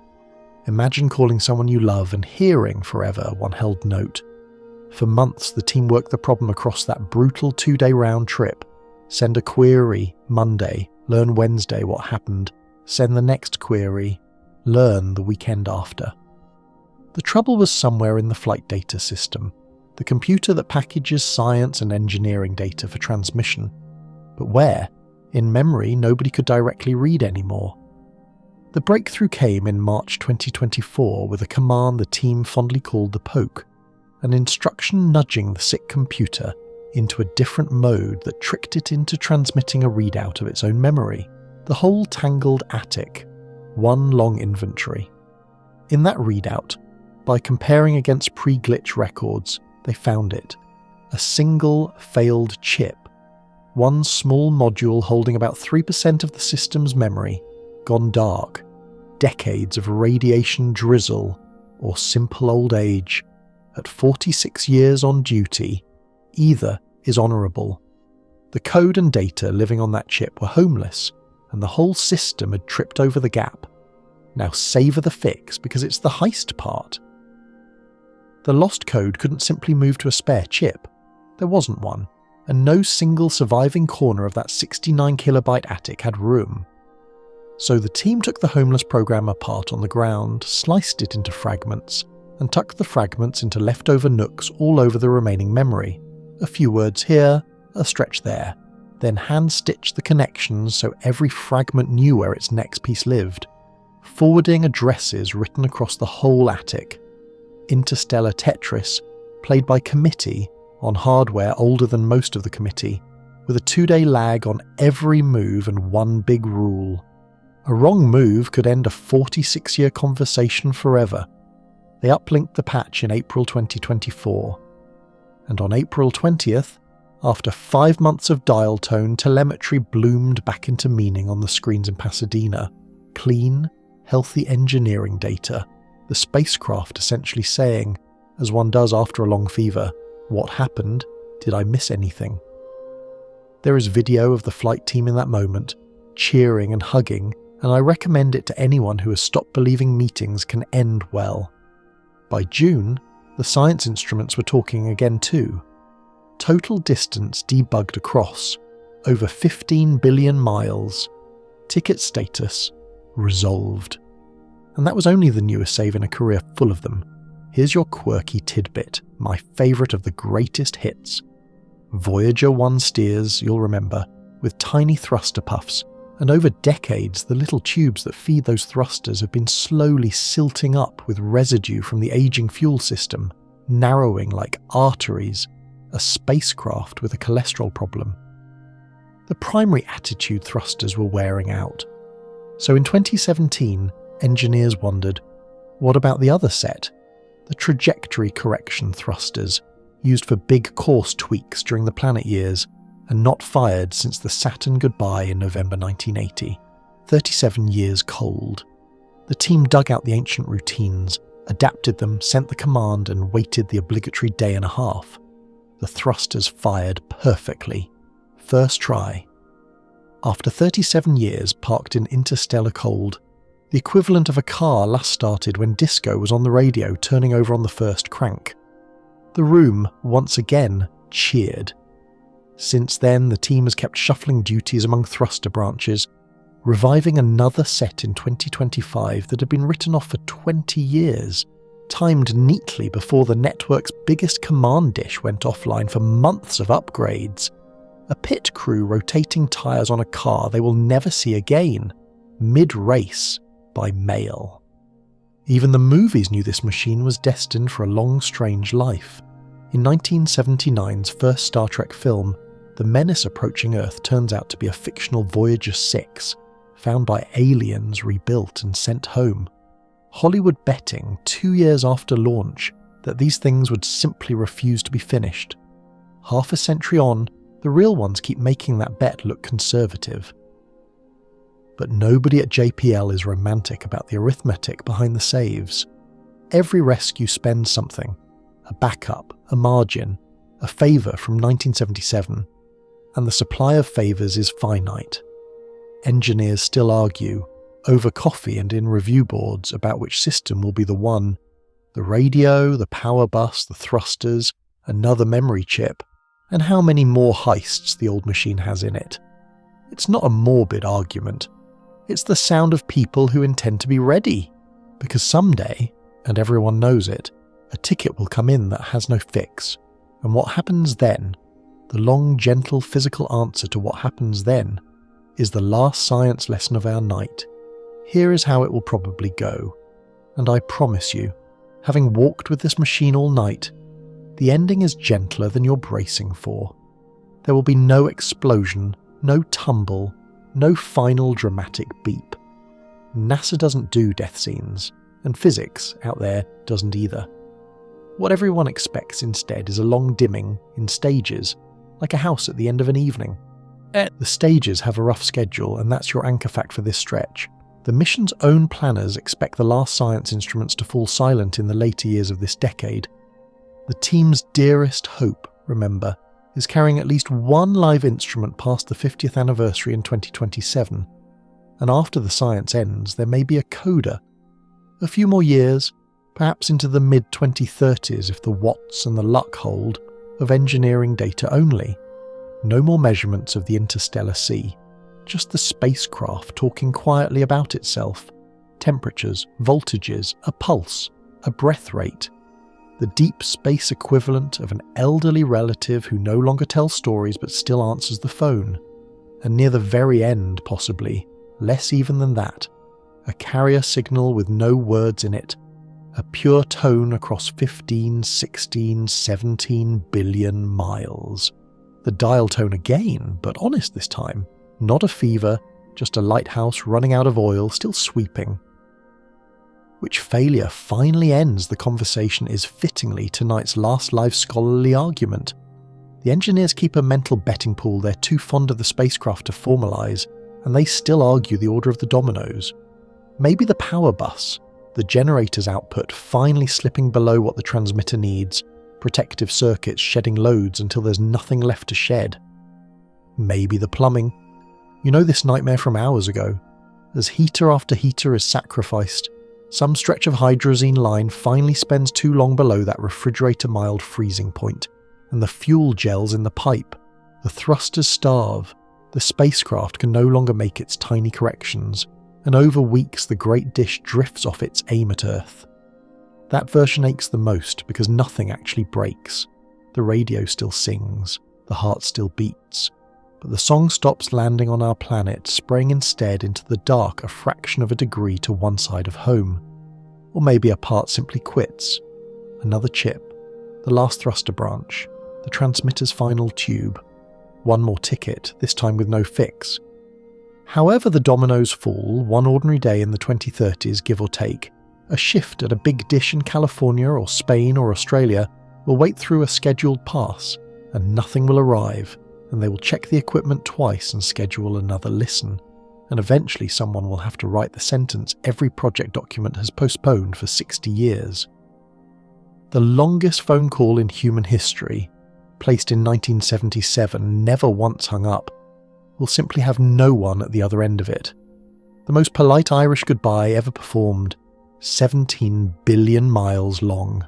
Imagine calling someone you love and hearing forever one held note. For months, the team worked the problem across that brutal 2-day round trip. Send a query Monday, learn Wednesday what happened, send the next query, learn the weekend after. The trouble was somewhere in the flight data system, the computer that packages science and engineering data for transmission. But where? In memory, nobody could directly read anymore. The breakthrough came in March 2024 with a command the team fondly called the poke, an instruction nudging the sick computer into a different mode that tricked it into transmitting a readout of its own memory. The whole tangled attic, one long inventory. In that readout, by comparing against pre-glitch records, they found it. A single failed chip. One small module holding about 3% of the system's memory, gone dark. Decades of radiation drizzle, or simple old age. At 46 years on duty, either is honourable. The code and data living on that chip were homeless, and the whole system had tripped over the gap. Now savour the fix, because it's the heist part. The lost code couldn't simply move to a spare chip. There wasn't one, and no single surviving corner of that 69 kilobyte attic had room. So the team took the homeless program apart on the ground, sliced it into fragments, and tucked the fragments into leftover nooks all over the remaining memory. A few words here, a stretch there, then hand-stitched the connections so every fragment knew where its next piece lived. Forwarding addresses written across the whole attic. Interstellar Tetris, played by committee on hardware older than most of the committee, with a 2-day lag on every move and one big rule. A wrong move could end a 46-year conversation forever. They uplinked the patch in April 2024. And on April 20th, after 5 months of dial tone, telemetry bloomed back into meaning on the screens in Pasadena. Clean, healthy engineering data. The spacecraft essentially saying, as one does after a long fever, "What happened? Did I miss anything?" There is video of the flight team in that moment, cheering and hugging, and I recommend it to anyone who has stopped believing meetings can end well. By June, the science instruments were talking again too. Total distance debugged across, over 15 billion miles. Ticket status, resolved. And that was only the newest save in a career full of them. Here's your quirky tidbit, my favourite of the greatest hits. Voyager 1 steers, you'll remember, with tiny thruster puffs, and over decades the little tubes that feed those thrusters have been slowly silting up with residue from the aging fuel system, narrowing like arteries, a spacecraft with a cholesterol problem. The primary attitude thrusters were wearing out. So in 2017, engineers wondered, what about the other set? The trajectory correction thrusters, used for big course tweaks during the planet years, and not fired since the Saturn goodbye in November 1980. 37 years cold. The team dug out the ancient routines, adapted them, sent the command, and waited the obligatory day and a half. The thrusters fired perfectly. First try. After 37 years parked in interstellar cold, the equivalent of a car last started when disco was on the radio turning over on the first crank. The room, once again, cheered. Since then, the team has kept shuffling duties among thruster branches, reviving another set in 2025 that had been written off for 20 years, timed neatly before the network's biggest command dish went offline for months of upgrades. A pit crew rotating tyres on a car they will never see again, mid-race, by mail. Even the movies knew this machine was destined for a long, strange life. In 1979's first Star Trek film, the menace approaching Earth turns out to be a fictional Voyager 6, found by aliens rebuilt and sent home. Hollywood betting 2 years after launch that these things would simply refuse to be finished. Half a century on, the real ones keep making that bet look conservative. But nobody at JPL is romantic about the arithmetic behind the saves. Every rescue spends something: a backup, a margin, a favour from 1977, and the supply of favours is finite. Engineers still argue, over coffee and in review boards, about which system will be the one: the radio, the power bus, the thrusters, another memory chip, and how many more heists the old machine has in it. It's not a morbid argument. It's the sound of people who intend to be ready, because someday, and everyone knows it, a ticket will come in that has no fix. And what happens then, the long, gentle physical answer to what happens then, is the last science lesson of our night. Here is how it will probably go. And I promise you, having walked with this machine all night, the ending is gentler than you're bracing for. There will be no explosion, no tumble, no final dramatic beep. NASA doesn't do death scenes, and physics out there doesn't either. What everyone expects instead is a long dimming in stages, like a house at the end of an evening. The stages have a rough schedule, and that's your anchor fact for this stretch. The mission's own planners expect the last science instruments to fall silent in the later years of this decade. The team's dearest hope, remember, is carrying at least one live instrument past the 50th anniversary in 2027. And after the science ends, there may be a coda. A few more years, perhaps into the mid-2030s if the watts and the luck hold, of engineering data only. No more measurements of the interstellar sea. Just the spacecraft talking quietly about itself. Temperatures, voltages, a pulse, a breath rate. The deep space equivalent of an elderly relative who no longer tells stories but still answers the phone. And near the very end, possibly, less even than that, a carrier signal with no words in it. A pure tone across 15, 16, 17 billion miles. The dial tone again, but honest this time. Not a fever, just a lighthouse running out of oil, still sweeping. Which failure finally ends the conversation is fittingly tonight's last live scholarly argument. The engineers keep a mental betting pool they're too fond of the spacecraft to formalise, and they still argue the order of the dominoes. Maybe the power bus, the generator's output finally slipping below what the transmitter needs, protective circuits shedding loads until there's nothing left to shed. Maybe the plumbing. You know this nightmare from hours ago. As heater after heater is sacrificed, some stretch of hydrazine line finally spends too long below that refrigerator-mild freezing point, and the fuel gels in the pipe. The thrusters starve. The spacecraft can no longer make its tiny corrections, and over weeks the great dish drifts off its aim at Earth. That version aches the most because nothing actually breaks. The radio still sings, the heart still beats, but the song stops landing on our planet, spraying instead into the dark a fraction of a degree to one side of home. Or maybe a part simply quits. Another chip, the last thruster branch, the transmitter's final tube. One more ticket, this time with no fix. However the dominoes fall, one ordinary day in the 2030s, give or take, a shift at a big dish in California or Spain or Australia will wait through a scheduled pass, and nothing will arrive, and they will check the equipment twice and schedule another listen, and eventually someone will have to write the sentence every project document has postponed for 60 years. The longest phone call in human history, placed in 1977, never once hung up, will simply have no one at the other end of it. The most polite Irish goodbye ever performed, 17 billion miles long.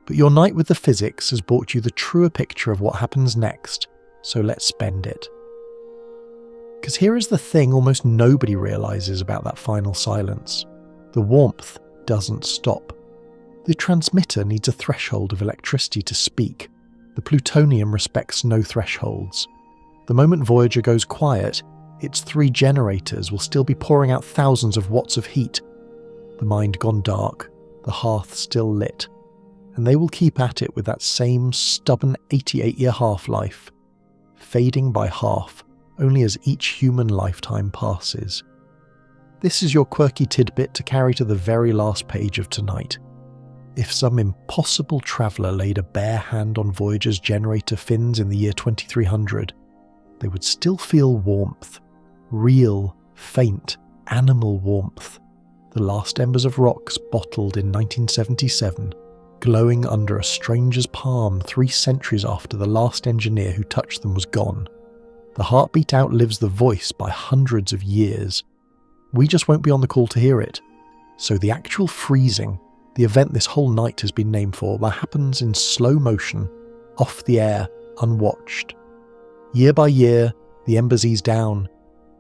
But your night with the physics has brought you the truer picture of what happens next, so let's spend it. Because here is the thing almost nobody realises about that final silence. The warmth doesn't stop. The transmitter needs a threshold of electricity to speak. The plutonium respects no thresholds. The moment Voyager goes quiet, its 3 generators will still be pouring out thousands of watts of heat. The mind gone dark, the hearth still lit, and they will keep at it with that same stubborn 88-year half-life, fading by half only as each human lifetime passes. This is your quirky tidbit to carry to the very last page of tonight. If some impossible traveller laid a bare hand on Voyager's generator fins in the year 2300, they would still feel warmth. Real, faint, animal warmth. The last embers of rocks bottled in 1977, glowing under a stranger's palm 3 centuries after the last engineer who touched them was gone. The heartbeat outlives the voice by hundreds of years. We just won't be on the call to hear it. So the actual freezing, the event this whole night has been named for, that happens in slow motion, off the air, unwatched. Year by year, the embers ease down.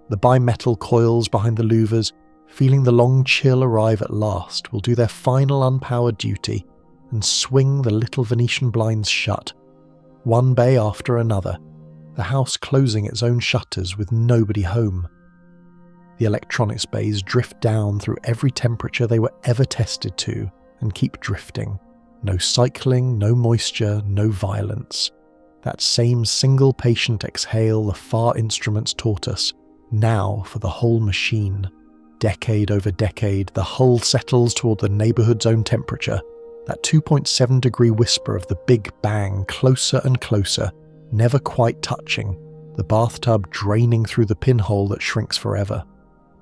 The bimetal coils behind the louvers, feeling the long chill arrive at last, will do their final unpowered duty and swing the little Venetian blinds shut, one bay after another, the house closing its own shutters with nobody home. The electronics bays drift down through every temperature they were ever tested to and keep drifting. No cycling, no moisture, no violence. That same single patient exhale the far instruments taught us, now for the whole machine. Decade over decade, the hull settles toward the neighbourhood's own temperature. That 2.7 degree whisper of the Big Bang, closer and closer, never quite touching, the bathtub draining through the pinhole that shrinks forever.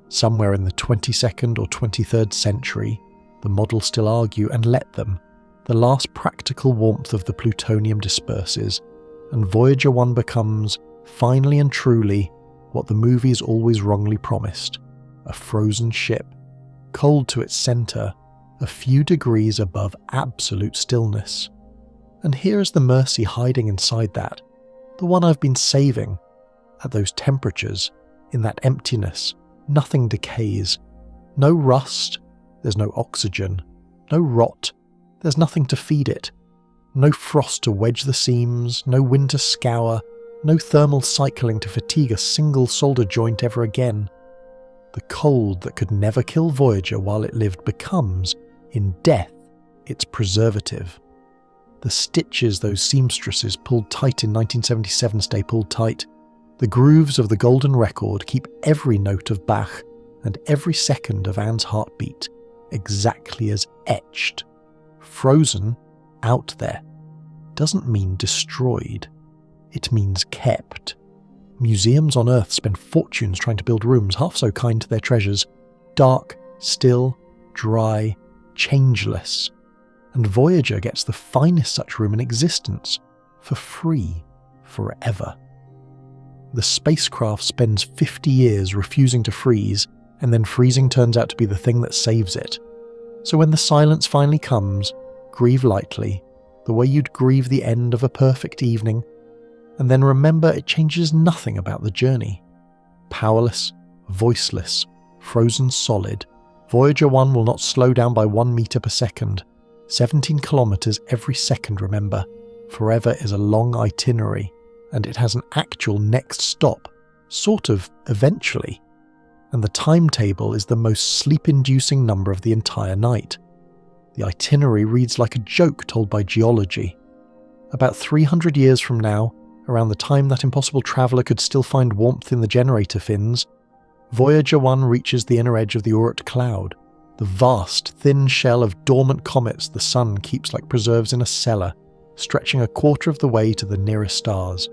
Somewhere in the 22nd or 23rd century, the models still argue, and let them, the last practical warmth of the plutonium disperses, and Voyager 1 becomes, finally and truly, what the movies always wrongly promised, a frozen ship, cold to its centre, a few degrees above absolute stillness. And here is the mercy hiding inside that, the one I've been saving. At those temperatures, in that emptiness, nothing decays. No rust, there's no oxygen. No rot, there's nothing to feed it. No frost to wedge the seams, no wind to scour, no thermal cycling to fatigue a single solder joint ever again. The cold that could never kill Voyager while it lived becomes, in death, its preservative. The stitches those seamstresses pulled tight in 1977 stay pulled tight. The grooves of the golden record keep every note of Bach and every second of Anne's heartbeat exactly as etched. Frozen, out there, doesn't mean destroyed. It means kept. Museums on Earth spend fortunes trying to build rooms half so kind to their treasures, dark, still, dry, changeless. And Voyager gets the finest such room in existence, for free, forever. The spacecraft spends 50 years refusing to freeze, and then freezing turns out to be the thing that saves it. So when the silence finally comes, grieve lightly, the way you'd grieve the end of a perfect evening, and then remember it changes nothing about the journey. Powerless, voiceless, frozen solid, Voyager 1 will not slow down by 1 meter per second. 17 kilometers every second, remember. Forever is a long itinerary, and it has an actual next stop, sort of eventually. And the timetable is the most sleep-inducing number of the entire night. The itinerary reads like a joke told by geology. About 300 years from now, around the time that impossible traveller could still find warmth in the generator fins, Voyager 1 reaches the inner edge of the Oort cloud, the vast, thin shell of dormant comets the sun keeps like preserves in a cellar, stretching a quarter of the way to the nearest stars,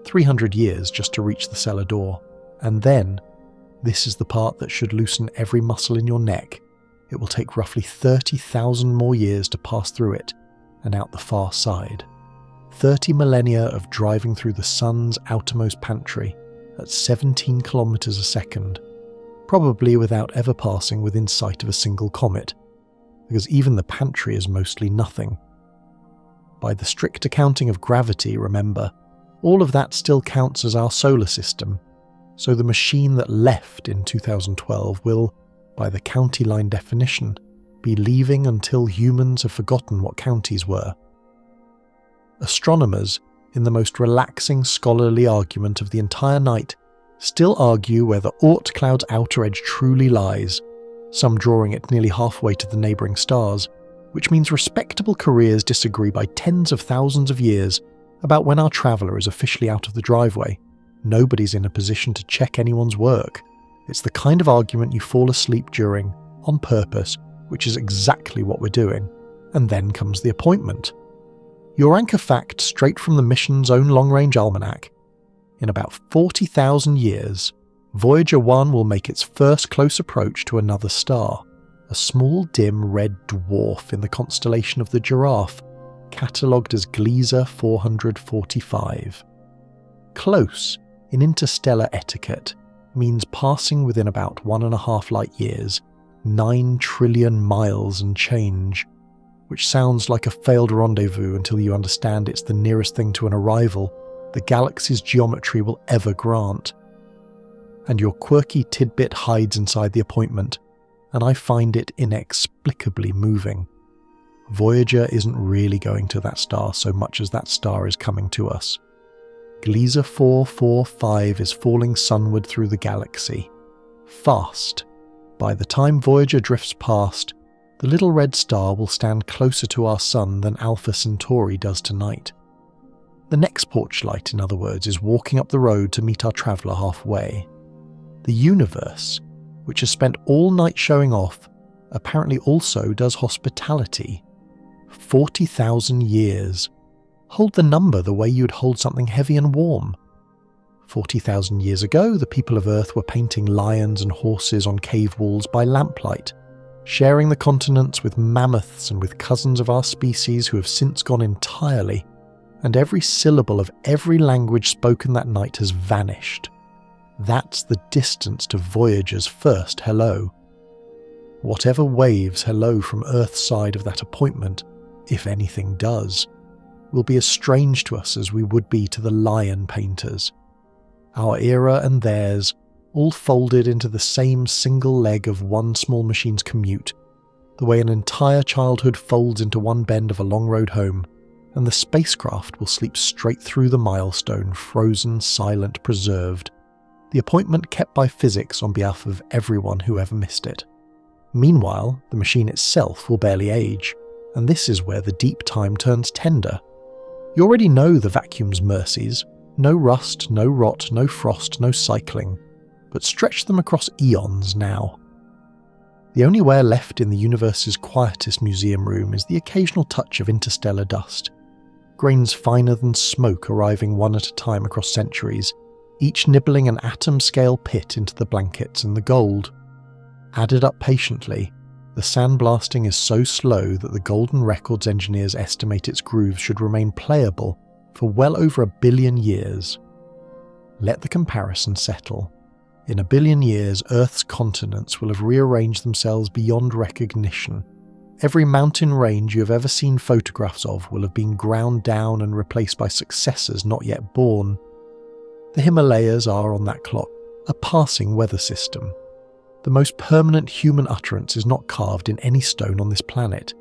300 years just to reach the cellar door. And then, this is the part that should loosen every muscle in your neck, it will take roughly 30,000 more years to pass through it and out the far side. 30 millennia of driving through the sun's outermost pantry at 17 kilometers a second, probably without ever passing within sight of a single comet, because even the pantry is mostly nothing. By the strict accounting of gravity, remember, all of that still counts as our solar system, so the machine that left in 2012 will, by the county line definition, be leaving until humans have forgotten what counties were. Astronomers, in the most relaxing scholarly argument of the entire night, still argue where the Oort cloud's outer edge truly lies, some drawing it nearly halfway to the neighbouring stars, which means respectable careers disagree by tens of thousands of years about when our traveller is officially out of the driveway. Nobody's in a position to check anyone's work. It's the kind of argument you fall asleep during, on purpose, which is exactly what we're doing. And then comes the appointment. Your anchor fact straight from the mission's own long-range almanac. In about 40,000 years, Voyager 1 will make its first close approach to another star, a small dim red dwarf in the constellation of the Giraffe, catalogued as Gliese 445. Close, in interstellar etiquette, means passing within about 1.5 light years, 9 trillion miles and change, which sounds like a failed rendezvous until you understand it's the nearest thing to an arrival the galaxy's geometry will ever grant. And your quirky tidbit hides inside the appointment, and I find it inexplicably moving. Voyager isn't really going to that star so much as that star is coming to us. Gliese 445 is falling sunward through the galaxy. Fast. By the time Voyager drifts past, the little red star will stand closer to our sun than Alpha Centauri does tonight. The next porchlight, in other words, is walking up the road to meet our traveller halfway. The universe, which has spent all night showing off, apparently also does hospitality. 40,000 years. Hold the number the way you'd hold something heavy and warm. 40,000 years ago, the people of Earth were painting lions and horses on cave walls by lamplight, sharing the continents with mammoths and with cousins of our species who have since gone entirely, and every syllable of every language spoken that night has vanished. That's the distance to Voyager's first hello. Whatever waves hello from Earth's side of that appointment, if anything does, will be as strange to us as we would be to the lion painters. Our era and theirs, all folded into the same single leg of one small machine's commute, the way an entire childhood folds into one bend of a long road home, and the spacecraft will sleep straight through the milestone, frozen, silent, preserved. The appointment kept by physics on behalf of everyone who ever missed it. Meanwhile, the machine itself will barely age, and this is where the deep time turns tender. You already know the vacuum's mercies. No rust, no rot, no frost, no cycling, but stretch them across eons now. The only wear left in the universe's quietest museum room is the occasional touch of interstellar dust. Grains finer than smoke arriving one at a time across centuries, each nibbling an atom-scale pit into the blankets and the gold. Added up patiently, the sandblasting is so slow that the Golden Records engineers estimate its grooves should remain playable for well over 1 billion years. Let the comparison settle. In 1 billion years, Earth's continents will have rearranged themselves beyond recognition. Every mountain range you have ever seen photographs of will have been ground down and replaced by successors not yet born. The Himalayas are, on that clock, a passing weather system. The most permanent human utterance is not carved in any stone on this planet.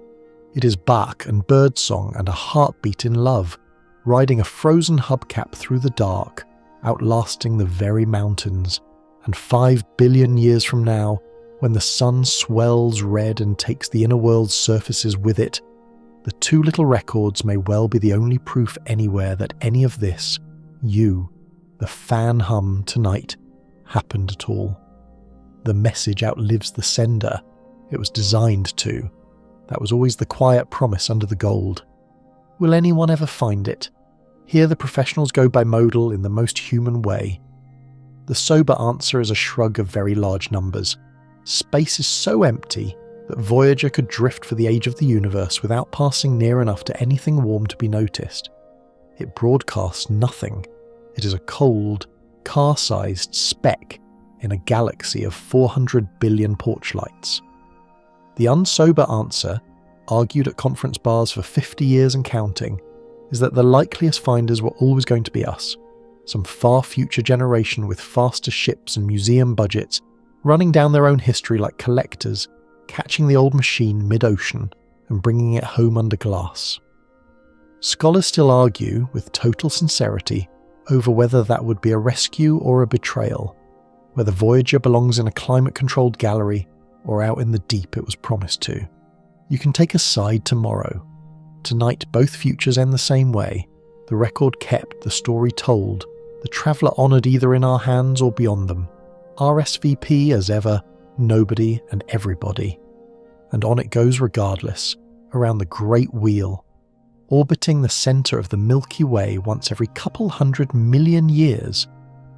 It is bark and birdsong and a heartbeat in love, riding a frozen hubcap through the dark, outlasting the very mountains. And 5 billion years from now, when the sun swells red and takes the inner world's surfaces with it, the two little records may well be the only proof anywhere that any of this, the fan hum tonight, happened at all. The message outlives the sender. It was designed to. That was always the quiet promise under the gold. Will anyone ever find it? Here the professionals go bimodal in the most human way. The sober answer is a shrug of very large numbers. Space is so empty that Voyager could drift for the age of the universe without passing near enough to anything warm to be noticed. It broadcasts nothing. It is a cold, car-sized speck in a galaxy of 400 billion porchlights. The unsober answer, argued at conference bars for 50 years and counting, is that the likeliest finders were always going to be us, some far future generation with faster ships and museum budgets, running down their own history like collectors, catching the old machine mid-ocean and bringing it home under glass. Scholars still argue, with total sincerity, over whether that would be a rescue or a betrayal, whether Voyager belongs in a climate-controlled gallery or out in the deep it was promised to. You can take a side tomorrow. Tonight both futures end the same way. The record kept, the story told, the traveller honoured either in our hands or beyond them. RSVP as ever, nobody and everybody. And on it goes regardless, around the Great Wheel, orbiting the centre of the Milky Way once every couple 100 million years,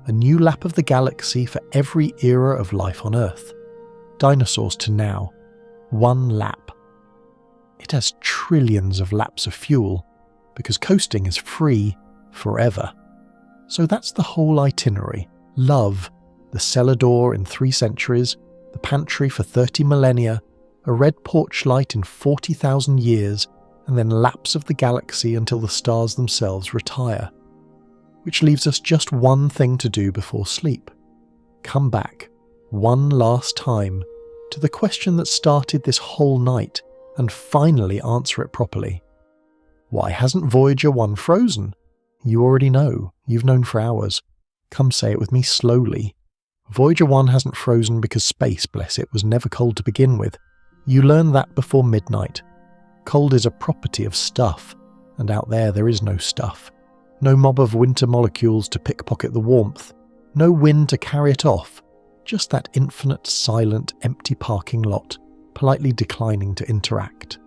a new lap of the galaxy for every era of life on Earth. Dinosaurs to now, one lap. It has trillions of laps of fuel, because coasting is free forever. So that's the whole itinerary. Love, the cellar door in 3 centuries, the pantry for 30 millennia, a red porch light in 40,000 years, and then laps of the galaxy until the stars themselves retire. Which leaves us just one thing to do before sleep. Come back, one last time, to the question that started this whole night, and finally answer it properly. Why hasn't Voyager 1 frozen? You already know. You've known for hours. Come say it with me slowly. Voyager 1 hasn't frozen because space, bless it, was never cold to begin with. You learn that before midnight. Cold is a property of stuff, and out there is no stuff. No mob of winter molecules to pickpocket the warmth. No wind to carry it off. Just that infinite, silent, empty parking lot, politely declining to interact.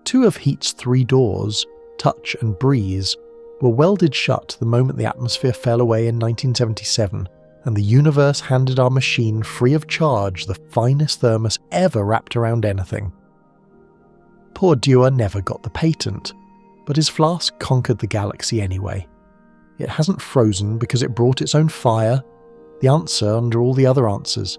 2 of heat's 3 doors, touch and breeze, were welded shut the moment the atmosphere fell away in 1977, and the universe handed our machine free of charge the finest thermos ever wrapped around anything. Poor Dewar never got the patent, but his flask conquered the galaxy anyway. It hasn't frozen because it brought its own fire, the answer under all the other answers.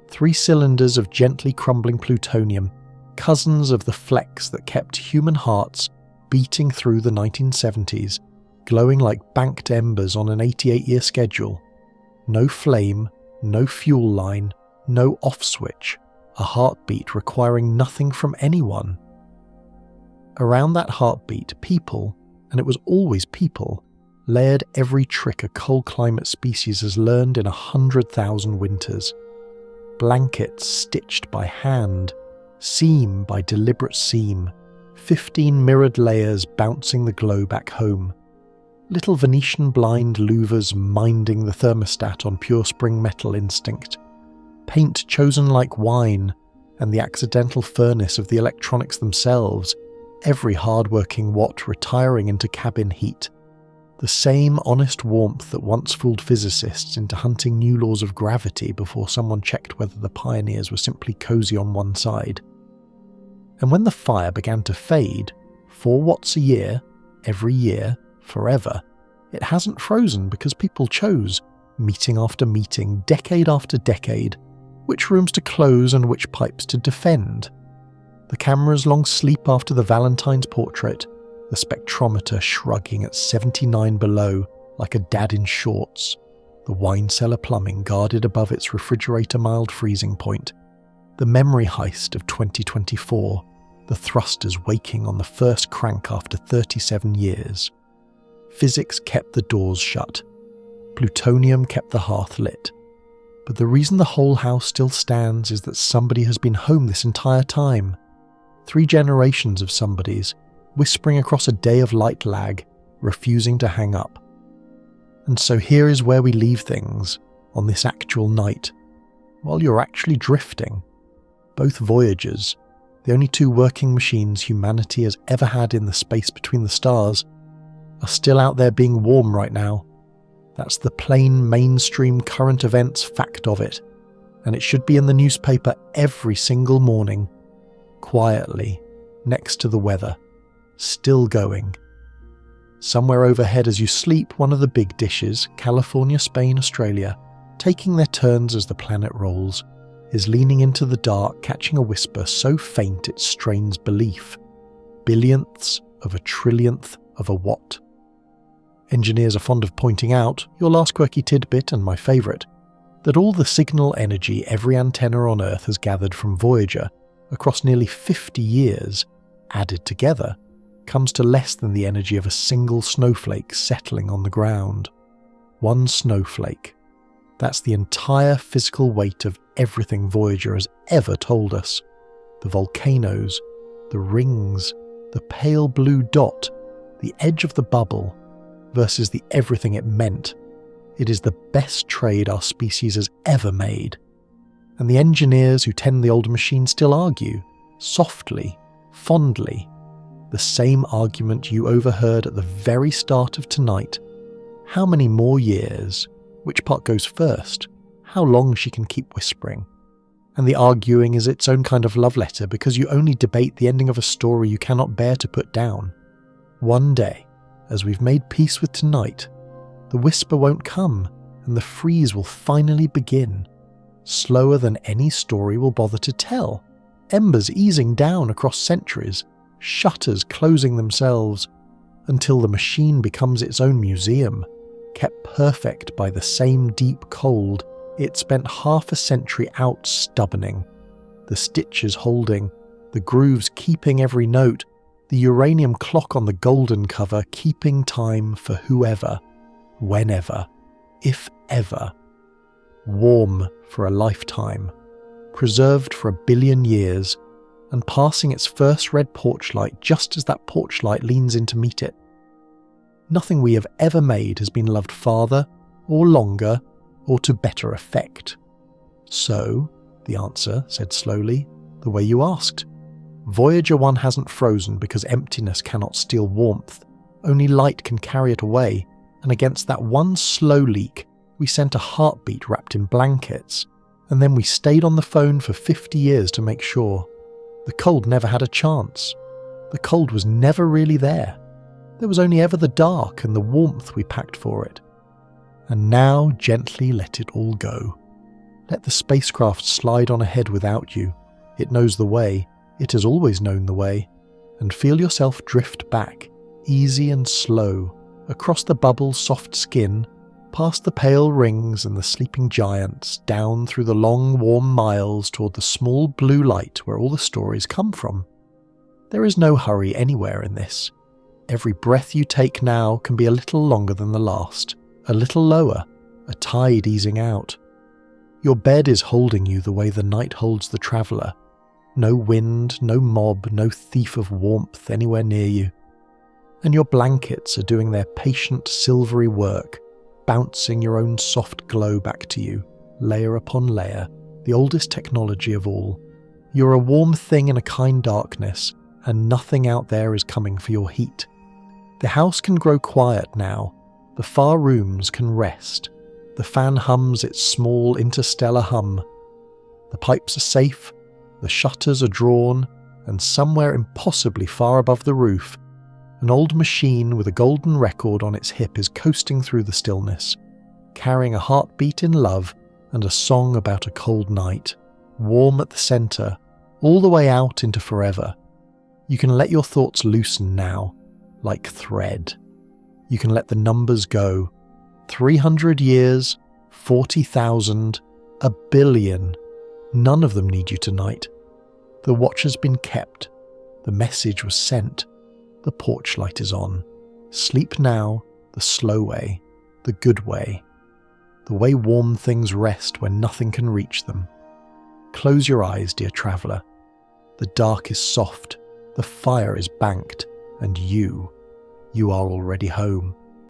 3 cylinders of gently crumbling plutonium, cousins of the flecks that kept human hearts beating through the 1970s, glowing like banked embers on an 88-year schedule. No flame, no fuel line, no off switch, a heartbeat requiring nothing from anyone. Around that heartbeat, people, and it was always people, layered every trick a cold climate species has learned in 100,000 winters. Blankets stitched by hand, seam by deliberate seam, 15 mirrored layers bouncing the glow back home. Little Venetian blind louvers minding the thermostat on pure spring metal instinct. Paint chosen like wine, and the accidental furnace of the electronics themselves, every hard-working watt retiring into cabin heat. The same honest warmth that once fooled physicists into hunting new laws of gravity before someone checked whether the pioneers were simply cosy on one side. And when the fire began to fade, 4 watts a year, every year, forever, it hasn't frozen because people chose, meeting after meeting, decade after decade, which rooms to close and which pipes to defend. The cameras long sleep after the Valentine's portrait, the spectrometer shrugging at 79 below like a dad in shorts, the wine cellar plumbing guarded above its refrigerator mild freezing point, the memory heist of 2024, the thrusters waking on the first crank after 37 years. Physics kept the doors shut. Plutonium kept the hearth lit. But the reason the whole house still stands is that somebody has been home this entire time. 3 generations of somebodies, whispering across a day of light lag, refusing to hang up. And so here is where we leave things, on this actual night, while you're actually drifting. Both Voyagers, the only 2 working machines humanity has ever had in the space between the stars, are still out there being warm right now. That's the plain mainstream current events fact of it, and it should be in the newspaper every single morning, quietly, next to the weather, still going. Somewhere overhead as you sleep, one of the big dishes, California, Spain, Australia, taking their turns as the planet rolls, is leaning into the dark, catching a whisper so faint it strains belief. Billionths of a trillionth of a watt. Engineers are fond of pointing out, your last quirky tidbit and my favourite, that all the signal energy every antenna on Earth has gathered from Voyager across nearly 50 years, added together, comes to less than the energy of a single snowflake settling on the ground. One snowflake. That's the entire physical weight of everything Voyager has ever told us. The volcanoes, the rings, the pale blue dot, the edge of the bubble, versus the everything it meant, It is the best trade our species has ever made. And the engineers who tend the older machine still argue, softly, fondly, the same argument you overheard at the very start of tonight. How many more years? Which part goes first? How long she can keep whispering? And the arguing is its own kind of love letter because you only debate the ending of a story you cannot bear to put down. One day, as we've made peace with tonight, the whisper won't come and the freeze will finally begin, slower than any story will bother to tell, embers easing down across centuries, shutters closing themselves, until the machine becomes its own museum, kept perfect by the same deep cold it spent half a century out stubborning, the stitches holding, the grooves keeping every note, the uranium clock on the golden cover keeping time for whoever, whenever, if ever. Warm for a lifetime, preserved for 1 billion years, and passing its first red porch light just as that porch light leans in to meet it. Nothing we have ever made has been loved farther, or longer, or to better effect. So, the answer said slowly, the way you asked. Voyager 1 hasn't frozen because emptiness cannot steal warmth, only light can carry it away, and against that one slow leak, we sent a heartbeat wrapped in blankets, and then we stayed on the phone for 50 years to make sure. The cold never had a chance. The cold was never really there. There was only ever the dark and the warmth we packed for it. And now gently let it all go. Let the spacecraft slide on ahead without you. It knows the way. It has always known the way. And feel yourself drift back, easy and slow, across the bubble's soft skin, past the pale rings and the sleeping giants, down through the long warm miles toward the small blue light where all the stories come from. There is no hurry anywhere in this. Every breath you take now can be a little longer than the last, a little lower, a tide easing out. Your bed is holding you the way the night holds the traveller. No wind, no mob, no thief of warmth anywhere near you. And your blankets are doing their patient silvery work, bouncing your own soft glow back to you, layer upon layer, the oldest technology of all. You're a warm thing in a kind darkness, and nothing out there is coming for your heat. The house can grow quiet now. The far rooms can rest. The fan hums its small interstellar hum. The pipes are safe, the shutters are drawn, and somewhere impossibly far above the roof, an old machine with a golden record on its hip is coasting through the stillness, carrying a heartbeat in love and a song about a cold night, warm at the centre, all the way out into forever. You can let your thoughts loosen now, like thread. You can let the numbers go. 300 years, 40,000, 1 billion. None of them need you tonight. The watch has been kept. The message was sent. The porch light is on. Sleep now, the slow way, the good way. The way warm things rest when nothing can reach them. Close your eyes, dear traveller. The dark is soft, the fire is banked, and you are already home.